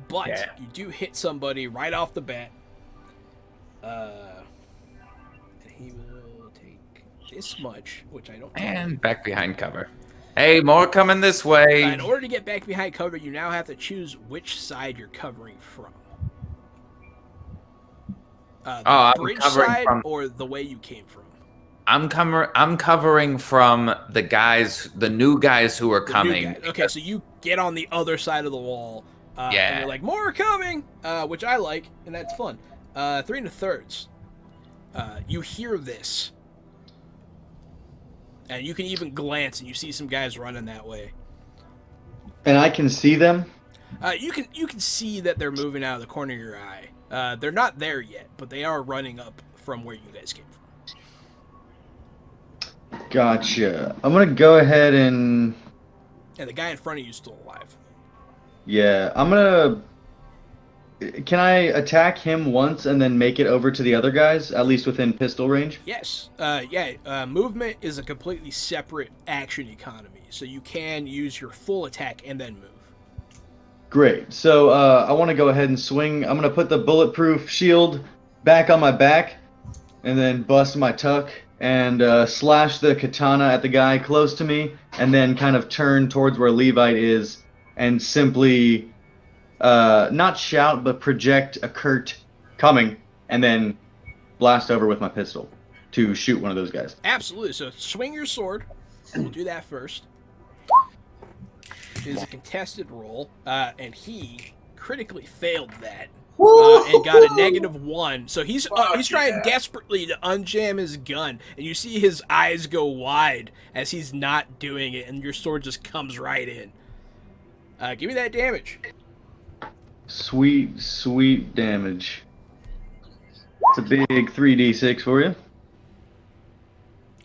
But you do hit somebody right off the bat. And he will take this much, which I don't. And back behind cover. Hey, more coming this way. In order to get back behind cover, you now have to choose which side you're covering from. The I'm bridge covering side from- or the way you came from. I'm covering from the new guys who are The new coming. guy. Okay, so you get on the other side of the wall. And Yeah. you're like, more are coming, which I like, and that's fun. 3 1/3. You hear this, and you can even glance, and you see some guys running that way. And I can see them. You can see that they're moving out of the corner of your eye. They're not there yet, but they are running up from where you guys came from. Gotcha. I'm gonna go ahead and And the guy in front of you is still alive. yeah, I'm gonna. Can I attack him once and then make it over to the other guys, at least within pistol range? Yes. Movement is a completely separate action economy, so you can use your full attack and then move. Great. So I want to go ahead and swing. I'm gonna put the bulletproof shield back on my back, and then bust my tuck and slash the katana at the guy close to me, and then kind of turn towards where Levite is and simply not shout but project a curt coming, and then blast over with my pistol to shoot one of those guys. Absolutely. So swing your sword. We'll do that first. It is a contested roll, and he critically failed that. And got a -1. So he's trying desperately to unjam his gun, and you see his eyes go wide as he's not doing it, and your sword just comes right in. Give me that damage. Sweet, sweet damage. It's a big 3d6 for you.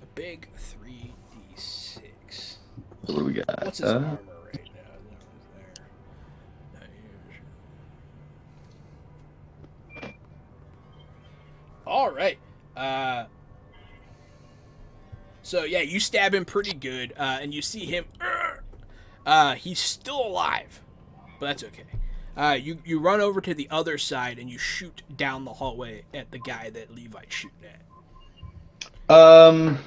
A big 3d6. What do we got? What's his armor right now? All right. So yeah, you stab him pretty good, and you see him. He's still alive, but that's okay. You run over to the other side and you shoot down the hallway at the guy that Levi's shooting at.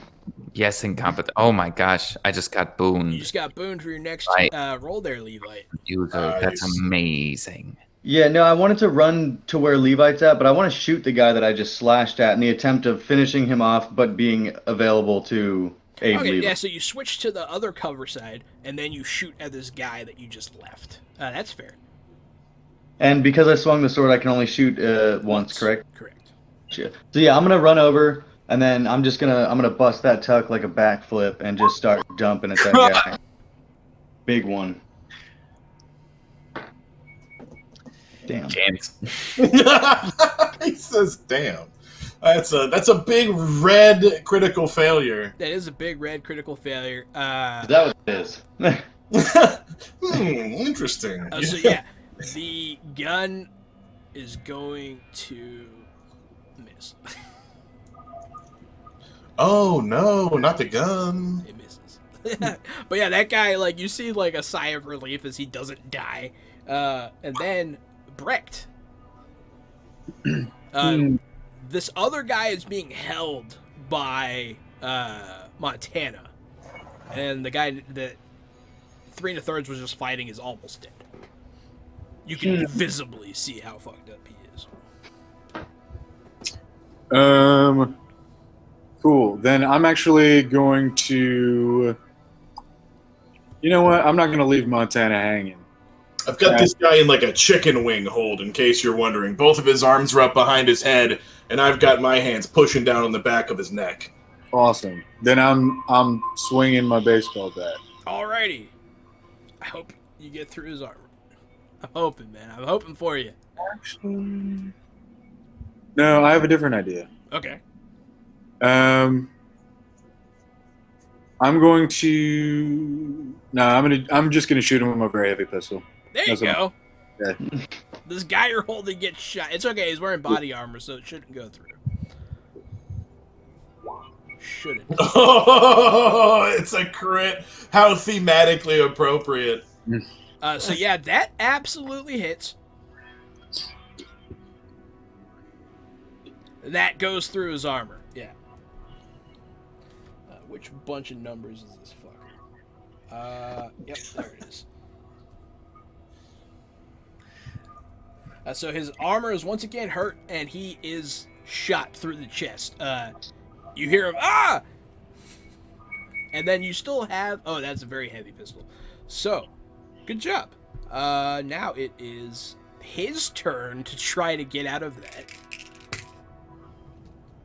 Yes, incompetent. Oh my gosh, I just got booned. You just got booned for your next Right. roll there, Levi. That's amazing. Yeah, no, I wanted to run to where Levite's at, but I want to shoot the guy that I just slashed at in the attempt of finishing him off, but being available to aid Okay, Levi. yeah, so you switch to the other cover side, and then you shoot at this guy that you just left. That's fair. And because I swung the sword, I can only shoot once, correct? Correct. So yeah, I'm gonna run over, and then I'm gonna bust that tuck like a backflip and just start dumping at that guy. Big one. Damn. Can't. He says, "Damn." That's a big red critical failure. That is a big red critical failure. Is that what it is? Interesting. So yeah, the gun is going to miss. Oh no, not the gun. It misses. But yeah, that guy, like, you see like a sigh of relief as he doesn't die. And then Brecht. This other guy is being held by Montana. And the guy that 3 1/3 was just fighting is almost dead. You can visibly see how fucked up he is. Cool. Then I'm actually going to. You know what? I'm not going to leave Montana hanging. I've got this guy in like a chicken wing hold, in case you're wondering. Both of his arms are up behind his head, and I've got my hands pushing down on the back of his neck. Awesome. Then I'm swinging my baseball bat. Alrighty. I hope you get through his armor. I'm hoping, man. I'm hoping for you. Actually, no, I have a different idea. Okay. I'm going to. No, I'm just gonna shoot him with my very heavy pistol. There you That's what go. Yeah. This guy you're holding gets shot. It's okay. He's wearing body armor, so it shouldn't go through. Shouldn't. Oh, it's a crit. How thematically appropriate. So yeah, that absolutely hits. That goes through his armor. Yeah. Which bunch of numbers is this fucker? Yep, there it is. So his armor is once again hurt, and he is shot through the chest. You hear him, ah! And then you still have... Oh, that's a very heavy pistol. So, good job. Now it is his turn to try to get out of that.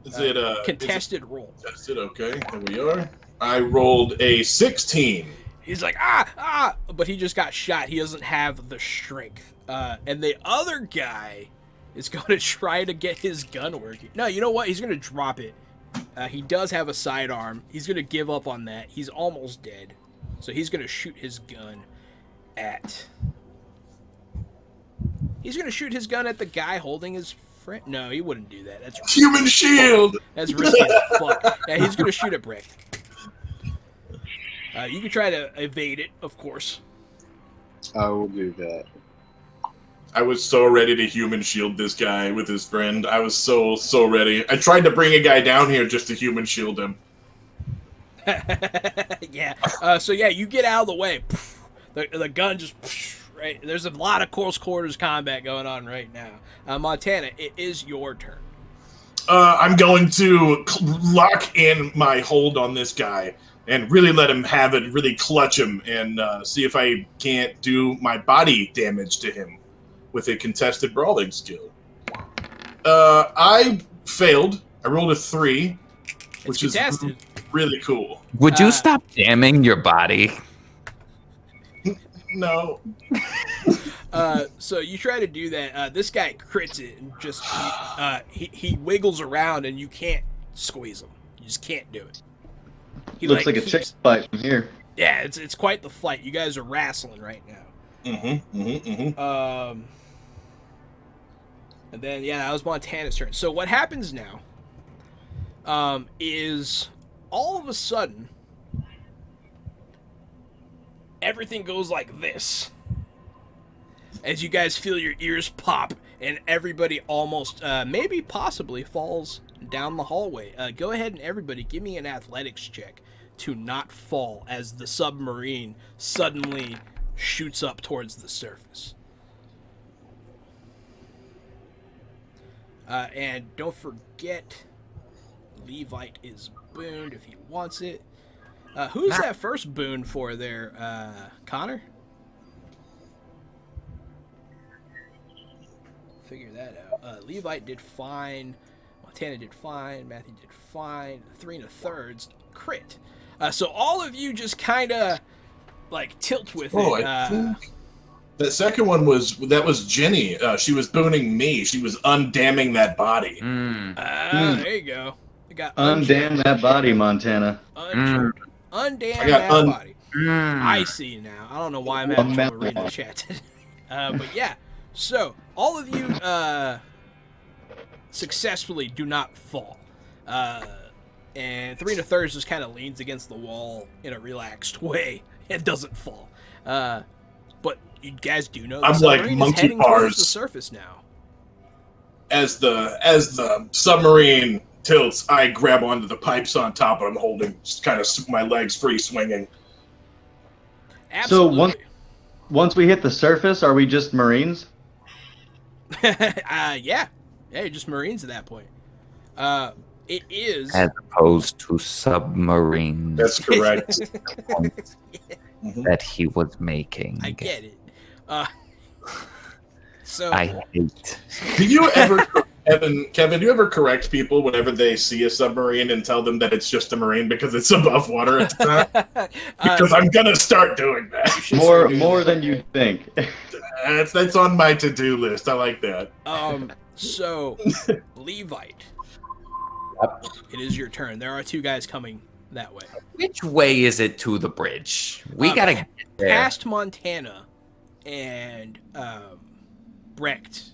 Is it contested roll. Contested, okay. There we are. I rolled a 16. He's like, ah! But he just got shot. He doesn't have the strength. And the other guy is going to try to get his gun working. No, you know what? He's going to drop it. He does have a sidearm. He's going to give up on that. He's almost dead. So he's going to shoot his gun at... He's going to shoot his gun at the guy holding his friend. No, he wouldn't do that. That's risky. Human shield! That's risky as fuck. Yeah, he's going to shoot at Brecht. You can try to evade it, of course. I will do that. I was so ready to human shield this guy with his friend. I was so ready. I tried to bring a guy down here just to human shield him. Yeah. So yeah, you get out of the way. The gun just right. There's a lot of close quarters combat going on right now. Montana, it is your turn. I'm going to lock in my hold on this guy and really let him have it, really clutch him, and see if I can't do my body damage to him with a contested brawling skill. I failed. I rolled a 3, which is really cool. Would you stop damning your body? No. So you try to do that. This guy crits it and just he wiggles around and you can't squeeze him. You just can't do it. He Looks like a chick fight from here. Yeah, it's quite the fight. You guys are wrestling right now. And then yeah, that was Montana's turn. So what happens now? Is all of a sudden everything goes like this. As you guys feel your ears pop and everybody almost, maybe possibly falls down the hallway. Go ahead and everybody give me an athletics check to not fall as the submarine suddenly shoots up towards the surface. And don't forget, Levite is booned if he wants it. Who's that first boon for there, Connor? Figure that out. Levite did fine. Montana did fine. Matthew did fine. 3 1/3 crit. So all of you just kind of like tilt with it. I think The second one was Jenny. She was booning me. She was undamming that body. There you go. I got Undamn that body, Montana. Undam I got that body. I see now. I don't know why I'm having trouble reading the chat today. But yeah, so all of you successfully do not fall. And 3 1/3 just kind of leans against the wall in a relaxed way and doesn't fall. But you guys do know the I'm like submarine is monkey heading towards bars. the surface now. As the submarine tilts, I grab onto the pipes on top, and I'm holding kind of my legs free swinging. Absolutely. So once we hit the surface, are we just Marines? Yeah, you're just Marines at that point. It is As opposed to submarines That's correct. that he was making. I get it. So I hate. Do you ever, Kevin, do you ever correct people whenever they see a submarine and tell them that it's just a marine because it's above water at the time? Because I'm gonna start doing that. More than you think. That's on my to-do list. I like that. So Levite, it is your turn. There are 2 guys coming that way. Which way is it to the bridge? We gotta get there. Past Montana and Brecht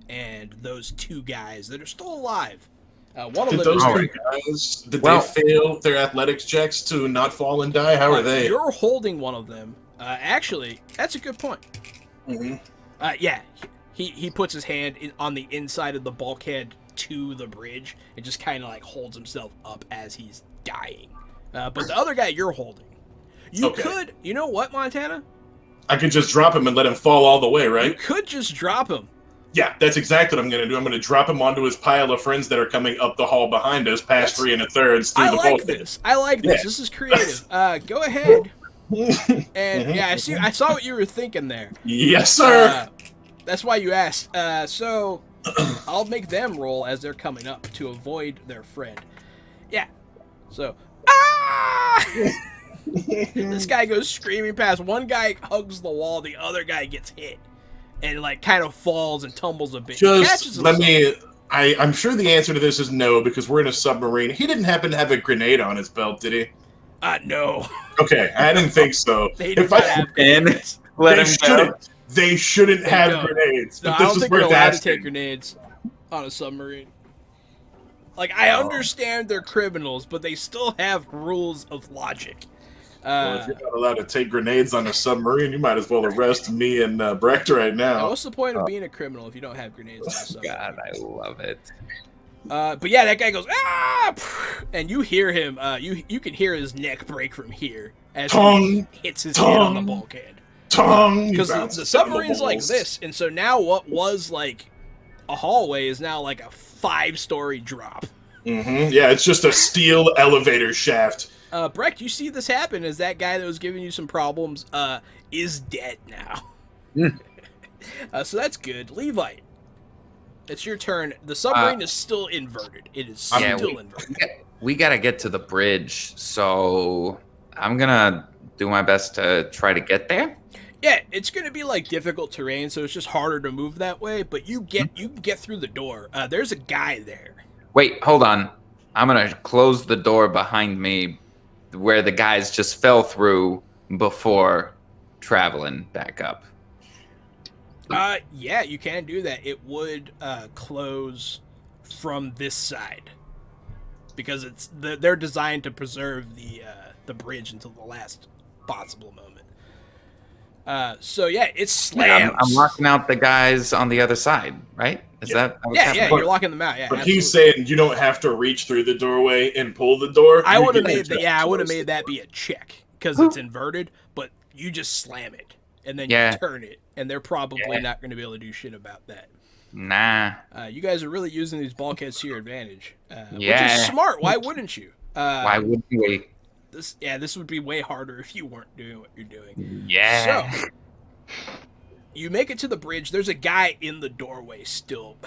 and those 2 guys that are still alive. One of Did them those is three guys, they fail their athletics checks to not fall and die? How are they? You're holding one of them. Actually, that's a good point. Mm-hmm. Yeah, he puts his hand on the inside of the bulkhead to the bridge and just kind of like holds himself up as he's dying. But the other guy you're holding, you could, you know what, Montana? I could just drop him and let him fall all the way, right? You could just drop him. Yeah, that's exactly what I'm going to do. I'm going to drop him onto his pile of friends that are coming up the hall behind us, past 3 1/3 through the bulkhead. This. I like this. This is creative. Go ahead. And yeah, I saw what you were thinking there. Yes, sir. That's why you asked. So I'll make them roll as they're coming up to avoid their friend. Yeah. So this guy goes screaming past. One guy hugs the wall. The other guy gets hit and like kind of falls and tumbles a bit. Just let me. I'm sure the answer to this is no because we're in a submarine. He didn't happen to have a grenade on his belt, did he? No. Okay, I didn't think so. They do not have grenades. Let him go. They shouldn't have grenades. No, But I this don't is think you're worth allowed to asking. take grenades on a submarine. Like, I understand they're criminals, but they still have rules of logic. Well, if you're not allowed to take grenades on a submarine, you might as well arrest me and Brecht right now. What's the point of being a criminal if you don't have grenades on a submarine? God, I love it. But yeah, that guy goes, ah! And you hear him, you can hear his neck break from here as he hits his head on the bulkhead. Because the submarine's like this, and so now what was like a hallway is now like a 5-story drop. Mm-hmm. Yeah, it's just a steel elevator shaft. Brecht, you see this happen as that guy that was giving you some problems is dead now. So that's good. Levite, it's your turn. The submarine is still inverted. It is still inverted. We gotta get to the bridge, so I'm gonna do my best to try to get there. Yeah, it's gonna be like difficult terrain, so it's just harder to move that way. But you can get through the door. There's a guy there. Wait, hold on. I'm gonna close the door behind me, where the guys just fell through before traveling back up. Yeah, you can do that. It would close from this side because they're designed to preserve the bridge until the last possible moment. So yeah, it slams. I'm locking out the guys on the other side, right? Is that what's happening? Yeah, you're locking them out. Yeah, But absolutely. he's saying you don't have to reach through the doorway and pull the door. I You would have can made just I would have close made it. that be a check because it's inverted, but you just slam it and then you turn it, and they're probably not going to be able to do shit about that. Nah. You guys are really using these bulkheads to your advantage, which Yeah. is smart. Why wouldn't you? Why wouldn't we? This would be way harder if you weren't doing what you're doing. Yeah. So you make it to the bridge. There's a guy in the doorway still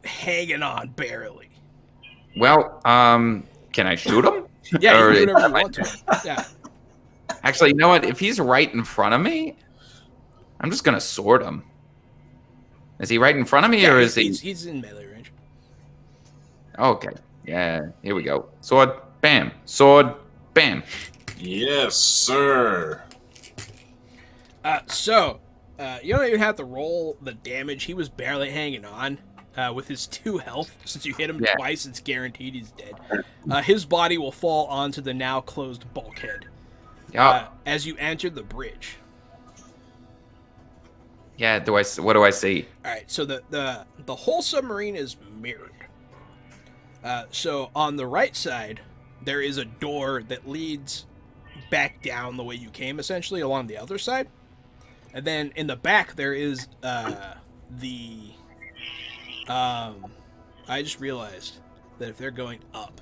hanging on barely. Well, can I shoot him? Yeah, Or- you can do whatever you want to him. Yeah. Actually, you know what? If he's right in front of me, I'm just gonna sword him. Is he right in front of me, or is he? He's in melee range. Okay. Yeah. Here we go. Sword. Bam. Sword. Bam. Yes, sir. You don't even have to roll the damage. He was barely hanging on with his 2 health. Since you hit him twice, it's guaranteed he's dead. His body will fall onto the now closed bulkhead as you enter the bridge. Yeah. What do I see? All right, so the whole submarine is mirrored. So on the right side, there is a door that leads back down the way you came, essentially, along the other side. And then in the back, there is I just realized that if they're going up,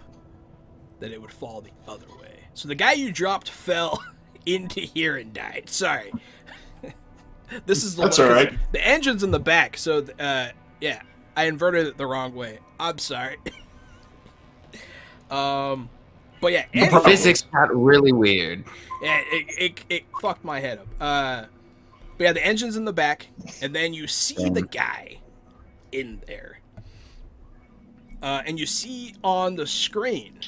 that it would fall the other way. So the guy you dropped fell into here and died. Sorry. This is That's all right. The engine's in the back, so yeah, I inverted it the wrong way. I'm sorry. But yeah, The physics got really weird. Yeah, it fucked my head up. But yeah, the engine's in the back, and then you see the guy in there. And you see on the screen,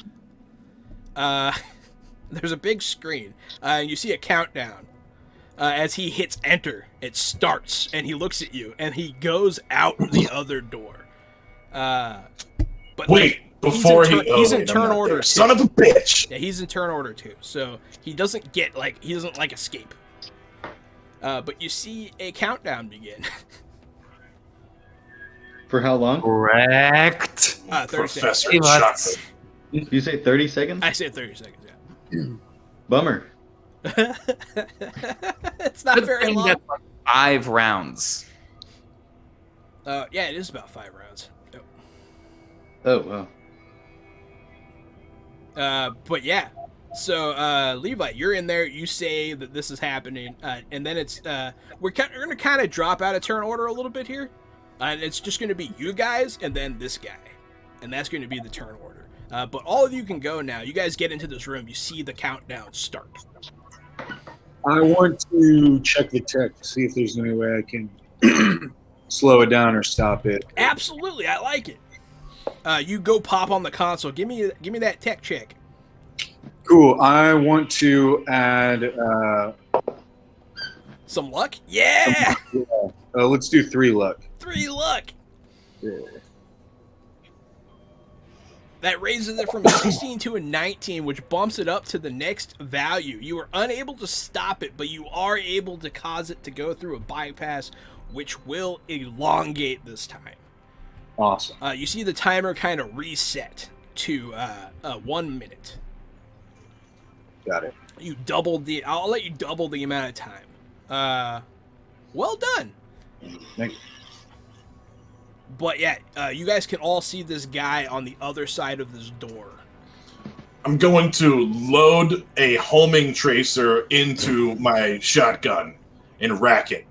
there's a big screen, and you see a countdown. As he hits enter, it starts, and he looks at you, and he goes out the other door. But Wait, before he's in turn order 2. Son of a bitch! Yeah, he's in turn order 2, so he doesn't escape. But you see a countdown begin. For how long? Correct. 30 Professor seconds. Chocolate. You say 30 seconds? I said 30 seconds, yeah. Bummer. It's not very long. That's like 5 rounds. Yeah, it is about 5 rounds. Yep. Oh, wow. But yeah. So, Levi, you're in there. You say that this is happening, and then it's we're going to kind of drop out of turn order a little bit here, and it's just going to be you guys and then this guy, and that's going to be the turn order. But all of you can go now. You guys get into this room. You see the countdown start. I want to check the tech to see if there's any way I can slow it down or stop it. Absolutely, I like it. You go pop on the console. Give me that tech check. Cool. I want to add. Some luck? Yeah! Let's do 3 luck. 3 luck! Yeah. That raises it from a 16 to a 19, which bumps it up to the next value. You are unable to stop it, but you are able to cause it to go through a bypass, which will elongate this time. Awesome. You see the timer kind of reset to 1 minute. Got it. I'll let you double the amount of time. Well done. Thank you. But yeah, you guys can all see this guy on the other side of this door. I'm going to load a homing tracer into my shotgun and rack it,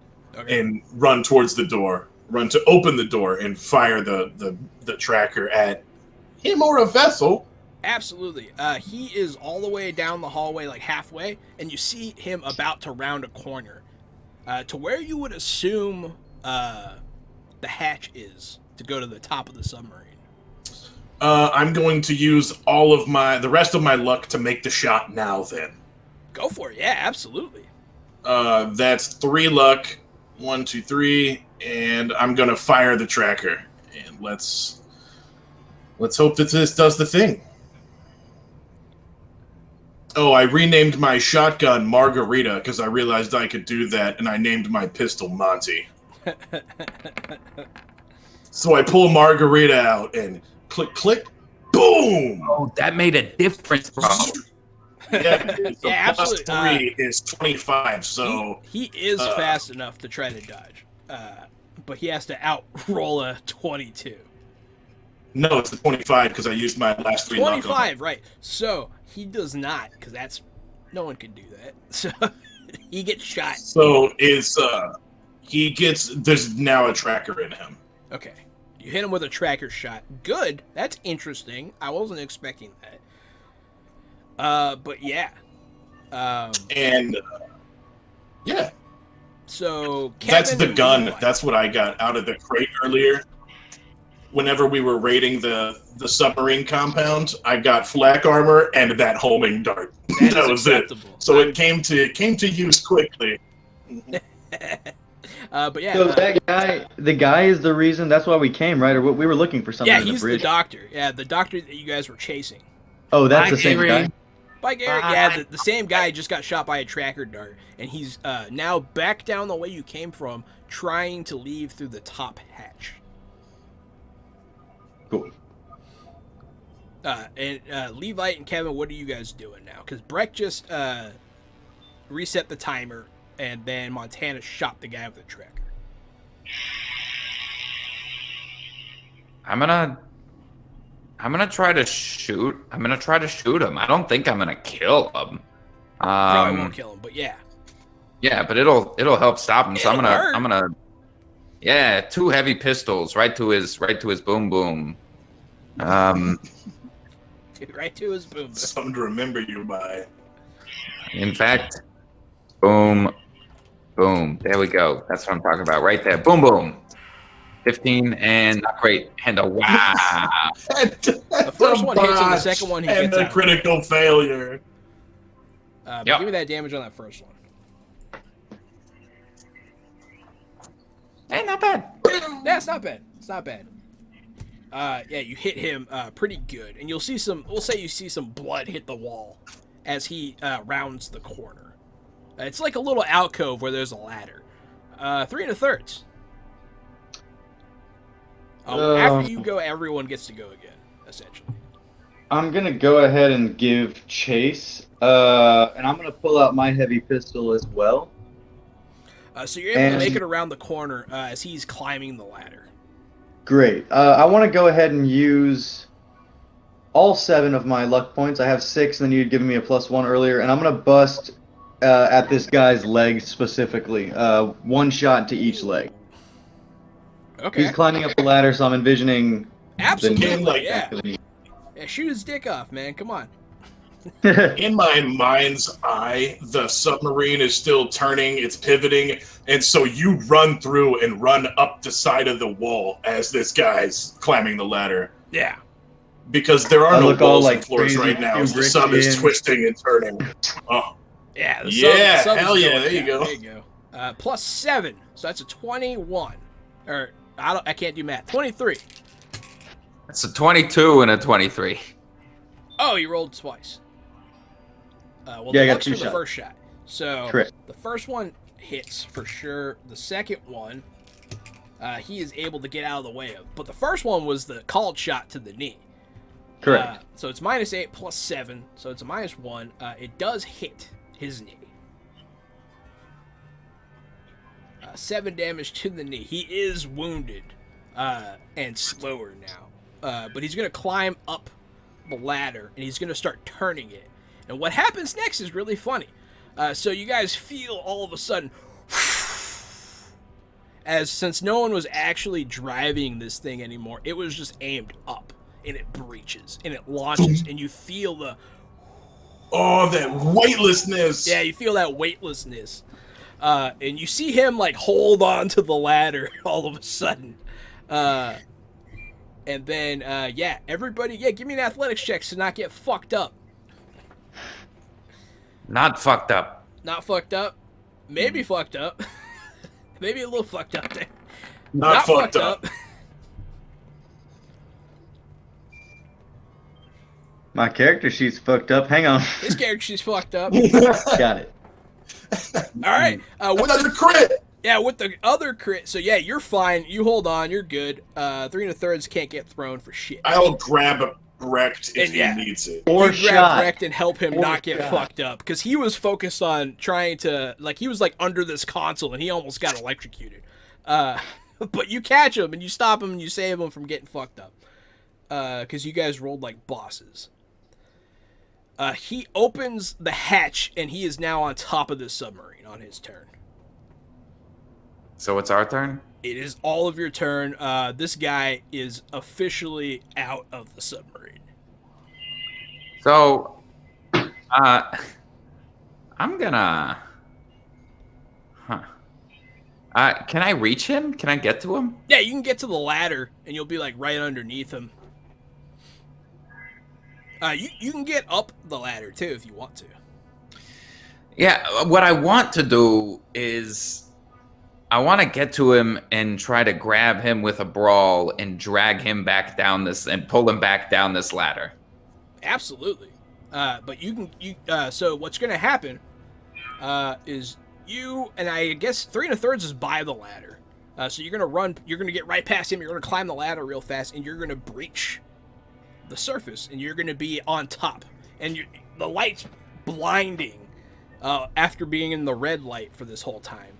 and run towards the door. Run to open the door and fire the tracker at him or a vessel. Absolutely. He is all the way down the hallway, like halfway, and you see him about to round a corner to where you would assume the hatch is to go to the top of the submarine. I'm going to use all of the rest of my luck to make the shot now. Then go for it. Yeah, absolutely. That's 3 luck. 1, 2, 3, and I'm gonna fire the tracker. And let's hope that this does the thing. Oh, I renamed my shotgun Margarita because I realized I could do that, and I named my pistol Monty. So I pull Margarita out and click, click, boom! Oh, that made a difference, bro. Yeah, so yeah, plus absolutely. 3 is 25, so... He is fast enough to try to dodge, but he has to out-roll a 22. No, it's the 25 because I used my last 3 luck on it. 25, right. So, he does not, because no one can do that. So, he gets shot. So, there's now a tracker in him. Okay. You hit him with a tracker shot. Good. That's interesting. I wasn't expecting that. But yeah. And, yeah. So That's Kevin the and gun. Levi. That's what I got out of the crate earlier. Whenever we were raiding the submarine compound, I got flak armor and that homing dart. That That is was acceptable. it. So it came to use quickly. But yeah, So that guy, the guy is the reason. That's why we came, right? Or we were looking for something. yeah, in the he's the bridge. doctor. Yeah, the doctor that you guys were chasing. Oh, that's Hi, the same Gary. guy. By Gary, Bye. yeah, the same guy just got shot by a tracker dart, and he's now back down the way you came from, trying to leave through the top hatch. Cool. And Levite and Kevin, what are you guys doing now? Because Breck just reset the timer, and then Montana shot the guy with the tracker. I'm gonna try to shoot. I'm gonna try to shoot him. I don't think I'm gonna kill him. Probably won't kill him, but yeah. Yeah, but it'll help stop him. So It'll hurt. Yeah, 2 heavy pistols right to his boom boom. Right to his boom. Something to remember you by. In fact, boom, boom. There we go. That's what I'm talking about. Right there. Boom boom. 15 and not great. And a wow. The first one hits and the second one he and gets the out. critical failure. But Yep. give me that damage on that first one. Hey, not bad. Yeah, it's not bad. It's not bad. Yeah, you hit him pretty good, and you'll see some. We'll say you see some blood hit the wall as he rounds the corner. It's like a little alcove where there's a ladder. 3 1/3. After you go, everyone gets to go again, essentially. I'm gonna go ahead and give chase, and I'm gonna pull out my heavy pistol as well. So you're able to make it around the corner as he's climbing the ladder. Great. I want to go ahead and use all 7 of my luck points. I have 6, and then you'd given me a +1 earlier, and I'm gonna bust at this guy's legs specifically. 1 shot to each leg. Okay. He's climbing up the ladder, so I'm envisioning. Absolutely, like yeah. that. Yeah. Shoot his dick off, man. Come on. In my mind's eye, the submarine is still turning, it's pivoting, and so you run through and run up the side of the wall as this guy's climbing the ladder. Yeah. Because there are I no look all, walls like, and floors crazy, right now. The Kubrick sub is in. twisting and turning. Oh, Yeah. The Yeah, sub is hell yeah, going there you down. go. There you go. +7, so that's a 21. Or I can't do math. 23. That's a 22 and a 23. Oh, you rolled twice. Well, Yeah, I the got luck's 2 for the shots. first shot. So Correct. the first one hits for sure. The second one, he is able to get out of the way of. But the first one was the called shot to the knee. Correct. So it's -8 +7, so it's a -1. It does hit his knee. 7 damage to the knee. He is wounded and slower now. But he's going to climb up the ladder, and he's going to start turning it. And what happens next is really funny. So you guys feel all of a sudden, as since no one was actually driving this thing anymore, it was just aimed up, and it breaches, and it launches, and you feel the... Oh, that weightlessness! Yeah, you feel that weightlessness. And you see him, like, hold on to the ladder all of a sudden. And then, yeah, everybody, give me an athletics check to not get fucked up. Not fucked up. Not fucked up. Maybe fucked up. Maybe a little fucked up there. Not fucked up. My character sheet's fucked up. Hang on. His character she's fucked up. Got it. All right. Another crit! Yeah, with the other crit. So, yeah, you're fine. You hold on. You're good. 3 1/3 can't get thrown for shit. I'll grab Brecht if And yeah. he needs it. Or You grab shot. Brecht and help him Or not get shot. fucked up. Because he was focused on trying to, like, he was, like, under this console, and he almost got electrocuted. But you catch him, and you stop him, and you save him from getting fucked up. Because you guys rolled like bosses. He opens the hatch, and he is now on top of this submarine on his turn. So it's our turn? It is all of your turn. This guy is officially out of the submarine. So, I'm gonna... Can I reach him? Can I get to him? Yeah, you can get to the ladder, and you'll be like right underneath him. You can get up the ladder too if you want to. Yeah, what I want to do is I want to get to him and try to grab him with a brawl and drag him back down this and pull him back down this ladder. Absolutely. But so what's going to happen is you, and I guess 3 1/3 is by the ladder. So you're going to get right past him, you're going to climb the ladder real fast, and you're going to breach the surface, and you're going to be on top. And the light's blinding after being in the red light for this whole time.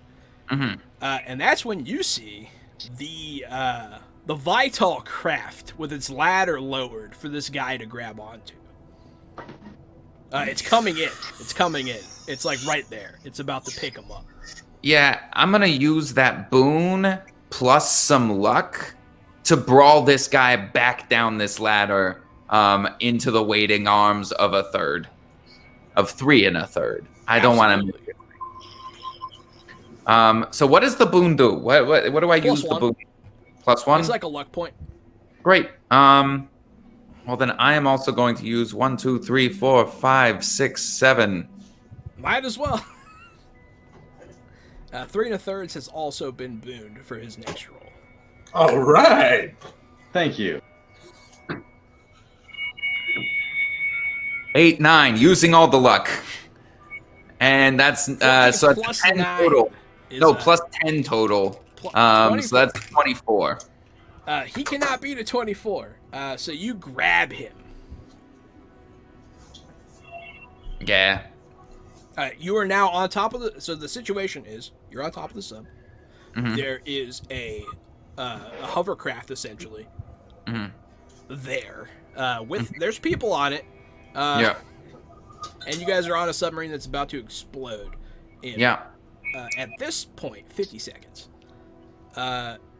Mm-hmm. And that's when you see the Vital craft with its ladder lowered for this guy to grab onto. It's coming in. It's like right there. It's about to pick him up. Yeah, I'm going to use that boon plus some luck to brawl this guy back down this ladder into the waiting arms of 3 1/3. I don't want to. So what does the boon do? What do I use the boon? +1? It's like a luck point. Great. Well then I am also going to use 1, 2, 3, 4, 5, 6, 7. Might as well. 3 1/3 has also been booned for his next roll. All right. Thank you. 8, 9, using all the luck. And that's so that's plus 10 9 total. is, No, plus 10 total. So that's 24. He cannot beat a 24. So you grab him. Yeah. You are now on top of the. So the situation is you're on top of the sub. Mhm. There is a hovercraft essentially. Mhm. There, there's people on it. Yeah. And you guys are on a submarine that's about to explode. Yeah. At this point, 50 seconds.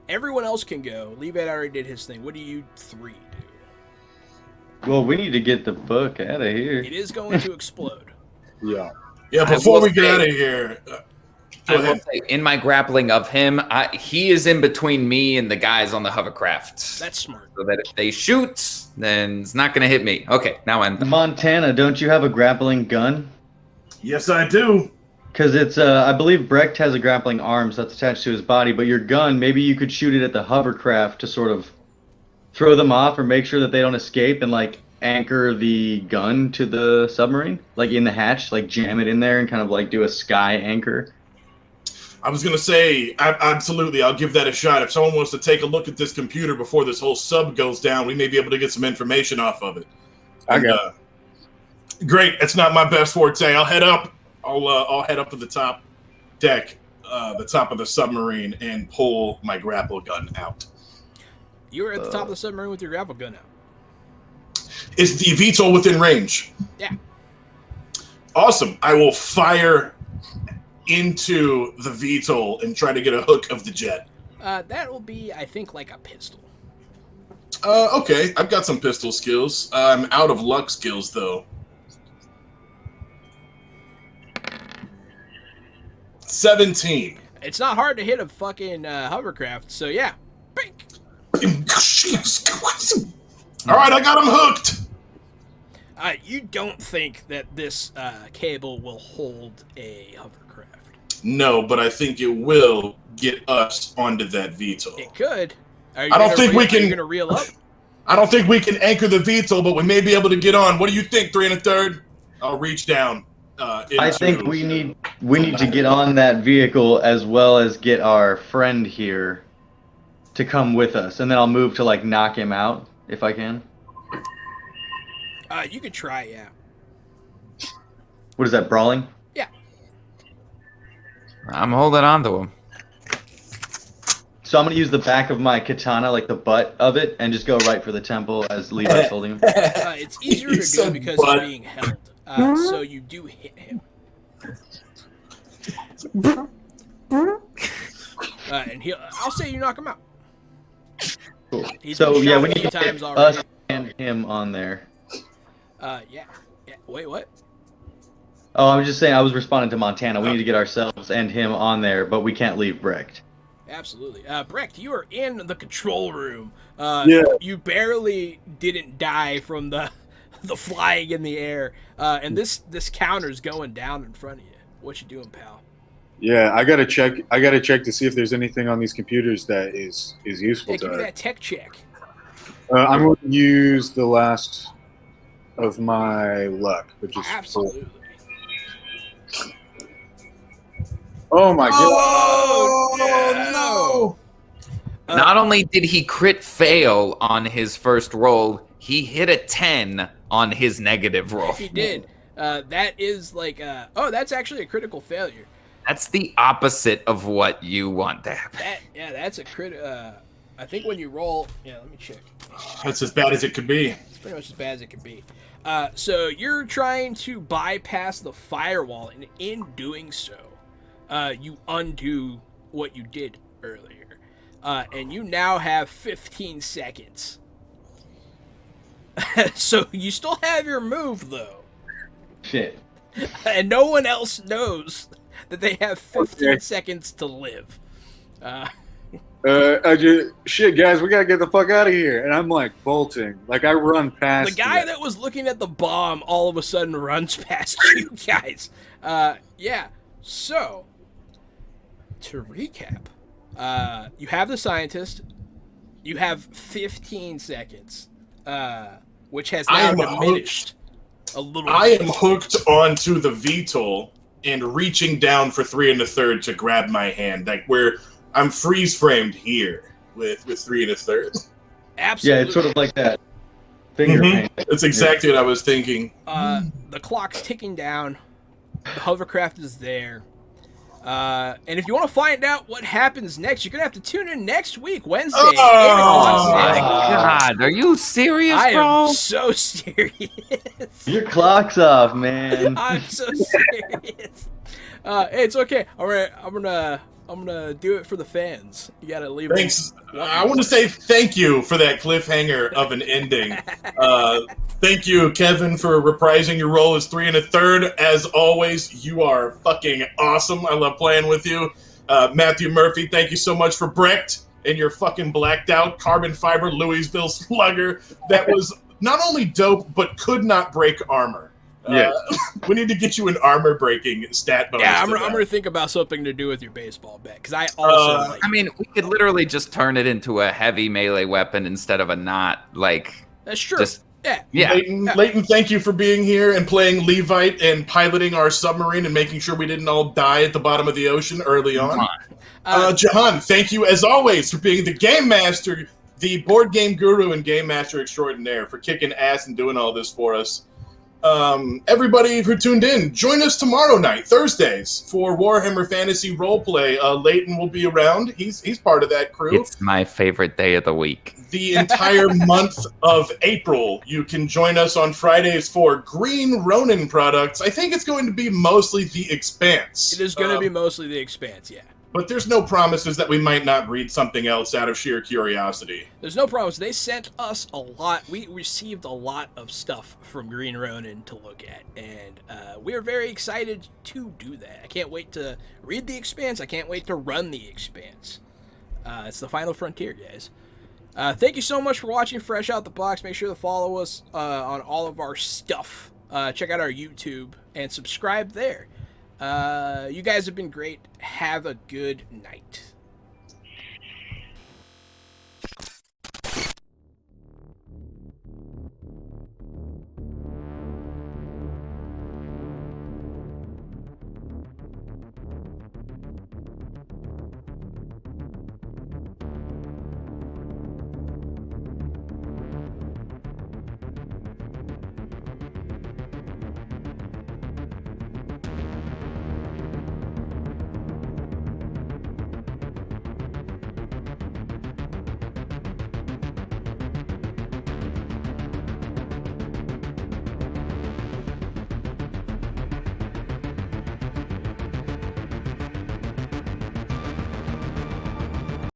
Everyone else can go. Levi already did his thing. What do you 3 do? Well, we need to get the fuck out of here. It is going to explode. Yeah. Yeah, I before will we get say- out of here, I will say, in my grappling of him, he is in between me and the guys on the hovercraft. That's smart. So that if they shoot, then it's not going to hit me. Okay, now I'm. Montana, don't you have a grappling gun? yes, I do. Because it's, I believe Brecht has a grappling arm so that's attached to his body, but your gun, maybe you could shoot it at the hovercraft to sort of throw them off or make sure that they don't escape and, like, anchor the gun to the submarine, like in the hatch, like jam it in there and kind of like do a sky anchor. I was going to say, absolutely, I'll give that a shot. If someone wants to take a look at this computer before this whole sub goes down, we may be able to get some information off of it. And, great. It's not my best forte. I'll head up. I'll head up to the top deck, the top of the submarine, and pull my grapple gun out. You were at the top of the submarine with your grapple gun out. Is the VTOL within range? Yeah. Awesome. I will fire into the VTOL and try to get a hook of the jet. That will be, I think, like a pistol. Okay. I've got some pistol skills. I'm out of luck skills, though. 17. It's not hard to hit a fucking hovercraft, so yeah. Bink. All right, I got him hooked. You don't think that this cable will hold a hovercraft? No, but I think it will get us onto that VTOL. It could. I don't think we can. Are you gonna reel up? I don't think we can anchor the VTOL, but we may be able to get on. What do you think, 3 1/3? I'll reach down. I think we need to get on that vehicle as well as get our friend here to come with us, and then I'll move to like knock him out if I can. You could try, yeah. What is that, brawling? Yeah. I'm holding on to him. So I'm gonna use the back of my katana, like the butt of it, and just go right for the temple as Levi's holding him. It's easier You to do said because butt. he's being held. So you do hit him. And I'll say you knock him out. Cool. He's So been yeah, shot we a need few to times get already. us and him on there. Yeah. Wait, what? Oh, I'm just saying I was responding to Montana. We need to get ourselves and him on there, but we can't leave Brecht. Absolutely. Brecht, you are in the control room. Yeah. You barely didn't die from the flying in the air. And this counter's going down in front of you. What you doing, pal? Yeah, I gotta check. I gotta check to see if there's anything on these computers that is useful Hey, give me to that tech check. I'm going to use the last of my luck, which is Absolutely. Oh my god! Oh, no! Not only did he crit fail on his first roll, he hit a 10 on his negative roll. He did. That is like, that's actually a critical failure. That's the opposite of what you want to happen. That's a crit. I think when you roll, let me check. That's as bad as it could be. It's pretty much as bad as it could be. So you're trying to bypass the firewall, and in doing so, you undo what you did earlier. And you now have 15 seconds. So you still have your move, though. Shit. And no one else knows that they have 15 seconds to live. Shit, guys, we gotta get the fuck out of here. And I'm like bolting. Like I run past The guy that was looking at the bomb all of a sudden runs past you guys. Yeah. So, to recap, you have the scientist. You have 15 seconds, which has now diminished a little bit. I am hooked onto the VTOL and reaching down for 3 1/3 to grab my hand. Like where I'm freeze framed here with 3 1/3. Absolutely. Yeah, it's sort of like that. Finger paint. That's exactly what I was thinking. The clock's ticking down. The hovercraft is there. And if you want to find out what happens next, you're going to have to tune in next week, Wednesday, 8 o'clock. My God, are you serious, I bro? am so serious. Your clock's off, man. I'm so serious. It's okay. All right, I'm gonna do it for the fans. You gotta leave. Thanks. I want to say thank you for that cliffhanger of an ending. Thank you, Kevin, for reprising your role as 3 1/3. As always, you are fucking awesome. I love playing with you. Matthew Murphy, thank you so much for Brecht and your fucking blacked out carbon fiber Louisville slugger. That was not only dope, but could not break armor. Yeah. We need to get you an armor breaking stat bonus. Yeah, I'm gonna think about something to do with your baseball bat because I also like. I mean, we could literally just turn it into a heavy melee weapon instead of a not. Like, that's true. just yeah. Leighton, thank you for being here and playing Levite and piloting our submarine and making sure we didn't all die at the bottom of the ocean early on. Jahan, thank you as always for being the game master, the board game guru and game master extraordinaire, for kicking ass and doing all this for us. Everybody who tuned in, join us tomorrow night, Thursdays, for Warhammer Fantasy Roleplay. Leighton will be around. He's part of that crew. it's my favorite day of the week. The entire month of April, you can join us on Fridays for Green Ronin products. I think it's going to be mostly The Expanse. It is going to be mostly The Expanse, yeah. But there's no promises that we might not read something else out of sheer curiosity. There's no problems. They sent us a lot. We received a lot of stuff from Green Ronin to look at, and we're very excited to do that. I can't wait to read The Expanse. I can't wait to run The Expanse. It's the final frontier, guys. Thank you so much for watching Fresh Out the Box. Make sure to follow us on all of our stuff. Check out our YouTube and subscribe there. You guys have been great. Have a good night.